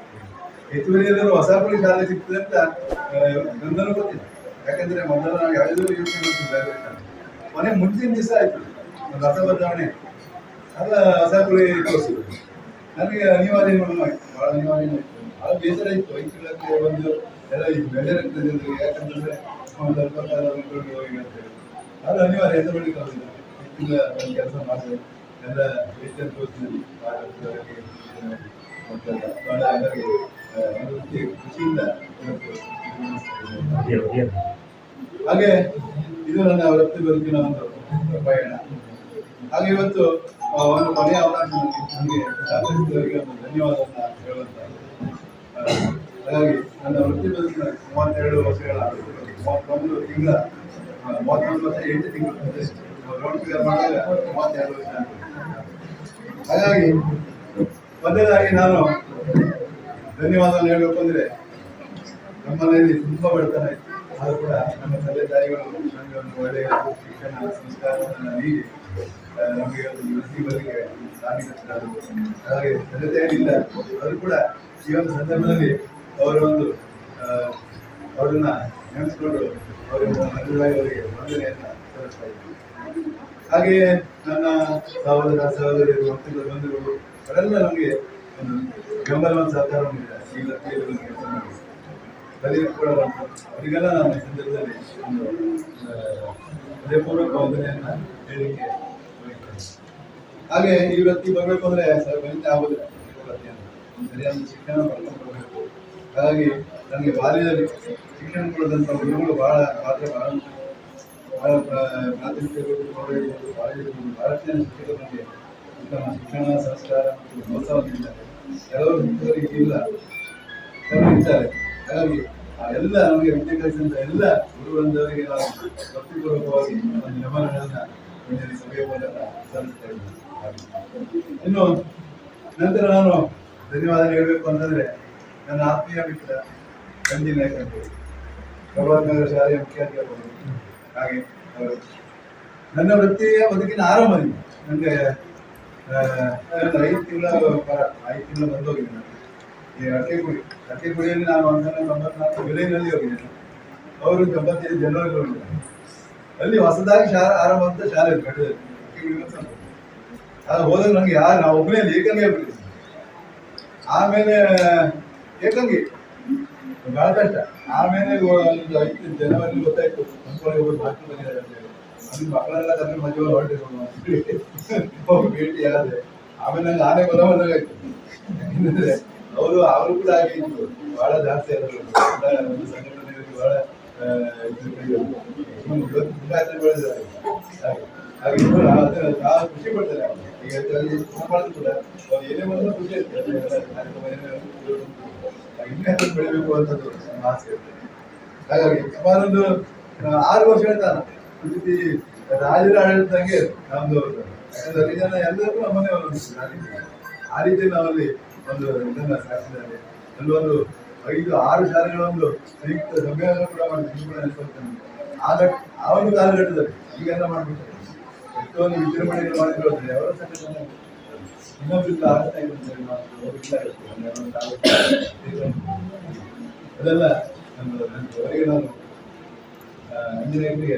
ಹೆಚ್ಚುವರಿಯಲ್ಲೂ ಹೊಸಪುರಿ ಶಾಲೆ ಸಿಗ್ತದೆ ಅಂತ ನಂದನೂ ಗೊತ್ತಿಲ್ಲ. ಯಾಕಂದ್ರೆ ಮೊದಲು ನಾವು ಯಾವುದೋ ಯೋಚನೆ ಮಾಡ್ತಿದ್ದೆ. ಮನೆ ಮುಂಚಿನ ದಿವಸ ಆಯ್ತು ಒಂದು ರಥ ಬದಲಾವಣೆ, ಆಗ ಹೊಸಪುರಿ ತೋರಿಸಿದ್ರು. ನನಗೆ ಅನಿವಾರ್ಯ ಆಯ್ತು, ಭಾಳ ಅನಿವಾರ್ಯ ಆಯ್ತು. ಭಾಳ ಬೇಸರ ಇತ್ತು. 5 ತಿಂಗಳಿಗೆ ಒಂದು ಎಲ್ಲ ಇದು ಬೇಜಾರು ಇರ್ತದೆ ಜನರಿಗೆ. ಯಾಕಂತಂದ್ರೆ ಒಂದು 26 ಮಕ್ಕಳಿಗೆ ಹೋಗಿ ಅಂತೇಳಿ ಅದು ಅನಿವಾರ್ಯ ಅಂತ ಬೆಳಿಕಾಗಿಲ್ಲ. ಹೆಚ್ಚಿನ ಒಂದು ಕೆಲಸ ಮಾಡಿದೆ ಎಲ್ಲ ಹೆಚ್ಚಿನ ತೋರಿಸಿದ್ವಿ. ಭಾಳ ಎಲ್ಲರಿಗೆ ಖುಷಿಯಿಂದ ಹಾಗೆ ಇದು ನನ್ನ ವೃತ್ತಿ ಬದುಕಿನ ಒಂದು ಪಯಣ. ಹಾಗೆ ಇವತ್ತು ಒಂದು ಕೊನೆಯ ಅವಕಾಶ ನನಗೆ ಸಹಕರಿಸಿದವರಿಗೆ ಒಂದು ಧನ್ಯವಾದವನ್ನು ಹೇಳುವಂತ. ಹಾಗಾಗಿ ನನ್ನ ವೃತ್ತಿ ಬದುಕಿನ 32 ವರ್ಷಗಳ 31 ತಿಂಗಳ 31 ವರ್ಷ 8 ತಿಂಗಳು ರೌಂಡ್ ಫಿಗರ್ ಮಾಡಿದಾಗ 32 ವರ್ಷ ಆಗ್ತದೆ. ಹಾಗಾಗಿ ಮೊದಲಾಗಿ ನಾನು ಧನ್ಯವಾದ ಹೇಳಬೇಕು ಅಂದ್ರೆ ನಮ್ಮ ಮನೆಯಲ್ಲಿ ತುಂಬಾ ಬಡತನ ಇತ್ತು. ಆದರೂ ಕೂಡ ನಮ್ಮ ತಂದೆ ತಾಯಿಗಳು ನಮಗೆ ಒಂದು ಒಳ್ಳೆಯ ಶಿಕ್ಷಣ ಸಂಸ್ಕಾರವನ್ನು ನೀಡಿ ನಮಗೆ ಒಂದು ವೃತ್ತಿ ಬದುಕಿಗೆ ಸಾಗಿಸುತ್ತಾರೆ. ಹಾಗೆ ತಂದೆ ತಾಯಿಗಳಿಲ್ಲ ಅವರು ಕೂಡ ಈ ಒಂದು ಸಂದರ್ಭದಲ್ಲಿ ಅವರೊಂದು ಅವರನ್ನ ನೆನೆಸ್ಕೊಂಡು ಅವರಿಂದ ಅವರಿಗೆ ವಂದನೆಯನ್ನ ಸಲ್ಲಿಸ್ತಾ ಇದ್ದಾರೆ. ಹಾಗೆಯೇ ನನ್ನ ಸಹೋದರಿಯರು ವೃತ್ತಿಗಳು ಬಂಧುಗಳು ಅವರೆಲ್ಲ ನಮಗೆ ಒಂದು ಬೆಂಬಲವನ್ನು ಸಹಕಾರವನ್ನು ನೀಡಿದ್ದಾರೆ. ಈ ಕೆಲಸ ಮಾಡಿ ಕಲಿಯಲು ಕೂಡ ಬಂತು. ಅವರಿಗೆಲ್ಲ ನಾನು ಈ ಸಂದರ್ಭದಲ್ಲಿ ಒಂದು ಹೃದಯಪೂರ್ವಕ ವಂದನೆಯನ್ನ ಹೇಳಲಿಕ್ಕೆ ಬಯಸ್ತೇನೆ. ಹಾಗೆ ಈ ವೃತ್ತಿ ಬರಬೇಕು ಅಂದ್ರೆ ಗಣಿತ ಆಗುದಿಲ್ಲ, ಸರಿಯಾದ ಶಿಕ್ಷಣ ಪಡ್ಕೊಂಡು ಬರಬೇಕು. ಹಾಗಾಗಿ ನನಗೆ ಬಾಲ್ಯದಲ್ಲಿ ಶಿಕ್ಷಣ ಕೊಡೋದಂಥ ಗುರುಗಳು ಬಹಳ ಪಾತ್ರ ಬಹಳ ಪ್ರಾಥಮಿಕ ಕಾಲೇಜು ಭಾರತೀಯ ಶಿಕ್ಷಕರು ನಮಗೆ ಉತ್ತಮ ಶಿಕ್ಷಣ ಸಂಸ್ಕಾರ ಮತ್ತು ಪ್ರೋತ್ಸಾಹವಿದ್ದಾರೆ. ಕೆಲವರು ಶಿಕ್ಷಕರಿಗೆ ಇಲ್ಲ, ಕೆಲವರು ಇದ್ದಾರೆ. ಹಾಗಾಗಿ ಎಲ್ಲ ನಮಗೆ ವಿದ್ಯೆ ಕಲಿಸಿದಂಥ ಎಲ್ಲ ಗುರುವೃಂದವರಿಗೆ ನಾವು ಭಕ್ತಿಪೂರ್ವಕವಾಗಿ ಒಂದು ನಮನಗಳನ್ನು ಮುಂದಿನ ಸಭೆಯ ಮೂಲಕ ಸಲ್ಲಿಸ್ತಾ ಇದ್ದೀನಿ. ಇನ್ನು ನಂತರ ನಾನು ಧನ್ಯವಾದ ಹೇಳಬೇಕು ಅಂತಂದ್ರೆ ನನ್ನ ಆತ್ಮೀಯ ಮಿತ್ರ ಸಂಜಯ್ ನಾಯ್ಕ ಅಂತೇಳಿ ಪ್ರಭಾತ್ ನಗರ ಶಾಲೆಯ ಮುಖ್ಯಾಧ್ಯಾಪಕರು. ಹಾಗೆ ಅವರು ನನ್ನ ವೃತ್ತಿಯ ಬದುಕಿನ ಆರಂಭದಿಂದ ನನಗೆ 5 ತಿಂಗಳ 5 ತಿಂಗಳು ಬಂದೋಗಿದ್ದೆ. ಈ ಅರಕೆಗುಡಿಯಲ್ಲಿ ನಾನು 1994 ಜುಲೈನಲ್ಲಿ ಹೋಗಿದ್ದೇನೆ. ಅವರು 95 ಜನವರಿ ಹೋಗಿದ್ದಾರೆ. ಅಲ್ಲಿ ಹೊಸದಾಗಿ ಆರಂಭ ಅಂತ ಶಾಲೆ ಕಟ್ಟಿದ್ದಾರೆ. ಅದು ಹೋದಾಗ ನನಗೆ ನಾವು ಒಬ್ಬನೇ ಏಕಂಗಿ ಆಗ್ಬಿಟ್ಟಿದ್ದೆ. ಆಮೇಲೆ ಏಕಂಗಿ ಬಹಳ ಕಷ್ಟ. ಆಮೇಲೆ ಒಂದು 5 ಜನವರಿ ಗೊತ್ತಾಯ್ತು ಅಂದ್ಕೊಳ್ಳಿ ಒಬ್ಬರು ಡಾಕ್ಟರ್ ಬಂದಿದ್ದಾರೆ ಅಂತ ಹೇಳಿ. ಅದು ಮಕ್ಕಳೆಲ್ಲ ಕರ್ಕೊಂಡು ಮದುವೆ ಹೊರಟಿರೋದು ಭೇಟಿ ಆದ್ರೆ ಆಮೇಲೆ ನಂಗೆ ಆನೆ ಬಲವಂತಾಯ್ತು. ಯಾಕಂದ್ರೆ ಅವರು ಕೂಡ ಹಾಗೆ ಇತ್ತು, ಬಹಳ ಜಾಸ್ತಿ ಆದರು ಒಂದು ಸಂಘಟನೆಯಲ್ಲಿ ಬಹಳ ಬೆಳೆದಿದ್ದಾರೆ. ಹಾಗೆ ನಾವು ಖುಷಿ ಪಡ್ತಾರೆ. ಈಗ ಮಾಡಿದ್ರು ಕೂಡ ಅವ್ರು ಏನೇ ಬಂದರೂ ಖುಷಿ ಇರ್ತದೆ. ಇನ್ನೂ ಬೆಳಿಬೇಕು ಅಂತದ್ದು ನಮ್ಮ ಆಸೆ ಇರ್ತದೆ. ಹಾಗಾಗಿ ಸುಮಾರೊಂದು 6 ವರ್ಷಗಳ ಕಾಲ ಈ ರಾಜರ ಆಡಳಿತದಂಗೆ ನಮ್ದು. ಯಾಕಂದ್ರೆ ಜನ ಎಲ್ಲರಿಗೂ ನಮ್ಮನೆ ಆ ರೀತಿ ನಾವಲ್ಲಿ ಒಂದು ಇದನ್ನ ಸಾಧಿಸಿದ್ದಾರೆ. ಅಲ್ಲೊಂದು 5-6 ಶಾಲೆಗಳೊಂದು ಸಂಯುಕ್ತ ಸಮ್ಮೇಳನ ಕೂಡ ಮಾಡಿದ್ವಿ. ಆ ಒಂದು ಕಾಲಘಟ್ಟದಲ್ಲಿ ಈಗೆಲ್ಲ ಮಾಡ್ಬಿಟ್ಟು ಎಷ್ಟೊಂದು ವಿಜೃಂಭಣೆಗಳು ಮಾಡಿರೋದ್ರೆ ಅವರ ಸಂಘಟನೆ ಇನ್ನೊಬ್ಬರಿಂದ ಅದೆಲ್ಲ ಅವರಿಗೆ ನಾನು ಇಂಜಿನಿಯರಿಂಗ್ಗೆ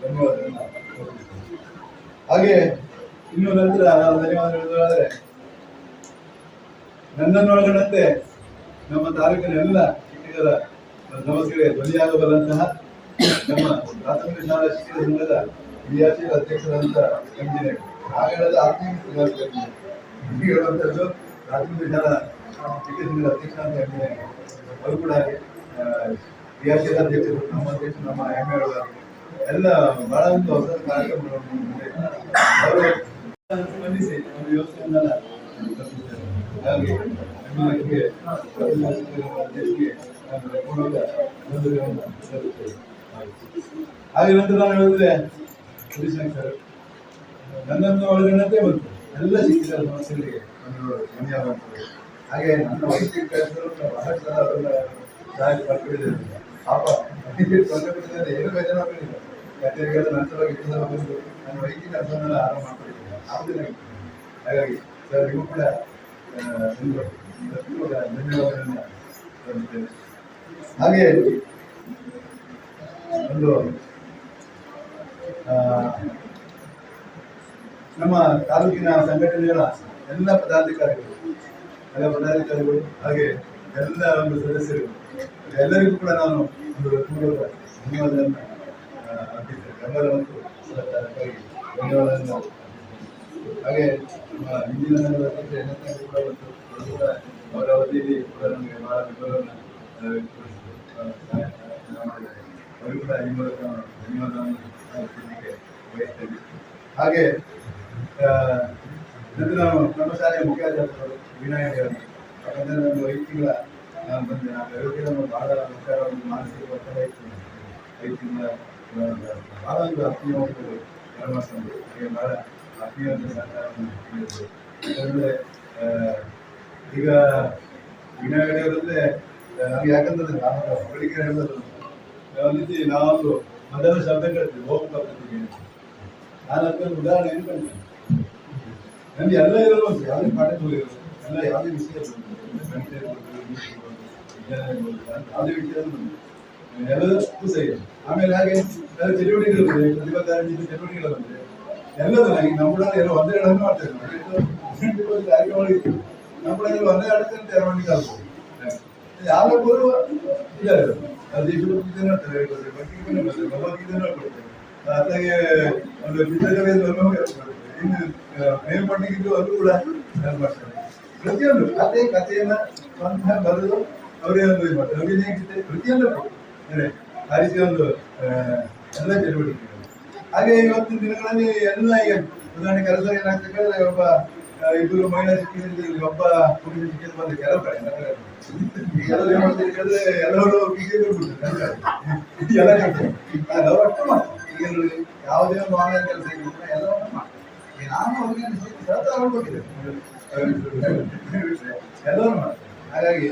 ಧನ್ಯವಾದಗಳನ್ನ. ಹಾಗೆ ಇನ್ನು ನಂತರ ನಾನು ಧನ್ಯವಾದ ಹೇಳೋದಾದ್ರೆ, ನನ್ನನ್ನು ಒಳಗೊಂಡಂತೆ ನಮ್ಮ ತಾಲೂಕಿನ ಎಲ್ಲ ಶಿಕ್ಷಕರ ಸಮಸ್ಯೆಗೆ ಧ್ವನಿಯಾಗಬಲ್ಲಂತಹ ನಮ್ಮ ಪ್ರಾಥಮಿಕ ಶಾಲಾ ಶಿಕ್ಷಕರ ಸಂಘದ ವಿದ್ಯಾರ್ಥಿಗಳ ಅಧ್ಯಕ್ಷರಾದಂತಹ ಎಂಜಿನಿಯರ್ ಹಾಗೆಲ್ಲದ ಹೇಳುವಂಥದ್ದು ಪ್ರಾಥಮಿಕ ಶಾಲಾ ಶಿಕ್ಷಕ ಸಂಘದ ಅಧ್ಯಕ್ಷರಾದ ಎಂಜಿನಿಯರ್ ಅವರು ಕೂಡ ವಿದ್ಯಾರ್ಥಿಗಳ ಅಧ್ಯಕ್ಷರು, ನಮ್ಮ ಅಧ್ಯಕ್ಷರು, ನಮ್ಮ ಹೆಮ್ಮೆಗಳು ಎಲ್ಲ ಬಹಳ ಒಂದು ಹೊಸ ಕಾರ್ಯಕ್ರಮಗಳನ್ನು ಅವರು ಸ್ಪಂದಿಸಿ ಒಂದು ಯೋಚನೆಯನ್ನೆಲ್ಲ ಹಾಗೆ ಹಾಗೆ ನಂತರ ನಾನು ಹೇಳಿದ್ರೆ ಸರ್ ನನ್ನನ್ನು ಒಳಗೊಂಡಂತೆ ಬಂತು ಎಲ್ಲ ಶಿಕ್ಷಕರ ಸಮಸ್ಯೆಗಳಿಗೆ ಧನ್ಯವಾದ. ಹಾಗೆ ನನ್ನ ವೈದ್ಯಕೀಯ ಕೆಲಸಗಳು ಬಹಳಷ್ಟು ಸಲ ಅವರನ್ನ ಸಹಾಯ ಪಡ್ಕೊಂಡಿದ್ದೇನೆ. ಪಾಪ ತೊಂದರೆ ಏನು ಬೇಜಾರು ಆಗಲಿಲ್ಲ. ಯಾಕೆಂದ್ರೆ ನಂತರವಾಗಿ ಬಂದು ನನ್ನ ವೈದ್ಯಕೀಯ ಕೆಲಸವನ್ನೆಲ್ಲ ಆರಂಭ ಮಾಡ್ಕೊಂಡಿದ್ದೇನೆ. ಆಗುದಿಲ್ಲ. ಹಾಗಾಗಿ ಸರ್ ನೀವು ಕೂಡ ಧನ್ಯವಾದಗಳನ್ನ ಸಲ್ಲಿಸ್ತೇನೆ. ಹಾಗೆ ಒಂದು ನಮ್ಮ ತಾಲೂಕಿನ ಸಂಘಟನೆಗಳ ಎಲ್ಲ ಪದಾಧಿಕಾರಿಗಳು ಹಾಗೆ ಎಲ್ಲ ಒಂದು ಸದಸ್ಯರು ಎಲ್ಲರಿಗೂ ಕೂಡ ನಾನು ಒಂದು ಧನ್ಯವಾದಗಳನ್ನು ಅರ್ಪಿಸ್ತೇನೆ. ಬೆಂಬಲ ಮತ್ತು ಸಹಕಾರಕ್ಕಾಗಿ ಧನ್ಯವಾದಗಳನ್ನು. ಹಾಗೆ ನಮ್ಮ ಹಿಂದಿನ ಕೂಡ ಬಂತು, ಅವರ ಅವಧಿಯಲ್ಲಿ ಕೂಡ ನಮಗೆ ಬಹಳ ಬೆಂಬಲವನ್ನು ಅವರು ಕೂಡ ಈ ಮೂಲಕ ಧನ್ಯವಾದವನ್ನು ಅರ್ಪಿಸಲಿಕ್ಕೆ ಬಯಸ್ತೇನೆ. ಹಾಗೆ ನಂತರ ನಾನು ನಮ್ಮ ಶಾಲೆಯ ಮುಖ್ಯಾಧ್ಯಾಪಕರು ವಿನಾಯಕರನ್ನು, ಯಾಕಂದರೆ ನಾನು 5 ತಿಂಗಳ ನಾನು ಬಂದೆ. ನಾನು 2 ತಿಂಗಳು ಬಹಳ ಒಂದು ಮಾನಸಿಕ ಒತ್ತಡ ಇತ್ತು. 5 ತಿಂಗಳ ಬಹಳ ಒಂದು ಆತ್ಮೀಯವಾದ ಪರಮಾತ್ಮರು ಹಾಗೆ ಬಹಳ ಆತ್ಮೀಯವಾದ ಸಹಕಾರವನ್ನು ನೀಡಿದರು. ಯಾಕಂದರೆ ಈಗ ವಿನಾಯಕರಂದ್ರೆ ನಮ್ಗೆ ಯಾಕಂದ್ರೆ ನಾನು ಬೆಳಿಗ್ಗೆ ಹೇಳಿದ್ರು ರೀತಿ ನಾವೊಂದು ಮೊದಲ ಶಬ್ದ ಕೇಳ್ತೀವಿ ಹೋಗ್ತಕ್ಕಂಥದ್ದು. ನಾನು ಅದಕ್ಕೆ ಉದಾಹರಣೆ ಏನು ಕಳ್ತೀನಿ, ನನಗೆ ಎಲ್ಲ ಇರೋದು ಯಾವುದೇ ಪಾಠ ಇರೋದು ಎಲ್ಲ ಯಾವುದೇ ವಿಷಯ ಯಾವುದೇ ವಿಷಯ ಎಲ್ಲದಕ್ಕೂ ಸರಿ. ಆಮೇಲೆ ಹಾಗೆ ಎಲ್ಲ ಚಟುವಟಿಕೆಗಳು ಬಂದರೆ ಪ್ರತಿಭಾಕಾರಿ ಚಟುವಟಿಕೆಗಳು ಬಂದರೆ ಎಲ್ಲದೂ ನನಗೆ ನಮ್ಮ ಕೂಡ ಎಲ್ಲ ಒಂದೇ ಎರಡನ್ನು ಮಾಡ್ತೇವೆ. ಕಾರ್ಯಕ್ರಮಗಳಿತ್ತು ನಮ್ಮ ಕೂಡ ಎಲ್ಲ ಒಂದೇ ಆಡ್ತೇನೆ ತಯಾರು ಮಾಡಲಿಕ್ಕೆ ಆಗ್ಬೋದು. ಯಾವ ಗುರು ಇದ್ದಾರೆ ಅದು ದೇಶಭಕ್ತಿ ನೋಡ್ತಾರೆ, ಭಗವದ್ಗೀತೆ ನೋಡ್ಕೊಡ್ತೇವೆ, ಅದಾಗೆ ಒಂದು ಚಿತ್ರಕಲೆಯನ್ನು ಹೇಳ್ಕೊಡ್ತೇವೆ, ಇನ್ನು ಮೇಲ್ಪಟ್ಟಿದ್ದು ಅದು ಕೂಡ ಮಾಡ್ತಾರೆ. ಪ್ರತಿಯೊಂದು ಕಥೆಯನ್ನ ಸ್ವಂತ ಬರೆದು ಅವರೇ ಒಂದು ಇದು ಮಾಡ್ತಾರೆ. ಅಭಿನಯ ಪ್ರತಿಯೊಂದು ಆ ರೀತಿ ಒಂದು ಎಲ್ಲ ಚಟುವಟಿಕೆಗಳು. ಹಾಗೆ ಇವತ್ತಿನ ದಿನಗಳಲ್ಲಿ ಎಲ್ಲ ಈಗ ಉದಾಹರಣೆ ಕೆಲಸ ಏನಾಗ್ತದೆ ಹೇಳಿದ್ರೆ ಒಬ್ಬ 2 ಮಹಿಳಾ ಶಿಕ್ಷಕರಲ್ಲಿ ಒಬ್ಬ ಪುರುಷ ಶಿಕ್ಷಕ ಬಂದ ಕೆಲವು ಕಡೆ ಎಲ್ಲರೂ ಏನ್ ಮಾಡ್ತಾರೆ ಹೇಳಿದ್ರೆ ಎಲ್ಲರೂ ಎಲ್ಲ ಅಷ್ಟು ಮಾಡ್ತಾರೆ. ಈಗ ಯಾವುದೇ ಒಂದು ಆನ್ಲೈನ್ ಕೆಲಸ ಇದ್ರೆ ಎಲ್ಲವನ್ನೂ ಮಾಡ್ತಾರೆ. ನಾನು ಅವ್ರಿಗೆ ಕೊಟ್ಟಿದ್ದೆ ಎಲ್ಲರೂ ಮಾಡ್ತಾರೆ. ಹಾಗಾಗಿ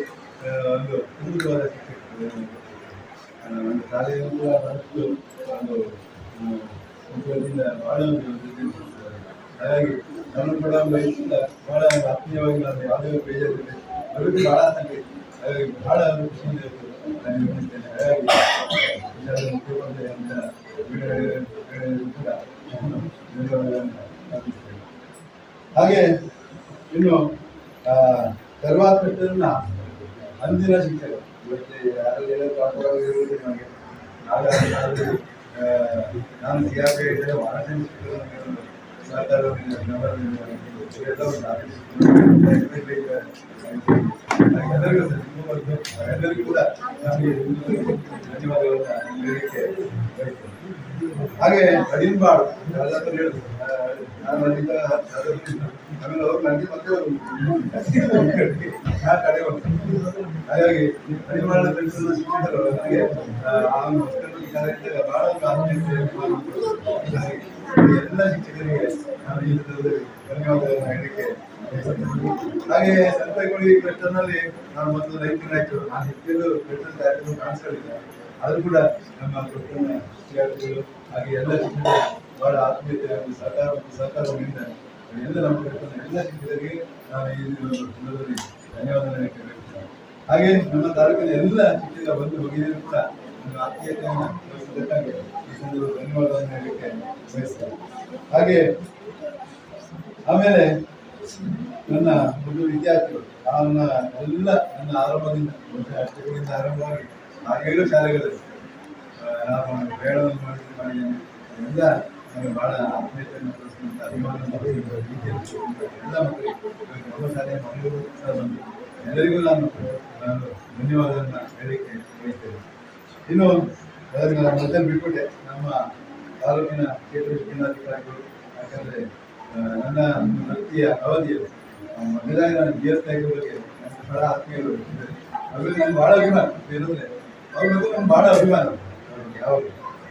ಒಂದು ಅದ್ಭುತವಾದ ಶಿಕ್ಷಕರು ಒಂದು ಶಾಲೆಯನ್ನು ಬಹಳಷ್ಟು ಒಂದು ಬಹಳ ಹಾಗಾಗಿ ನಾನು ಕೂಡ ಒಂದು ವಯಸ್ಸಿಂದ ಬಹಳ ಆತ್ಮೀಯವಾಗಿ ನಾನು ಯಾವುದೇ ಬೇಜಾರಿದೆ ಅವರಿಗೆ ಬಹಳ ಸಂಖ್ಯೆ ಹಾಗಾಗಿ ಬಹಳ ಖುಷಿಯಿಂದ ನಾನು ಯೋಚಿಸ್ತೇನೆ. ಹಾಗಾಗಿ ಮುಖ್ಯಮಂತ್ರಿ ಅಂತ ಕೂಡ ಧನ್ಯವಾದಗಳನ್ನು ಅರ್ಪಿಸ್ತೇನೆ. ಹಾಗೆ ಇನ್ನು ಸರ್ವಾತ್ಮಕರನ್ನ ಅಂದಿನ ಶಿಕ್ಷಕರು ಇವತ್ತು ಯಾರು ಇರುವುದು ನನಗೆ ನಾನು ಸಿಆರ್ಪಿ ಇದ್ದರೆ ವಾರಾಣಸಿ ಶಿಕ್ಷಕರು ಎಲ್ಲರಿಗೂ ಕೂಡ ನಮಗೆ ಧನ್ಯವಾದಗಳನ್ನ ನೀಡಲಿಕ್ಕೆ ಬಯಸ್ತೇನೆ. ಹಾಗೆ ಕಡಿಂಬಾಳು ಹೇಳಿದ್ರು ನಾನು ಅಲ್ಲಿಂದ ಆಮೇಲೆ ಅವರು ನನಗೆ ಮತ್ತೆ ಹಾಗಾಗಿ ಕಡಿಂಬಾಳ ಕೆಲಸದ ಶಿಕ್ಷಕರು ನನಗೆ ಬಹಳ ಎಲ್ಲ ಶಿಕ್ಷಕರಿಗೆ ನಾನು ಈ ಧನ್ಯವಾದಗಳನ್ನು ಹೇಳಲಿಕ್ಕೆ ಹಾಗೆ ಸಂತಗುಳಿ ಕ್ಲಸ್ಟರ್ನಲ್ಲಿ ನಾನು ಮೊದಲು ರೈತನಾಯ್ತು ನಾನು ಹೆಚ್ಚು ಕ್ಲಸ್ಟರ್ ಕಾರ್ಯಕ್ರಮ ಕಾಣಿಸ್ಕೊಂಡಿದ್ದೆ ಅದು ಕೂಡ ನಮ್ಮ ಕ್ಲಸ್ಟರ್ನ ವಿದ್ಯಾರ್ಥಿಗಳು ಹಾಗೆ ಎಲ್ಲ ಶಿಕ್ಷಕರು ಬಹಳ ಆತ್ಮೀಯತೆ ಸಹಕಾರದಿಂದ ಎಲ್ಲ ನಮ್ಮ ಕ್ಲಸ್ಟರ್ನ ಎಲ್ಲ ಶಿಕ್ಷಕರಿಗೆ ನಾನು ಈ ಸಂದರ್ಭದಲ್ಲಿ ಧನ್ಯವಾದ ಹೇಳಲಿಕ್ಕೆ ಹಾಗೆ ನಮ್ಮ ತಾಲೂಕಿನ ಎಲ್ಲ ಶಿಕ್ಷಕರ ಬಂದು ಹೋಗಿದ್ರು ಕೂಡ ನನ್ನ ಆತ್ಮೀಯತೆಯನ್ನು ತೋರಿಸಿದ್ದಕ್ಕಾಗಿ ಈ ಸಂದರ್ಭದಲ್ಲಿ ಧನ್ಯವಾದವನ್ನು ಹೇಳಲಿಕ್ಕೆ ಬಯಸ್ತೇನೆ. ಹಾಗೆ ಆಮೇಲೆ ನನ್ನ ಒಂದು ವಿದ್ಯಾರ್ಥಿಗಳು ನನ್ನ ಆರಂಭದಿಂದ ಅಷ್ಟಗಳಿಂದ ಆರಂಭವಾಗಿ ಆ 7 ಶಾಲೆಗಳಲ್ಲಿ ನಾನು ಪ್ರಯಾಣವನ್ನು ಮಾಡಿದ್ದೇನೆ. ಎಲ್ಲ ನನಗೆ ಬಹಳ ಆತ್ಮೀಯತೆಯನ್ನು ತೋರಿಸಿದಂಥ ಅಭಿಮಾನವನ್ನು ಎಲ್ಲ ಮಕ್ಕಳಿಗೆ ನಮ್ಮ ಶಾಲೆಯ ಮಕ್ಕಳು ಸಹ ಬಂದು ಎಲ್ಲರಿಗೂ ನಾನು ಧನ್ಯವಾದವನ್ನು ಹೇಳಲಿಕ್ಕೆ ಬಯಸ್ತೇನೆ. ಇನ್ನು ಅದನ್ನು ನಾನು ಮೊದಲು ಬಿಟ್ಬಿಟ್ಟೆ ನಮ್ಮ ತಾಲೂಕಿನ ಕ್ಷೇತ್ರ ಶಿಕ್ಷಣಾಧಿಕಾರಿಗಳು ಯಾಕಂದರೆ ನನ್ನ ವೃತ್ತಿಯ ಅವಧಿಯಲ್ಲಿ ಮೊದಲಾಗಿ ನಾನು BS ನಾಯ್ಕ ಬಗ್ಗೆ ನನಗೆ ಬಹಳ ಆತ್ಮೀಯರು ಅವರಿಗೆ ನನಗೆ ಭಾಳ ಅಭಿಮಾನ ಏನಂದರೆ ಅವ್ರ ಬಗ್ಗೆ ನನಗೆ ಭಾಳ ಅಭಿಮಾನ ಯಾವಾಗ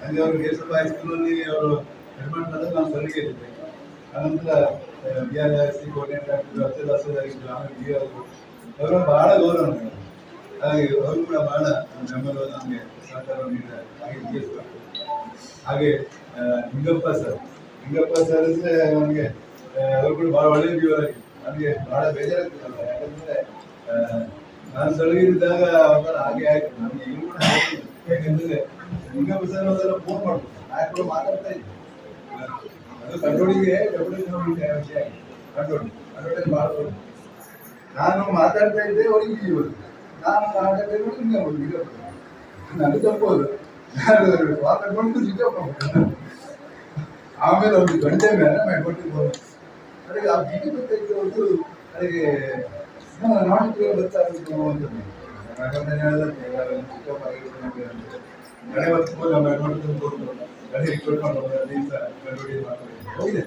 ನನಗೆ ಅವರು ಕೇಶವ ಹೈಸ್ಕೂಲಲ್ಲಿ ಅವರು ನಿರ್ಮಾಣ ಮಾಡಿದ್ರೆ ನಾನು ಸರಿಗೆ ಇದ್ದೆ. ಆನಂತರ BRC ಕೋಆರ್ಡಿನೇಟರ್ ಆಗಿದ್ದು ಅಚ್ಚದಾಸರಾಗಿದ್ದು ಆಮೇಲೆ BR ಅವರು ಭಾಳ ಗೌರವ ನನಗೆ. ಹಾಗೆ ಅವರು ಕೂಡ ಭಾಳ ಬೆಂಬಲವನ್ನು ನಮಗೆ ಸಹಕಾರವನ್ನು ನೀಡಿದ್ದಾರೆ. ಹಾಗೆ BS ಹಾಗೆ ನಿಂಗಪ್ಪ ಸರ್ ಅಂದರೆ ನನಗೆ ಅವರು ಕೂಡ ಭಾಳ ಒಳ್ಳೆಯ ಜೀವರಾಗಿ ನನಗೆ ಭಾಳ ಬೇಜಾರಾಗ್ತಿಲ್ಲ. ಯಾಕಂದರೆ ನಾನು ಸಲಗಿದ್ದಾಗ ಅವರ ಹಾಗೆ ಆಯಿತು ನನಗೆ ಈಗ ಕೂಡ ಯಾಕೆಂದರೆ ನಿಂಗಪ್ಪ ಸರ್ ಒಂದೆಲ್ಲ ಫೋನ್ ಮಾಡ್ಬೋದು ನಾನು ಕೂಡ ಮಾತಾಡ್ತಾ ಇದ್ದೆ. ಅದು ಕಂಟ್ರೋಲಿಗೆ ವಿಷಯ ಕಂಟ್ರೋಲ್ ಭಾಳ ನಾನು ಮಾತಾಡ್ತಾ ಇದ್ದೆ ಅವರಿಗೆ ಜೀವ ನಾನು ಮಾತಾಡ್ತಾ ಇದ್ದೆ ನಿಂಗಪ್ಪ ನನಗೆ ತಪ್ಪೋದು ನಾನು ಮಾತಾಡ್ಕೊಂಡು ನಿಂಗಪ್ಪ ಆಮೇಲೆ ಒಂದು ಗಂಟೆ ಮೇಲೆ ಮಾಡ್ಕೊಟ್ಟಿದ್ದು ನನಗೆ ಆ ಬಿಗಿ ಗೊತ್ತಾಯ್ತು ಒಂದು ನನಗೆ ನಾಟಕ ಗೊತ್ತಾಗಬೇಕು ಅಂತ ಯಾಕಂದ್ರೆ ಚಿಕ್ಕಪ್ಪ ಗಣೆ ಹೊತ್ತು ನಾವು ಮಾಡ್ಕೊಂಡು ಕೊಟ್ಟು ಗಣೆ ಇಟ್ಕೊಂಡು ದಿವಸ ಕಂಡುಹಿಡಿದು ಹೋಗಿದೆ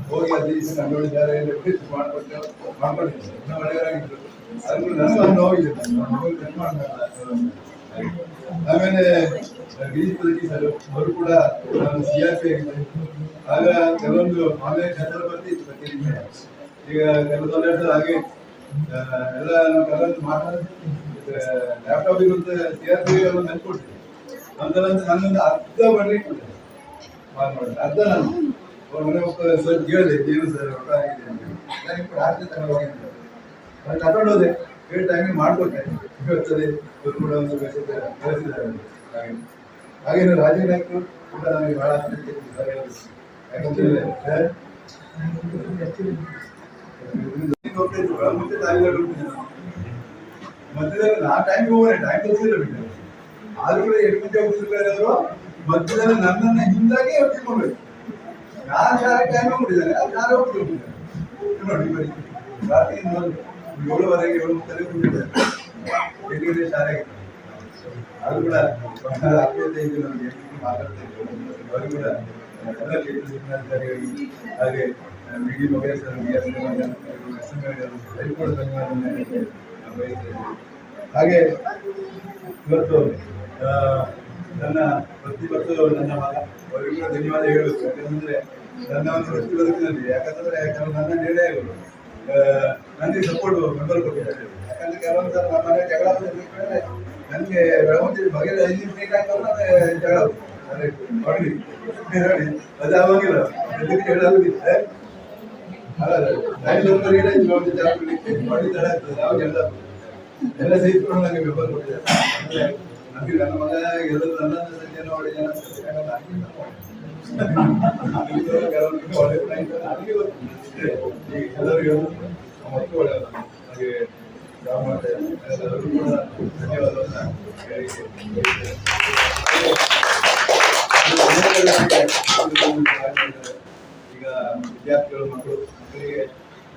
ಹೋಗಿ ಆ ದಿವಸ ಕಂಡುಹಿಡಿದಾರೆ ಮಾಡ್ಕೊಂಡಿದ್ದೆ ಇನ್ನೂ ಒಳ್ಳೆಯವರಾಗಿದ್ರು ಅದು ನನಗೆ ಹೋಗಿದೆ ಆಮೇಲೆ ಗಿರೀಶ್ ಸರ್ ಅವರು ಕೂಡ ನಾನು CRP ಆಗಿದ್ದೆ. ಆಗ ಕೆಲವೊಂದು ಆನ್ಲೈನ್ ಕೆಲಸ ಬರ್ತಿತ್ತು ಈಗ ಕೆಲವೊಂದು ಹಾಗೆ ಎಲ್ಲ ಕೆಲವೊಂದು ಮಾತಾಡಿ ಲ್ಯಾಪ್ಟಾಪಿಗೆ ಒಂದು CRP ಒಂದು ನೆನ್ಕೊಡ್ತೀನಿ ಅಂತ ನನ್ನೊಂದು ಅರ್ಧ ಮಾಡಲಿಕ್ಕೆ ಅರ್ಧ ನಾನು ಅವ್ರ ಮನೆ ಹೋಗ್ತಾರೆ ಸರ್ ಕೇಳಿದೆ ಏನು ಸರ್ ಊಟ ಆಗಿದೆ ಅಂತ ನನಗೆ ಕೂಡ ಆರ್ತಿ ತಗೊಂಡು ಹೋಗಿದ್ದೆ ನಾನು ತಗೊಂಡು ಹೋದೆ ಹೇಳಿ ಟೈಮಿಗೆ ಮಾಡಿಕೊಟ್ಟೆ ಇವತ್ತದೆ ಇವರು ಕೂಡ ಒಂದು ಬೆಳೆಸಿದ್ದಾರೆ ಹಾಗೆ ರಾಜೀವ್ ನಾಯ್ಕರು ಕೂಡ ನನಗೆ ಬಹಳ ಆಸಕ್ತಿದ್ದಾರೆ. ಯಾಕಂತೇಳಿದ್ರೆ ಮುಂಚೆ ತಾಯಿಗಳು ಮಧ್ಯದಲ್ಲಿ ನಾ ಟೈಮಿಗೆ ಹೋಗೋಣ ಟೈಮ್ ತೋರಿಸಿಲ್ಲ ಬಿಟ್ಟೆ ಆದ್ರೂ ಕೂಡ 8 ಗಂಟೆ ಹೋಗ್ತಿರ್ತಾರೆ ಅವರು ಮಧ್ಯದಲ್ಲಿ ನನ್ನನ್ನು ಹಿಂದಾಗೆ ಹೊತ್ತಿಕೊಳ್ಬೇಕು. ನಾನು ಶಾಲೆ ಟೈಮ್ ಹೋಗ್ಬಿಟ್ಟಿದ್ದಾನೆ ಅದು ನಾನು ಹೋಗ್ತಿರ್ಬಿಟ್ಟಿದ್ದೇನೆ ನೋಡಿ ಬರೀ ರಾತ್ರಿ 7:30 7:30 ಹೋಗಿದ್ದಾರೆ 8 ಗಂಟೆ ಶಾಲೆಗೆ. ಅದು ಕೂಡ ಬಹಳ ಆತ್ಮೀಯತೆ ಇದೆ ನಮಗೆ ಮಾತಾಡ್ತಾ ಇದ್ದೀವಿ ಅವರು ಕೂಡ ಎಲ್ಲ ಕ್ಷೇತ್ರ ಶಿಕ್ಷಣಾಧಿಕಾರಿಗಳಿಗೆ ಹಾಗೆ BD ಮಗೇಶ್ ಕೂಡ ಧನ್ಯವಾದವನ್ನು ಹೇಳಲಿಕ್ಕೆ ಬಯಸ್ತೇನೆ. ಹಾಗೆ ಇವತ್ತು ನನ್ನ ಪ್ರತಿ ಮತ್ತು ನನ್ನ ಮಗ ಅವರಿಗೂ ಕೂಡ ಧನ್ಯವಾದ ಹೇಳಬೇಕು. ಯಾಕಂದರೆ ನನ್ನ ಒಂದು ವೃತ್ತಿ ಬದುಕಿನಲ್ಲಿ ಯಾಕಂದರೆ ನನ್ನ ನಿರ್ಣಯಗಳು ನನಗೆ ಸಪೋರ್ಟ್ ಬೆಂಬಲ ಕೊಟ್ಟಿದ್ದಾರೆ. ಯಾಕಂದರೆ ಕೆಲವೊಂದು ಸಲ ನಮ್ಮ ಮನೆ ಜಗಳ ನನಗೆ ಬೆಳವಂತಿ ಬಗೆದ 5 ನಿಮಿಷ ಬೇಕಾಗ್ತದೆ ಮತ್ತೆ ಜಗಳ ನೋಡಿ ಅದು ಆವಾಗಿಲ್ಲ ಅದಕ್ಕೆ ಹೇಳಾಗುದಿಲ್ಲ ಎಲ್ಲ ಸಹಿತಕೊಂಡು ನನಗೆ ಬೆಂಬಲ ಕೊಟ್ಟಿದ್ದಾರೆ. ನನಗೆ ನನ್ನ ಮಗ ಎಲ್ಲರೂ ನನ್ನನ್ನು ಸಂಜೆ ನೋಡಿ ಜನ ಎಲ್ಲರಿಗೂ ಮತ್ತು ಒಳ್ಳೆಯದು ಹಾಗೆ ನಾವು ಮಾಡ್ತಾ ಇದ್ದೇವೆ. ಎಲ್ಲರಿಗೂ ಕೂಡ ಧನ್ಯವಾದವನ್ನ ಈಗ ವಿದ್ಯಾರ್ಥಿಗಳು ಮಕ್ಕಳಿಗೆ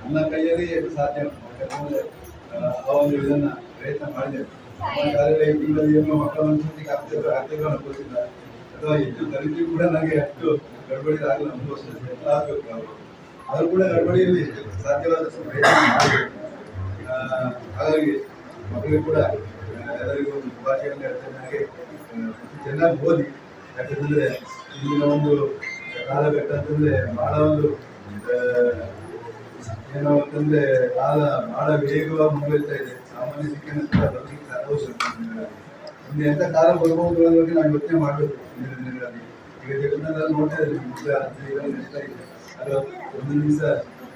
ನನ್ನ ಕೈಯಲ್ಲಿ ಸಾಧ್ಯ ಯಾಕಂದ್ರೆ ಆ ಒಂದು ಇದನ್ನ ಪ್ರಯತ್ನ ಮಾಡಿದ್ದೇವೆ. ಈ ತಿಂಗಳಲ್ಲಿ ಏನೋ ಮಕ್ಕಳ ಅನುಭೂತಿಗೆ ಆಗ್ತಿರೋ ಅನುಭವಿಸಿಲ್ಲ ಅಥವಾ ಹೆಚ್ಚು ಕಲಿತು ಕೂಡ ನನಗೆ ಅಷ್ಟು ಗಡ್ಬಡಿ ಆಗಲು ಅನುಭವಿಸಿದೆ. ಎಲ್ಲ ಆಗಬೇಕು ಅವರು ಕೂಡ ಗಡ್ಬಡಿಯಲ್ಲಿ ಸಾಧ್ಯವಾದಷ್ಟು ಪ್ರಯತ್ನ ಮಾಡಬೇಕು. ಹಾಗಾಗಿ ಮಕ್ಕಳಿಗೆ ಕೂಡ ಎಲ್ಲರಿಗೂ ಒಂದು ಶುಭಾಶಯವನ್ನು ಹೇಳ್ತೇನೆ. ಹಾಗೆ ಚೆನ್ನಾಗಿ ಓದಿ, ಯಾಕಂತಂದ್ರೆ ಈಗಿನ ಒಂದು ಕಾಲಘಟ್ಟ ಅಂತಂದ್ರೆ ಬಹಳ ಒಂದು ಏನೋ ಅಂತಂದ್ರೆ ಕಾಲ ಬಹಳ ವೇಗವಾಗಿ ಮುಂದುವರಿತಾ ಇದೆ. ಸಾಮಾನ್ಯ ಶಿಕ್ಷಣ ಕೂಡ ಬರಲಿಕ್ಕೆ ಸಾಧ್ಯ. ಮುಂದೆ ಎಂತ ಕಾಲ ಬರ್ಬೋದು ಅನ್ನೋದಕ್ಕೆ ನಾವು ಯೋಚನೆ ಮಾಡಬೇಕು. ಮುಂದಿನ ದಿನಗಳಲ್ಲಿ ಈಗ ಜಗತ್ತಿನಲ್ಲಿ ನೋಡ್ತಾ ಇದ್ದೀವಿ ನಡೀತಾ ಇದೆ. ಅದು ಒಂದೊಂದು ದಿವಸ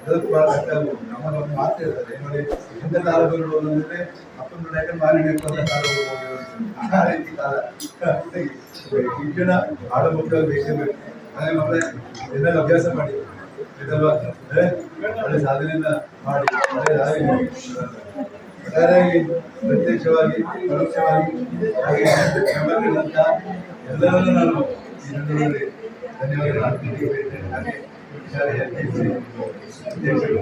ಅದಕ್ಕೂ ಬಹಳ ಕಷ್ಟ ಆಗ್ಬೋದು. ನಮ್ಮ ಮಾತ್ರ ಇರ್ತದೆ ನೋಡಿ ಎಂತ ಕಾಲ ಬರ್ಬೋದು ಅಂದ್ರೆ ಅಪ್ಪನ ಯಾಕಂದ್ರೆ ಮಾಲಿನ್ಯ ಕಾಲ ಬರ್ಬೋದು. ಆ ರೀತಿ ಕಾಲ ಶಿಕ್ಷಣ ಆಡಮಕ್ಕಳು ಬೇಕಬೇಕು. ಹಾಗೆ ಮಕ್ಕಳೇ ಇದೆಲ್ಲ ಅಭ್ಯಾಸ ಮಾಡಿ ಇದಲ್ವಾ ಒಳ್ಳೆ ಸಾಧನೆಯನ್ನ ಮಾಡಿ ಒಟ್ಟಾರೆಯಾಗಿ ಪ್ರತ್ಯಕ್ಷವಾಗಿ ಪರೋಕ್ಷವಾಗಿ ಹಾಗೆ ಮೆಂಬರ್ಗಳಂತ ಎಲ್ಲರನ್ನೂ ನಾನು ಈ ಸಂದರ್ಭದಲ್ಲಿ ಧನ್ಯವಾದಗಳು ಅರ್ಪಿಸುತ್ತೇನೆ. ಹಾಗೆ ಶಾಲೆಯ ಅಧ್ಯಕ್ಷರು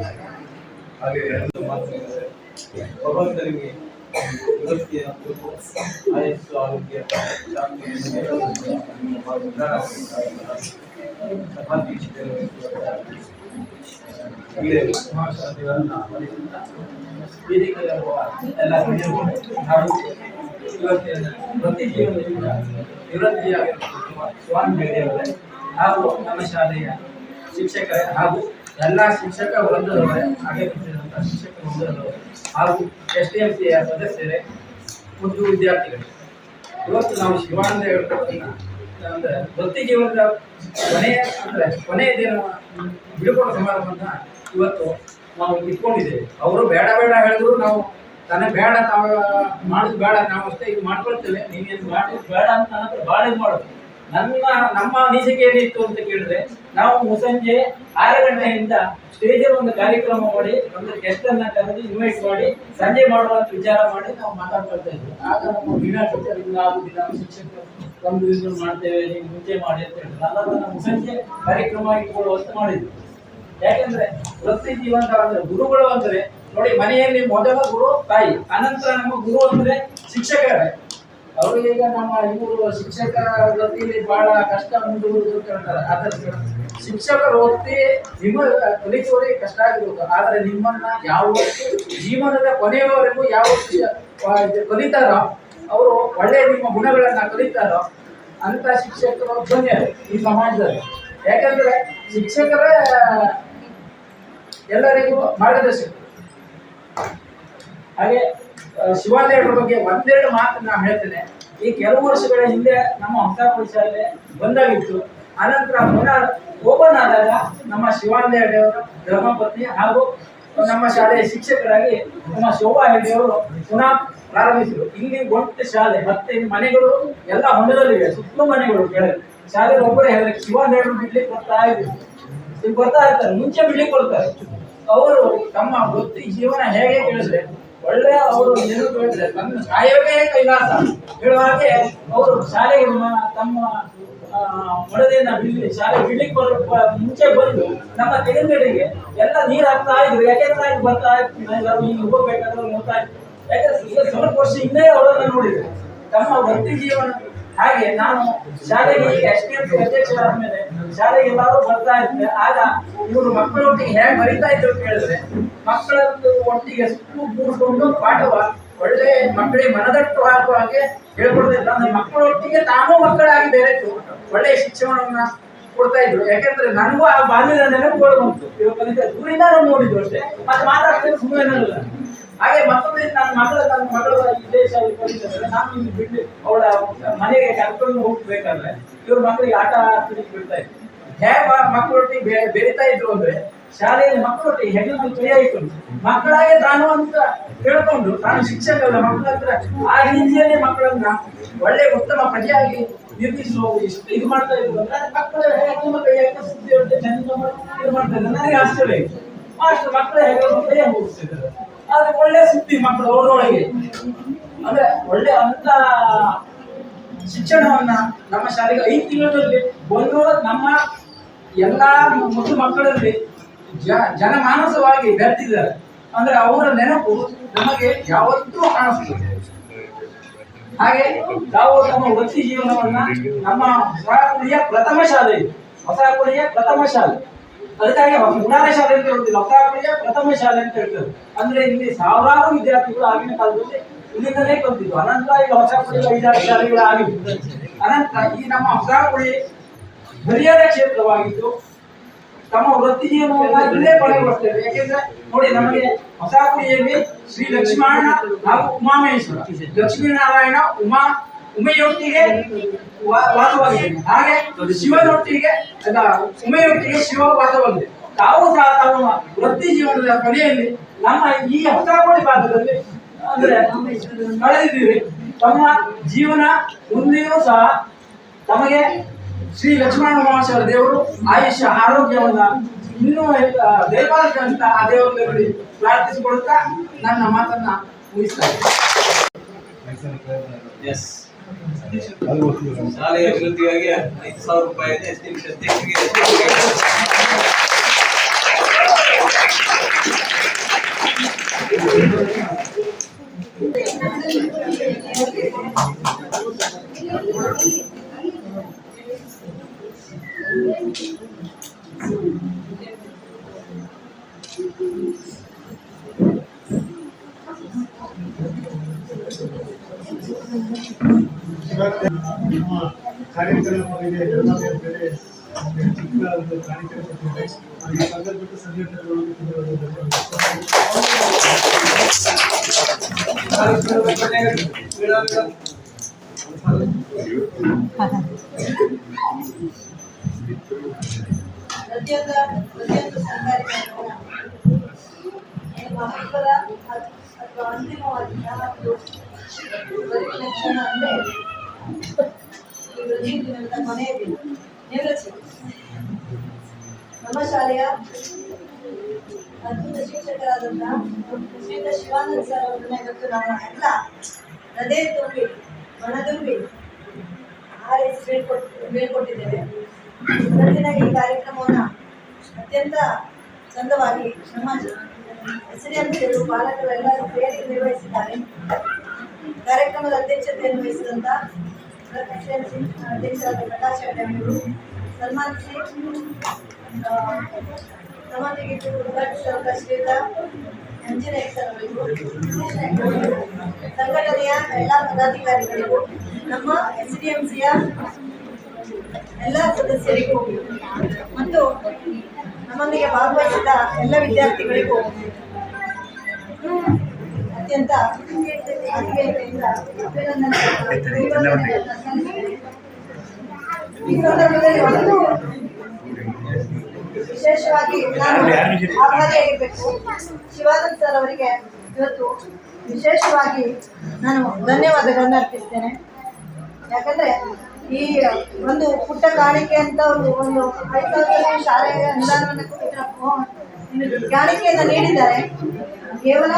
ಹಾಗೆ ಎಲ್ಲ ಮಾತನಾಡಿದ್ದಾರೆ. ಭಗವಂತನಿಗೆ ವೃತ್ತಿಯ ಆಯಸ್ಸು ಆರೋಗ್ಯ ವೇದಿಕೆಯಲ್ಲಿರುವ ಎಲ್ಲ ಹಿರಿಯರು ಹಾಗೂ ಇವತ್ತಿನ ವೃತ್ತಿ ಜೀವನದಿಂದ ನಿವೃತ್ತಿಯಾಗಿರುವ ಸ್ವಾಮಿ ಬೇಡಿಯವರೇ ಹಾಗೂ ನಮ್ಮ ಶಾಲೆಯ ಶಿಕ್ಷಕರೇ ಹಾಗೂ ಎಲ್ಲ ಶಿಕ್ಷಕ ವೃಂದದವರೇ ಆಗಮಿಸಿರುವಂತಹ ಶಿಕ್ಷಕ ವೃಂದದವರೇ ಹಾಗೂ STMCಯ ಸದಸ್ಯರೇ ಮತ್ತು ವಿದ್ಯಾರ್ಥಿಗಳು, ಇವತ್ತು ನಾವು ಶಿವಾನಂದ ಅಂದ್ರೆ ವೃತ್ತಿ ಜೀವನದ ಕೊನೆಯ ದಿನ ಬಿಡುಗಡೆ ಸಮಾರಂಭವನ್ನ ಇವತ್ತು ನಾವು ಇಟ್ಕೊಂಡಿದ್ದೇವೆ. ಅವರು ಬೇಡ ಬೇಡ ಹೇಳಿದ್ರು ನಾವು ನನಗೆ ಬೇಡ, ತಾವು ಮಾಡೋದು ಬೇಡ, ನಾವು ಅಷ್ಟೇ ಇದು ಮಾಡ್ಕೊಳ್ತೇವೆ, ನೀವೇನು ಮಾಡೋದು ಬೇಡ ಅಂತ ನನ್ನ ಹತ್ರ ಭಾಳ ಇದು ಮಾಡೋದು. ನಮ್ಮ ಅನಿಸಿಕೆ ಏನಿತ್ತು ಅಂತ ಕೇಳಿದ್ರೆ, ನಾವು ಮುಸಂಜೆ 6 ಗಂಟೆಯಿಂದ ಸ್ಟೇಜಲ್ಲಿ ಒಂದು ಕಾರ್ಯಕ್ರಮ ಮಾಡಿ ಒಂದು ಗೆಸ್ಟ್ ಅನ್ನ ಕರೆದು ಇನ್ವೈಟ್ ಮಾಡಿ ಸಂಜೆ ಮಾಡುವಂತ ವಿಚಾರ ಮಾಡಿ ನಾವು ಮಾತಾಡ್ಕೊಳ್ತಾ ಇದ್ವಿ. ಆಗ ನಮ್ಮ ದಿನ ಆಗುದಿಲ್ಲ, ಶಿಕ್ಷಕರು ಒಂದು ದಿನ ಮಾಡ್ತೇವೆ, ನೀವು ಮುಂಚೆ ಮಾಡಿ ಅಂತ ಹೇಳಿದ್ರು. ನಮ್ಮ ಮುಸಂಜೆ ಕಾರ್ಯಕ್ರಮ ಇಟ್ಕೊಳ್ಳುವಂತ ಮಾಡಿದ್ವಿ. ಯಾಕಂದ್ರೆ ವೃತ್ತಿ ಜೀವನ ಅಂದ್ರೆ ಗುರುಗಳು ಅಂದ್ರೆ ನೋಡಿ, ಮನೆಯಲ್ಲಿ ಮೊದಲ ಗುರು ತಾಯಿ, ಅನಂತರ ನಮ್ಮ ಗುರು ಅಂದ್ರೆ ಶಿಕ್ಷಕರೇ. ಅವರು ಈಗ ನಮ್ಮ ಇವರು ಶಿಕ್ಷಕರ ವೃತ್ತಿಯಲ್ಲಿ ಬಹಳ ಕಷ್ಟ ಮುಂದುವರಿದು ಹೇಳ್ತಾರೆ. ಆದ್ರೆ ಶಿಕ್ಷಕರ ವೃತ್ತಿ ನಿಮ್ಮ ಕಲಿಸುವವರಿಗೆ ಕಷ್ಟ ಆಗಿರ್ಬೇಕು, ಆದ್ರೆ ನಿಮ್ಮನ್ನ ಯಾವತ್ತು ಜೀವನದ ಕೊನೆಯವರೆಗೂ ಯಾವತ್ತು ಕಲಿತಾರೋ ಅವರು ಒಳ್ಳೆಯ ನಿಮ್ಮ ಗುಣಗಳನ್ನ ಕಲಿತಾರೋ ಅಂತ ಶಿಕ್ಷಕರು ಧನ್ಯರು ಈ ಸಮಾಜದಲ್ಲಿ. ಯಾಕಂದ್ರೆ ಶಿಕ್ಷಕರ ಎಲ್ಲರಿಗೂ ಮಾರ್ಗದರ್ಶಕರು. ಹಾಗೆ ಶಿವಾಲಯಗಳ ಬಗ್ಗೆ ಒಂದೆರಡು ಮಾತು ನಾನು ಹೇಳ್ತೇನೆ. ಈ ಕೆಲವು ವರ್ಷಗಳ ಹಿಂದೆ ನಮ್ಮ ಹೊಸಪುರ ಶಾಲೆ ಬಂದಾಗಿತ್ತು. ಅನಂತರ ಪುನಃ ಓಪನ್ ಆದಾಗ ನಮ್ಮ ಶಿವಾಲಯ ಧರ್ಮಪತ್ನಿ ಹಾಗೂ ನಮ್ಮ ಶಾಲೆಯ ಶಿಕ್ಷಕರಾಗಿ ನಮ್ಮ ಶೋಭಾ ಹೆಗ್ಡೆಯವರು ಪುನಃ ಪ್ರಾರಂಭಿಸಿದರು. ಇಲ್ಲಿ ಒಟ್ಟು ಶಾಲೆ ಮತ್ತೆ ಮನೆಗಳು ಎಲ್ಲ ಹೊಂಡದಲ್ಲಿವೆ, ಸುತ್ತಲೂ ಮನೆಗಳು ಕೆಳಗೆ. ಶಾಲೆ ಒಬ್ಬರೇ ಹೇಳಿದ್ರೆ ಶಿವಾಲಯಗಳು ಬಿಡ್ಲಿಕ್ಕೆ ಬರ್ತಾ ಇದ್ರು, ಬರ್ತಾ ಇರ್ತಾರೆ, ಮುಂಚೆ ಬಿಡ್ಲಿಕ್ಕೆ ಬರ್ತಾರೆ. ಅವರು ತಮ್ಮ ವೃತ್ತಿ ಜೀವನ ಹೇಗೆ ಕೇಳಿದ್ರೆ ಒಳ್ಳೆಯ ಅವರು ಏನು ಹೇಳಿದ್ರೆ ತನ್ನ ಕಾಯವೇ ಕೈಲಾಸ ಹೇಳುವ ಹಾಗೆ ಅವರು ಶಾಲೆಗೆ ತಮ್ಮ ಮೊಳದೆಯನ್ನ ಶಾಲೆ ಬಿಡ್ಲಿಕ್ಕೆ ಮುಂಚೆ ಬಂದು ನಮ್ಮ ತೆಗೆದುಗಳಿಗೆ ಎಲ್ಲ ನೀರು ಹಾಕ್ತಾ ಇದ್ರು. ಯಾಕೆಂದ್ರೆ ಬರ್ತಾ ಇತ್ತು ಈಗ ಹೋಗ್ಬೇಕಾದ್ರೆ ನೋಡ್ತಾ ಇತ್ತು. ಯಾಕಂದ್ರೆ ಈಗ ಸ್ವಲ್ಪ ವರ್ಷ ಹಿಂದೆ ಅವರನ್ನ ನೋಡಿದ್ರು ತಮ್ಮ ವೃತ್ತಿ ಜೀವನ. ಹಾಗೆ ನಾನು ಶಾಲೆಗೆ STMC ಅಧ್ಯಕ್ಷರಾದ ಮೇಲೆ ಶಾಲೆಗೆ ಎಲ್ಲರೂ ಬರ್ತಾ ಇದ್ದೆ. ಆಗ ಇವರು ಮಕ್ಕಳೊಟ್ಟಿಗೆ ಹೇಗೆ ಬರೀತಾ ಇದ್ರು ಕೇಳಿದ್ರೆ, ಮಕ್ಕಳನ್ನು ಒಟ್ಟಿಗೆ ಸುತ್ತು ಕೂಡಿಸ್ಕೊಂಡು ಪಾಠವ ಒಳ್ಳೆ ಮಕ್ಕಳಿಗೆ ಮನದಟ್ಟು ಹಾಕುವ ಹಾಗೆ ಹೇಳ್ಕೊಡ್ತಿದ್ರು. ಅಂದ್ರೆ ಮಕ್ಕಳೊಟ್ಟಿಗೆ ತಾನೂ ಮಕ್ಕಳಾಗಿ ಬೆರೆತು ಒಳ್ಳೆಯ ಶಿಕ್ಷಣವನ್ನ ಕೊಡ್ತಾ ಇದ್ರು. ಯಾಕೆಂದ್ರೆ ನನಗೂ ಆ ಬಾಲ್ಯದ ನೆನಪುಗಳು ಬಂತು. ಇವಾಗ ದೂರಿಂದ ನಾವು ನೋಡಿದ್ರು ಅಷ್ಟೇ, ಮತ್ತೆ ಮಾತಾಡ್ತಿದ್ರು ಸುಮ್ಮನೆ. ಹಾಗೆ ಮತ್ತೊಂದು ನನ್ನ ಮಗಳ ವಿದೇಶದಲ್ಲಿ ಕಲಿತಿದ್ರೆ ನಾನು ಇಲ್ಲಿ ಬಿಟ್ಟು ಅವಳ ಮನೆಗೆ ಕರ್ಕೊಂಡು ಹೋಗ್ಬೇಕಾದ್ರೆ ಇವ್ರ ಮಕ್ಕಳಿಗೆ ಆಟ ಆಡ್ಲಿಕ್ಕೆ ಬಿಡ್ತಾ ಇದ್ರು. ಹೇಗೆ ಮಕ್ಕಳೊಟ್ಟಿಗೆ ಬೆರಿತಾ ಇದ್ರು ಅಂದ್ರೆ, ಶಾಲೆಯಲ್ಲಿ ಮಕ್ಕಳೊಟ್ಟಿಗೆ ಹೆಣ್ಣು ಕೈ ಹಾಕೊಂಡು ಮಕ್ಕಳಾಗೆ ತಾನು ಅಂತ ಹೇಳ್ಕೊಂಡು, ತಾನು ಶಿಕ್ಷಕಲ್ಲ ಮಕ್ಕಳ ಹತ್ರ ಆ ರೀತಿಯಲ್ಲಿ ಮಕ್ಕಳನ್ನ ಒಳ್ಳೆ ಉತ್ತಮ ಪ್ರಜೆಯಾಗಿ ನಿರ್ಮಿಸುವ ಇದು ಮಾಡ್ತಾ ಇದ್ರು. ಅಂದ್ರೆ ಮಕ್ಕಳ ಹೆಣ್ಣು ಕೈ ಹಾಕಿ ಸುದ್ದಿ ಇದು ಮಾಡ್ತಾ ಇದ್ರು. ನನಗೆ ಆಶ್ಚರ್ಯ ಇತ್ತು, ಅಷ್ಟು ಮಕ್ಕಳ ಹೆಣ್ಣು ಕೈ ಹೋಗಿಸ್ತಿದ್ದಾರೆ. ಆದ್ರೆ ಒಳ್ಳೆ ಸುದ್ದಿ ಮಕ್ಕಳು ಓದೊಳಗೆ ಅಂದ್ರೆ ಒಳ್ಳೆ ಅಂತ ಶಿಕ್ಷಣವನ್ನ ನಮ್ಮ ಶಾಲೆಗೆ 5 ತಿಂಗಳಲ್ಲಿ ನಮ್ಮ ಎಲ್ಲಾ ಮಕ್ಕಳಲ್ಲಿ ಜನಮಾನಸವಾಗಿ ಬೆಳೆದಿದ್ದಾರೆ. ಅಂದ್ರೆ ಅವರ ನೆನಪು ನಮಗೆ ಯಾವತ್ತೂ ಕಾಣಿಸ್ತದೆ. ಹಾಗೆ ನಾವು ನಮ್ಮ ವೃತ್ತಿ ಜೀವನವನ್ನ ನಮ್ಮ ಹೊಸಕುಳಿಯ ಪ್ರಥಮ ಶಾಲೆ ಇದು. ಹೊಸಕುಳಿಯ ಪ್ರಥಮ ಶಾಲೆ, ಅದಕ್ಕಾಗಿ ಗುಣಾರ ಶಾಲೆ ಅಂತ ಹೇಳ್ತೀವಿ, ಹೊಸಕುಳಿಯ ಪ್ರಥಮ ಶಾಲೆ ಅಂತ ಹೇಳ್ತೇವೆ. ಅಂದ್ರೆ ಇಲ್ಲಿ ಸಾವಿರಾರು ವಿದ್ಯಾರ್ಥಿಗಳು ಆಗಿನ ಕಾಲದಲ್ಲಿ ಇಲ್ಲಿಂದಲೇ ಕಲ್ತಿದ್ದು. ಅನಂತರ ಈಗ ಹೊಸಕುಳಿಯ 5-6 ಶಾಲೆಗಳು ಆಗಿವೆ. ಅನಂತರ ಈ ನಮ್ಮ ಹೊಸಕುಳಿ ಹರಿಹರ ಕ್ಷೇತ್ರವಾಗಿದ್ದು ತಮ್ಮ ವೃತ್ತಿ ಜೀವನವನ್ನ ಇಲ್ಲೇ ಕೊನೆಗೊಳಿಸ್ತೇವೆ. ಯಾಕೆಂದ್ರೆ ನೋಡಿ, ನಮಗೆ ಹೊಸಕುಳಿಯಲ್ಲಿ ಶ್ರೀ ಲಕ್ಷ್ಮಣ ಹಾಗೂ ಉಮಾಮಹೇಶ್ವರ, ಲಕ್ಷ್ಮೀನಾರಾಯಣ ಉಮೆಯೊಟ್ಟಿಗೆ ವಾಸವಾಗಿದೆ. ಹಾಗೆ ಶಿವನೊಟ್ಟಿಗೆ ಉಮೆಯೊಟ್ಟಿಗೆ ಶಿವ ವಾಸವಾಗಿದೆ. ತಾವು ಸಹ ತಮ್ಮ ವೃತ್ತಿ ಜೀವನದ ಕೊನೆಯಲ್ಲಿ ನಮ್ಮ ಈ ಹೊಸಕುಳಿ ಭಾಗದಲ್ಲಿ ಅಂದ್ರೆ ಕಳೆದಿದ್ದೀವಿ. ತಮ್ಮ ಜೀವನ ಮುಂದೆಯೂ ಸಹ ತಮಗೆ ಶ್ರೀ ಲಕ್ಷ್ಮಣ ಉಮಾಮಹೇಶ್ವರ ದೇವರು ಆಯುಷ್ಯ ಆರೋಗ್ಯವನ್ನ ಇನ್ನೂ ದಯಪಾಲಿಸಂತ ಆ ದೇವರಲ್ಲಿ ಪ್ರಾರ್ಥಿಸಿಕೊಳ್ಳುತ್ತಾ ನನ್ನ ಮಾತನ್ನ ಮುಗಿಸ್ತಾ ಶಾಲೆಯ ಅಭಿವೃದ್ಧಿಗಾಗಿ 5,000 ರೂಪಾಯಿ ನಮ್ಮ ಕಾರ್ಯಕ್ರಮಗಳಿಗೆ ಬೆಲೆ ಚಿಕ್ಕ ಒಂದು ಕಾರ್ಯಕ್ರಮ ಕೊಟ್ಟಿದೆ. ಈ ಸಂದರ್ಭದ ಸಂಘಟನೆಗಳು ಪ್ರತಿಯೊಂದು ಸರ್ಕಾರಿ ಮಹತ್ವದ ಅಥವಾ ಅಂತಿಮವಾದಂತಹ ಬದುಕಿನ ಕ್ಷಣ ಅಂದ್ರೆ ದಿನದ ಕೊನೆಯ ದಿನ ನಿವೃತ್ತಿ. ನಮ್ಮ ಶಾಲೆಯ ಅದ್ಭುತ ಶಿಕ್ಷಕರಾದಂತಹ ಶ್ರೀಯುತ ಶಿವಾನಂದ ಸರ್ ಅವರನ್ನ ಇವತ್ತು ನಾವು ಎಲ್ಲ ಹೃದಯ ತುಂಬಿ ಮನದುಂಬಿ ಹಾರೈಸಿ ಬೀಳ್ಕೊಟ್ಟಿದ್ದೇವೆ. ಇವತ್ತಿನ ಈ ಕಾರ್ಯಕ್ರಮವನ್ನು ಅತ್ಯಂತ ಚಂದವಾಗಿ ನಮ್ಮ ಎಸ್ಡಿಎಂಸಿಗಳು ಪಾಲಕರು ಎಲ್ಲರೂ ಸೇರಿ ನಿರ್ವಹಿಸಿದ್ದಾರೆ. ಕಾರ್ಯಕ್ರಮದ ಅಧ್ಯಕ್ಷತೆಯನ್ನು ವಹಿಸಿದಂತ ಎಸ್ಡಿಎಂಸಿ ಅಧ್ಯಕ್ಷರಾದ ಪ್ರಕಾಶ್ ಅವರು ಸನ್ಮಾನಿಸಿ ನಮ್ಮೊಂದಿಗೆ ಶ್ರೀಯುತ ಎಂಜಿನಿಯರ್ ಸರ್ ಅವರಿಗೂ ಸಂಘಟನೆಯ ಎಲ್ಲ ಪದಾಧಿಕಾರಿಗಳಿಗೂ ನಮ್ಮ ಎಸ್ಡಿಎಂಸಿಯ ಎಲ್ಲ ಸದಸ್ಯರಿಗೂ ಮತ್ತು ನಮ್ಮೊಂದಿಗೆ ಭಾಗವಹಿಸಿದ ಎಲ್ಲ ವಿದ್ಯಾರ್ಥಿಗಳಿಗೂ ಅತ್ಯಂತ ಆತ್ಮೀಯತೆಯಿಂದ ಈ ಸಂದರ್ಭದಲ್ಲಿ ಒಂದು ವಿಶೇಷವಾಗಿ ನಾನು ಆಭಾರಿಯಾಗಿರ್ಬೇಕು. ಶಿವಾನಂದ್ ಸರ್ ಅವರಿಗೆ ಇವತ್ತು ವಿಶೇಷವಾಗಿ ನಾನು ಧನ್ಯವಾದಗಳನ್ನು ಅರ್ಪಿಸ್ತೇನೆ. ಯಾಕಂದ್ರೆ ಈ ಒಂದು ಪುಟ್ಟ ಕಾಣಿಕೆ ಅಂತ ಒಂದು 5,000 ಶಾಲೆಯ ಅನುದಾನವನ್ನು ಕಾಣಿಕೆಯನ್ನು ನೀಡಿದ್ದಾರೆ. ಕೇವಲ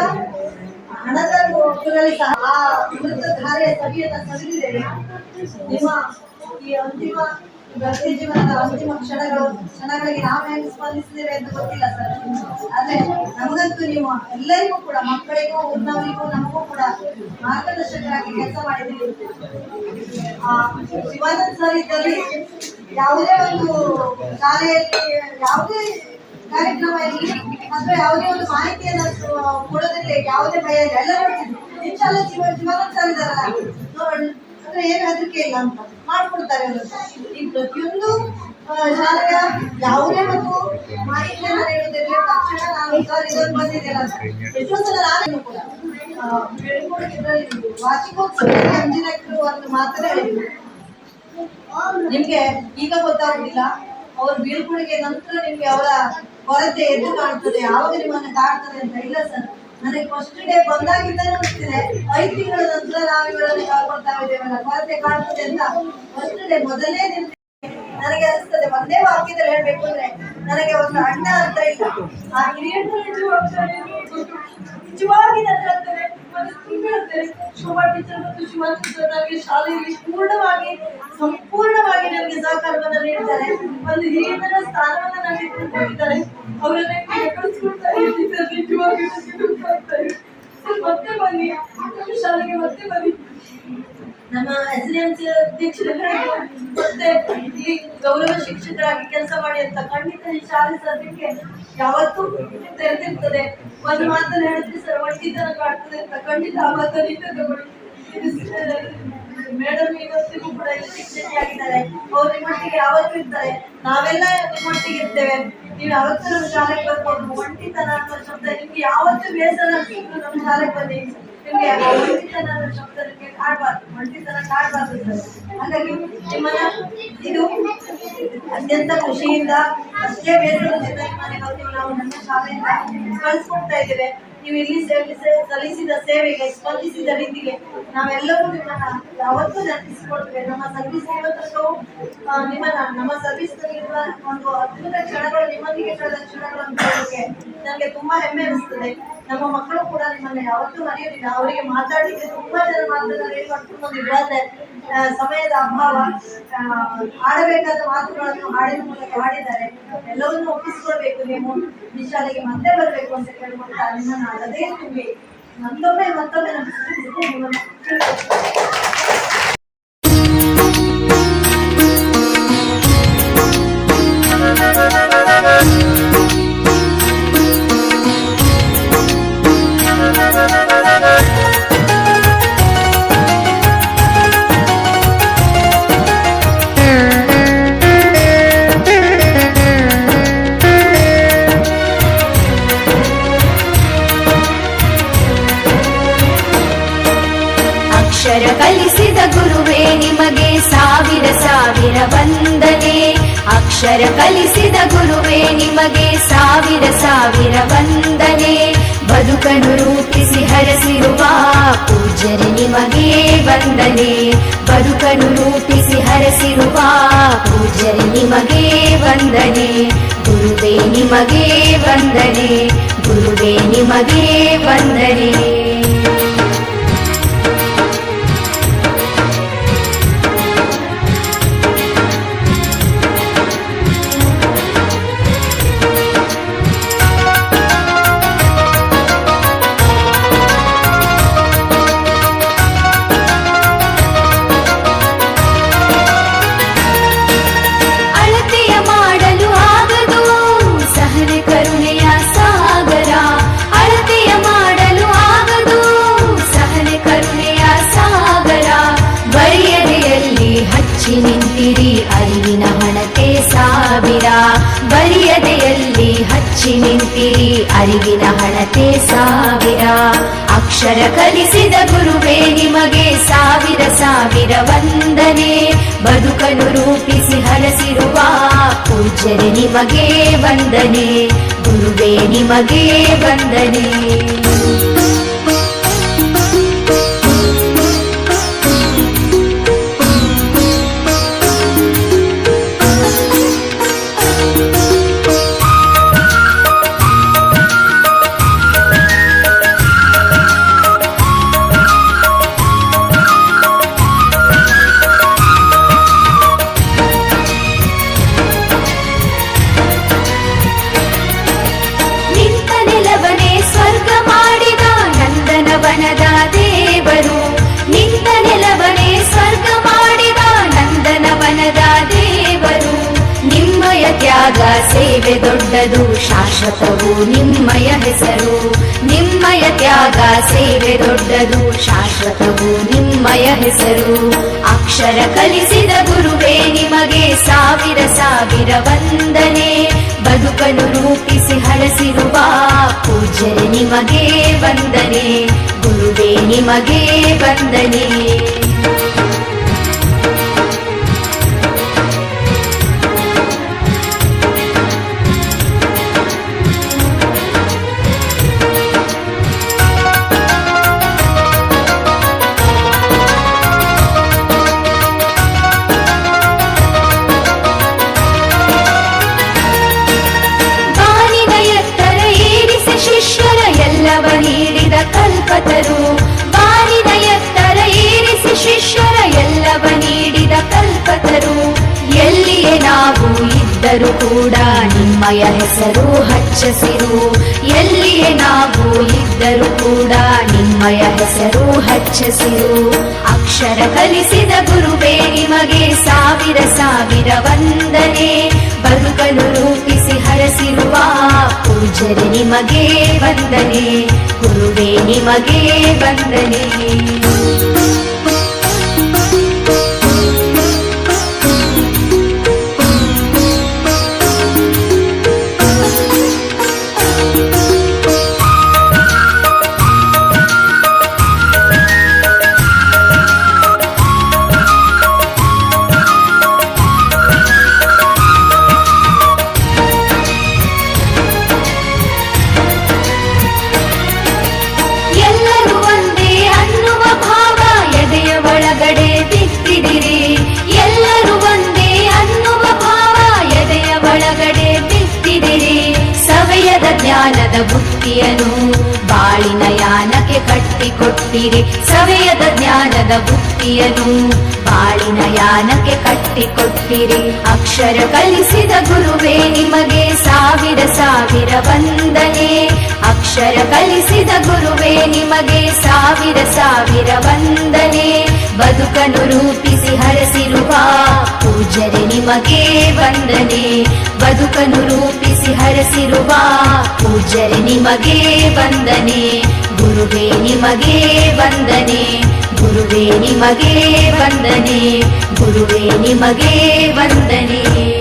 ಹಣದ ರೂಪದಲ್ಲಿ ಸಹ ಆ ಅಮೃತಧಾರೆಯ ಸವಿಯನ್ನು ಸವಿದಿದ್ದೇವೆ. ನಿಮ್ಮ ಈ ಅಂತಿಮ ವೃತ್ತಿ ಜೀವನದ ಅಂತಿಮ ಕ್ಷಣಗಳಿಗೆ ನಾವು ಹೆಂಗೆ ಸ್ಪಂದಿಸಿದ್ದೇವೆ ಅಂತ ಗೊತ್ತಿಲ್ಲ ಸರ್. ಆದ್ರೆ ನಮಗಂತೂ ನೀವು ಎಲ್ಲರಿಗೂ ಕೂಡ, ಮಕ್ಕಳಿಗೂ ಊರಿನವರಿಗೂ ನಮಗೂ ಕೂಡ ಮಾರ್ಗದರ್ಶಕರಾಗಿ ಕೆಲಸ ಮಾಡಿದ್ದೀವಿ. ಶಿವಾನಂದ ಸರ್ ಇದ್ದಲ್ಲಿ ಯಾವುದೇ ಒಂದು ಶಾಲೆಯಲ್ಲಿ ಯಾವುದೇ ಕಾರ್ಯಕ್ರಮ ಇರಲಿ ಅಥವಾ ಯಾವುದೇ ಒಂದು ಮಾಹಿತಿಯನ್ನು ಕೊಡೋದ್ರಲ್ಲಿ ಯಾವುದೇ ಭಯ ಇಲ್ಲ. ಎಲ್ಲ ನೋಡ್ತಿದ್ರು ಇನ್ಶಾಲ್ಲ ಶಿವಾನಂದ ಸರ್ ಇದ್ದಾರಲ್ಲ ಅಂದ್ರೆ ಏನು ಹೆದರಿಕೆ ಇಲ್ಲ ಅಂತ ಮಾಡ್ಕೊಡ್ತಾರೆ. ಈ ಪ್ರತಿಯೊಂದು ಶಾಲೆಯ ಯಾವುದೇ ಒಂದು ಮಾಹಿತಿಯನ್ನು ನೀಡೋದಿರಲಿ ತಕ್ಷಣ ನಾನು ಸರ್ ಇದೊಂದು ಬಂದಿದ್ದೇನೆ ಅಂತ ಎಷ್ಟೋ ಸಲ ನಾನು ಕೂಡ ವಾರ್ಷಿಕೋತ್ಸವ ಎಂಜಿನಿಯರ್ ಒಂದು ಮಾತ್ರ ಹೇಳಿದ್ರು. ನಿಮ್ಗೆ ಈಗ ಗೊತ್ತಾಗುದಿಲ್ಲ, ಅವ್ರ ಬೀಳ್ಕೊಡುಗೆ ನಂತರ ನಿಮ್ಗೆ ಅವರ ಕೊರತೆ ಎದ್ದು ಕಾಣ್ತದೆ, ಯಾವಾಗ ನಿಮ್ಮನ್ನು ಕಾಡ್ತದೆ ಅಂತ. ಇಲ್ಲ ಸರ್, ನನಗೆ ಫಸ್ಟ್ ಡೇ ಬಂದಾಗಿಂದಲೇ ಗೊತ್ತಿದೆ 5 ತಿಂಗಳ ನಂತರ ನಾವು ಇವರನ್ನು ಕಾಡ್ಕೊಳ್ತಾ ಇದ್ದೇವಲ್ಲ, ಕೊರತೆ ಕಾಣ್ತದೆ ಅಂತ ಫಸ್ಟ್ ಡೇ ಮೊದಲನೇ ದಿನ ನನಗೆ ಅನಿಸ್ತದೆ. ಒಂದೇ ವಾಕ್ಯದಲ್ಲಿ ಹೇಳ್ಬೇಕು ಅಂದ್ರೆ ನನಗೆ ಒಂದು ಅಣ್ಣ ಅಂತ ಇಲ್ಲ, ಆ ಹಿರಿಯ ನಿಜವಾಗಿ ನನ್ನ ಹೇಳ್ತೇನೆ, ಮನಸ್ಸಿಗೆ ಹೇಳ್ತೇನೆ, ಶೋಭಾ ಟೀಚರ್ ಮತ್ತು ಶಿವಾನಂದ ಸರ್ ನನಗೆ ಶಾಲೆಯಲ್ಲಿ ಸಂಪೂರ್ಣವಾಗಿ ನನಗೆ ಸಹಕಾರವನ್ನು ನೀಡಿದ್ದಾರೆ. ಒಂದು ಹಿರಿಯರ ಸ್ಥಾನವನ್ನ ನನಗೆ ಕೊಟ್ಟಿದ್ದಾರೆ. ಅವರನ್ನ ಕಳಿಸ್ಕೊಡ್ತಾ ಇದ್ದೀನಿ ಸರ್. ನಿಜವಾಗಿ ಮತ್ತೆ ಬನ್ನಿ, ನಮ್ಮ ಶಾಲೆಗೆ ಮತ್ತೆ ಬನ್ನಿ. ನಮ್ಮ SDMC ಅಧ್ಯಕ್ಷರು ಮತ್ತೆ ಇಲ್ಲಿ ಗೌರವ ಶಿಕ್ಷಕರಾಗಿ ಕೆಲಸ ಮಾಡಿ ಅಂತ ಖಂಡಿತ ಈ ಶಾಲೆ ಸದ್ಯಕ್ಕೆ ಯಾವತ್ತೂ ತೆರೆದಿರ್ತದೆ. ಒಂದು ಮಾತನ್ನು ಹೇಳಿದ್ರೆ ಸರ್, ಒಂಟಿತನ ಕಾಡ್ತದೆ ಅಂತ ಖಂಡಿತ ಆ ಮಾತನ್ನು ತಗೊಳ್ಳಿ. ಮೇಡಮ್ ಇವತ್ತಿಗೂ ಕೂಡ ಇಲ್ಲಿ ಶಿಕ್ಷಕಿಯಾಗಿದ್ದಾರೆ. ಅವ್ರು ನಿಮ್ಮೊಟ್ಟಿಗೆ ಯಾವತ್ತೂ ಇರ್ತಾರೆ, ನಾವೆಲ್ಲ ನಿಮ್ಮೊಟ್ಟಿಗೆ ಇರ್ತೇವೆ. ನೀವು ಯಾವತ್ತೂ ನಮ್ಮ ಶಾಲೆಗೆ ಬರ್ಬೋದು. ಒಂಟಿತನ ಅನ್ನೋ ಶಬ್ದ ನಿಮ್ಗೆ ಯಾವತ್ತೂ ಬೇಸರ ಅನ್ಸಿದ್ರು ನಮ್ಮ ಶಾಲೆಗೆ ಬನ್ನಿ. ನಿಮ್ಗೆ ಒಂಟಿತನ ಅನ್ನೋ ಶಬ್ದ ನಿಮ್ಗೆ ಕಾಡ್ಬಾರ್ದು, ಒಂಟಿತನ ಕಾಡ್ಬಾರ್ದು ಸರ್. ಹಾಗಾಗಿ ನಿಮ್ಮನ್ನ ಇದು ಅತ್ಯಂತ ಖುಷಿಯಿಂದ ಅಷ್ಟೇ ಬೇಸರದಿಂದ ನಿಮ್ಮನ್ನ ನಾವು ನಮ್ಮ ಶಾಲೆಯಿಂದ ಕಳಿಸ್ಕೊಡ್ತಾ ಇದ್ದೇವೆ. ನೀವು ಇಲ್ಲಿ ಸಲ್ಲಿಸಿದ ಸೇವೆಗೆ, ಸ್ಪಂದಿಸಿದ ರೀತಿಗೆ ನಾವೆಲ್ಲರೂ ನಿಮ್ಮನ್ನ ಯಾವತ್ತೂ ನೆನಪಿಸಿಕೊಳ್ತೇವೆ. ನಮ್ಮ ಸರ್ವಿಸ್ ಇವತ್ತು ನಮ್ಮ ಸರ್ವಿಸ್ ನಲ್ಲಿರುವ ಒಂದು ಅದ್ಭುತ ಕ್ಷಣಗಳು, ನಿಮ್ಮೊಂದಿಗೆ ಕಳೆದ ಕ್ಷಣಗಳನ್ನು ನೋಡೋಕೆ ನನಗೆ ತುಂಬಾ ಹೆಮ್ಮೆ ಅನಿಸ್ತದೆ. ನಮ್ಮ ಮಕ್ಕಳು ಕೂಡ ನಿಮ್ಮನ್ನ ಯಾವತ್ತೂ ಮರೆಯೋದಿಲ್ಲ. ಅವರಿಗೆ ಮಾತಾಡಲಿಕ್ಕೆ ತುಂಬಾ ಜನ ಮಾತುಗಳು ಕರ್ಕೊಂಡ್ಬಂದಿದ್ರು, ಆದ್ರೆ ಸಮಯದ ಅಭಾವ, ಆಡಬೇಕಾದ ಮಾತುಗಳನ್ನು ಹಾಡಿನ ಮೂಲಕ ಹಾಡಿದ್ದಾರೆ. ಎಲ್ಲವನ್ನೂ ಒಪ್ಪಿಸಿಕೊಳ್ಬೇಕು. ನೀವು ಈ ಶಾಲೆಗೆ ಮತ್ತೆ ಬರಬೇಕು ಅಂತ ಕೇಳ್ಕೊಳ್ತಾ ನಿಮ್ಮನ್ನ ಅದೇ ತುಂಬಿ ಮತ್ತೊಮ್ಮೆ ನಿಮ್ಮನ್ನ ಅಕ್ಷರ ಕಲಿಸಿದ ಗುರುವೇ ನಿಮಗೆ ಸಾವಿರ ಸಾವಿರ ವಂದನೆ. ಅಕ್ಷರ ಕಲಿಸಿದ ಗುರುವೇ ನಿಮಗೆ ಸಾವಿರ ಸಾವಿರ ವಂದನೆ. ಬದುಕನ್ನು ರೂಪಿಸಿ ಹರಸಿರುವ ಪೂಜ್ಯರೇ ನಿಮಗೆ ವಂದನೆ. ಬದುಕನ್ನು ರೂಪಿಸಿ ಹರಸಿರುವ ಪೂಜ್ಯರೇ ನಿಮಗೆ ವಂದನೆ. ಗುರುವೇ ನಿಮಗೆ ವಂದನೆ, ಗುರುವೇ ನಿಮಗೆ ವಂದನೆ. ನಿಂತಿರಿ ಅರಿವಿನ ಹಣತೆ ಸಾವಿರ. ಬರಿಯದೆಯಲ್ಲಿ ಹಚ್ಚಿ ನಿಂತಿರಿ ಅರಿವಿನ ಹಣತೆ ಸಾವಿರ. ಅಕ್ಷರ ಕಲಿಸಿದ ಗುರುವೇ ನಿಮಗೆ ಸಾವಿರ ಸಾವಿರ ವಂದನೆ. ಬದುಕನ್ನು ರೂಪಿಸಿ ಹರಸಿರುವ ಪೂಜ್ಯರೇ ನಿಮಗೆ ವಂದನೆ. ಗುರುವೇ ನಿಮಗೆ ವಂದನೆ. ವನದ ದೇವರು ನಿಂತ ನೆಲವನೇ ಸ್ವರ್ಗ ಮಾಡಿದ ನಂದನವನದ ದೇವರು. ನಿಮ್ಮಯ ತ್ಯಾಗ ಸೇವೆ ದೊಡ್ಡದು, ಶಾಶ್ವತವು ನಿಮ್ಮಯ ಹೆಸರು. ನಿಮ್ಮಯ ತ್ಯಾಗ ಸೇವೆ ದೊಡ್ಡದು, ಶಾಶ್ವತವು ನಿಮ್ಮಯ ಹೆಸರು. ಅಕ್ಷರ ಕಲಿಸಿದ ಗುರುವೇ ನಿಮಗೆ ಸಾವಿರ ಸಾವಿರ ವಂದನೆ. ಬದುಕನ್ನು ರೂಪಿಸಿ ಹರಸಿರುವ ಪೂಜ್ಯರೇ ನಿಮಗೆ ವಂದನೆ. ಗುರುವೇ ನಿಮಗೆ ವಂದನೆ. ಶಿಷ್ಯರ ಎಲ್ಲವ ನೀಡಿದ ಇದ್ದರೂ ಕೂಡ ನಿಮ್ಮಯ ಹೆಸರು ಹಚ್ಚಸಿರು. ಎಲ್ಲಿಯೇ ನಾವು ಇದ್ದರೂ ಕೂಡ ನಿಮ್ಮಯ ಹೆಸರು ಹಚ್ಚಸಿರು. ಅಕ್ಷರ ಕಲಿಸಿದ ಗುರುವೇ ನಿಮಗೆ ಸಾವಿರ ಸಾವಿರ ವಂದನೆ. ಬದುಕನ್ನು ರೂಪಿಸಿ ಹರಸಿರುವ ಪೂಜ್ಯರೇ ನಿಮಗೆ ವಂದನೆ. ಗುರುವೇ ನಿಮಗೆ ವಂದನೆ. ಜ್ಞಾನದ ಬುತ್ತಿಯನ್ನು ಬಾಳಿನ ಯಾನಕ್ಕೆ ಕಟ್ಟಿಕೊಟ್ಟಿರಿ. ಸವೆಯದ ಜ್ಞಾನದ ಬುತ್ತಿಯನ್ನು ಬಾಳಿನ ಯಾನಕ್ಕೆ ಕಟ್ಟಿಕೊಟ್ಟಿರಿ. ಅಕ್ಷರ ಕಲಿಸಿದ ಗುರುವೇ ನಿಮಗೆ ಸಾವಿರ ಸಾವಿರ ವಂದನೆ. ಅಕ್ಷರ ಕಲಿಸಿದ ಗುರುವೇ ನಿಮಗೆ ಸಾವಿರ ಸಾವಿರ ವಂದನೆ. ಬದುಕನ್ನು ರೂಪಿಸಿ ಹರಸಿರುವ ಪೂಜ್ಯರೇ ನಿಮಗೆ ವಂದನೆ. ಬದುಕನ್ನು ರೂಪಿಸಿ ಹರಸಿರುವ ಪೂಜ್ಯರೇ ನಿಮಗೆ ವಂದನೆ. ಗುರುವೇ ನಿಮಗೆ ವಂದನೆ. ಗುರುವೇ ನಿಮಗೆ ವಂದನೆ. ಗುರುವೇ ನಿಮಗೆ ವಂದನೆ.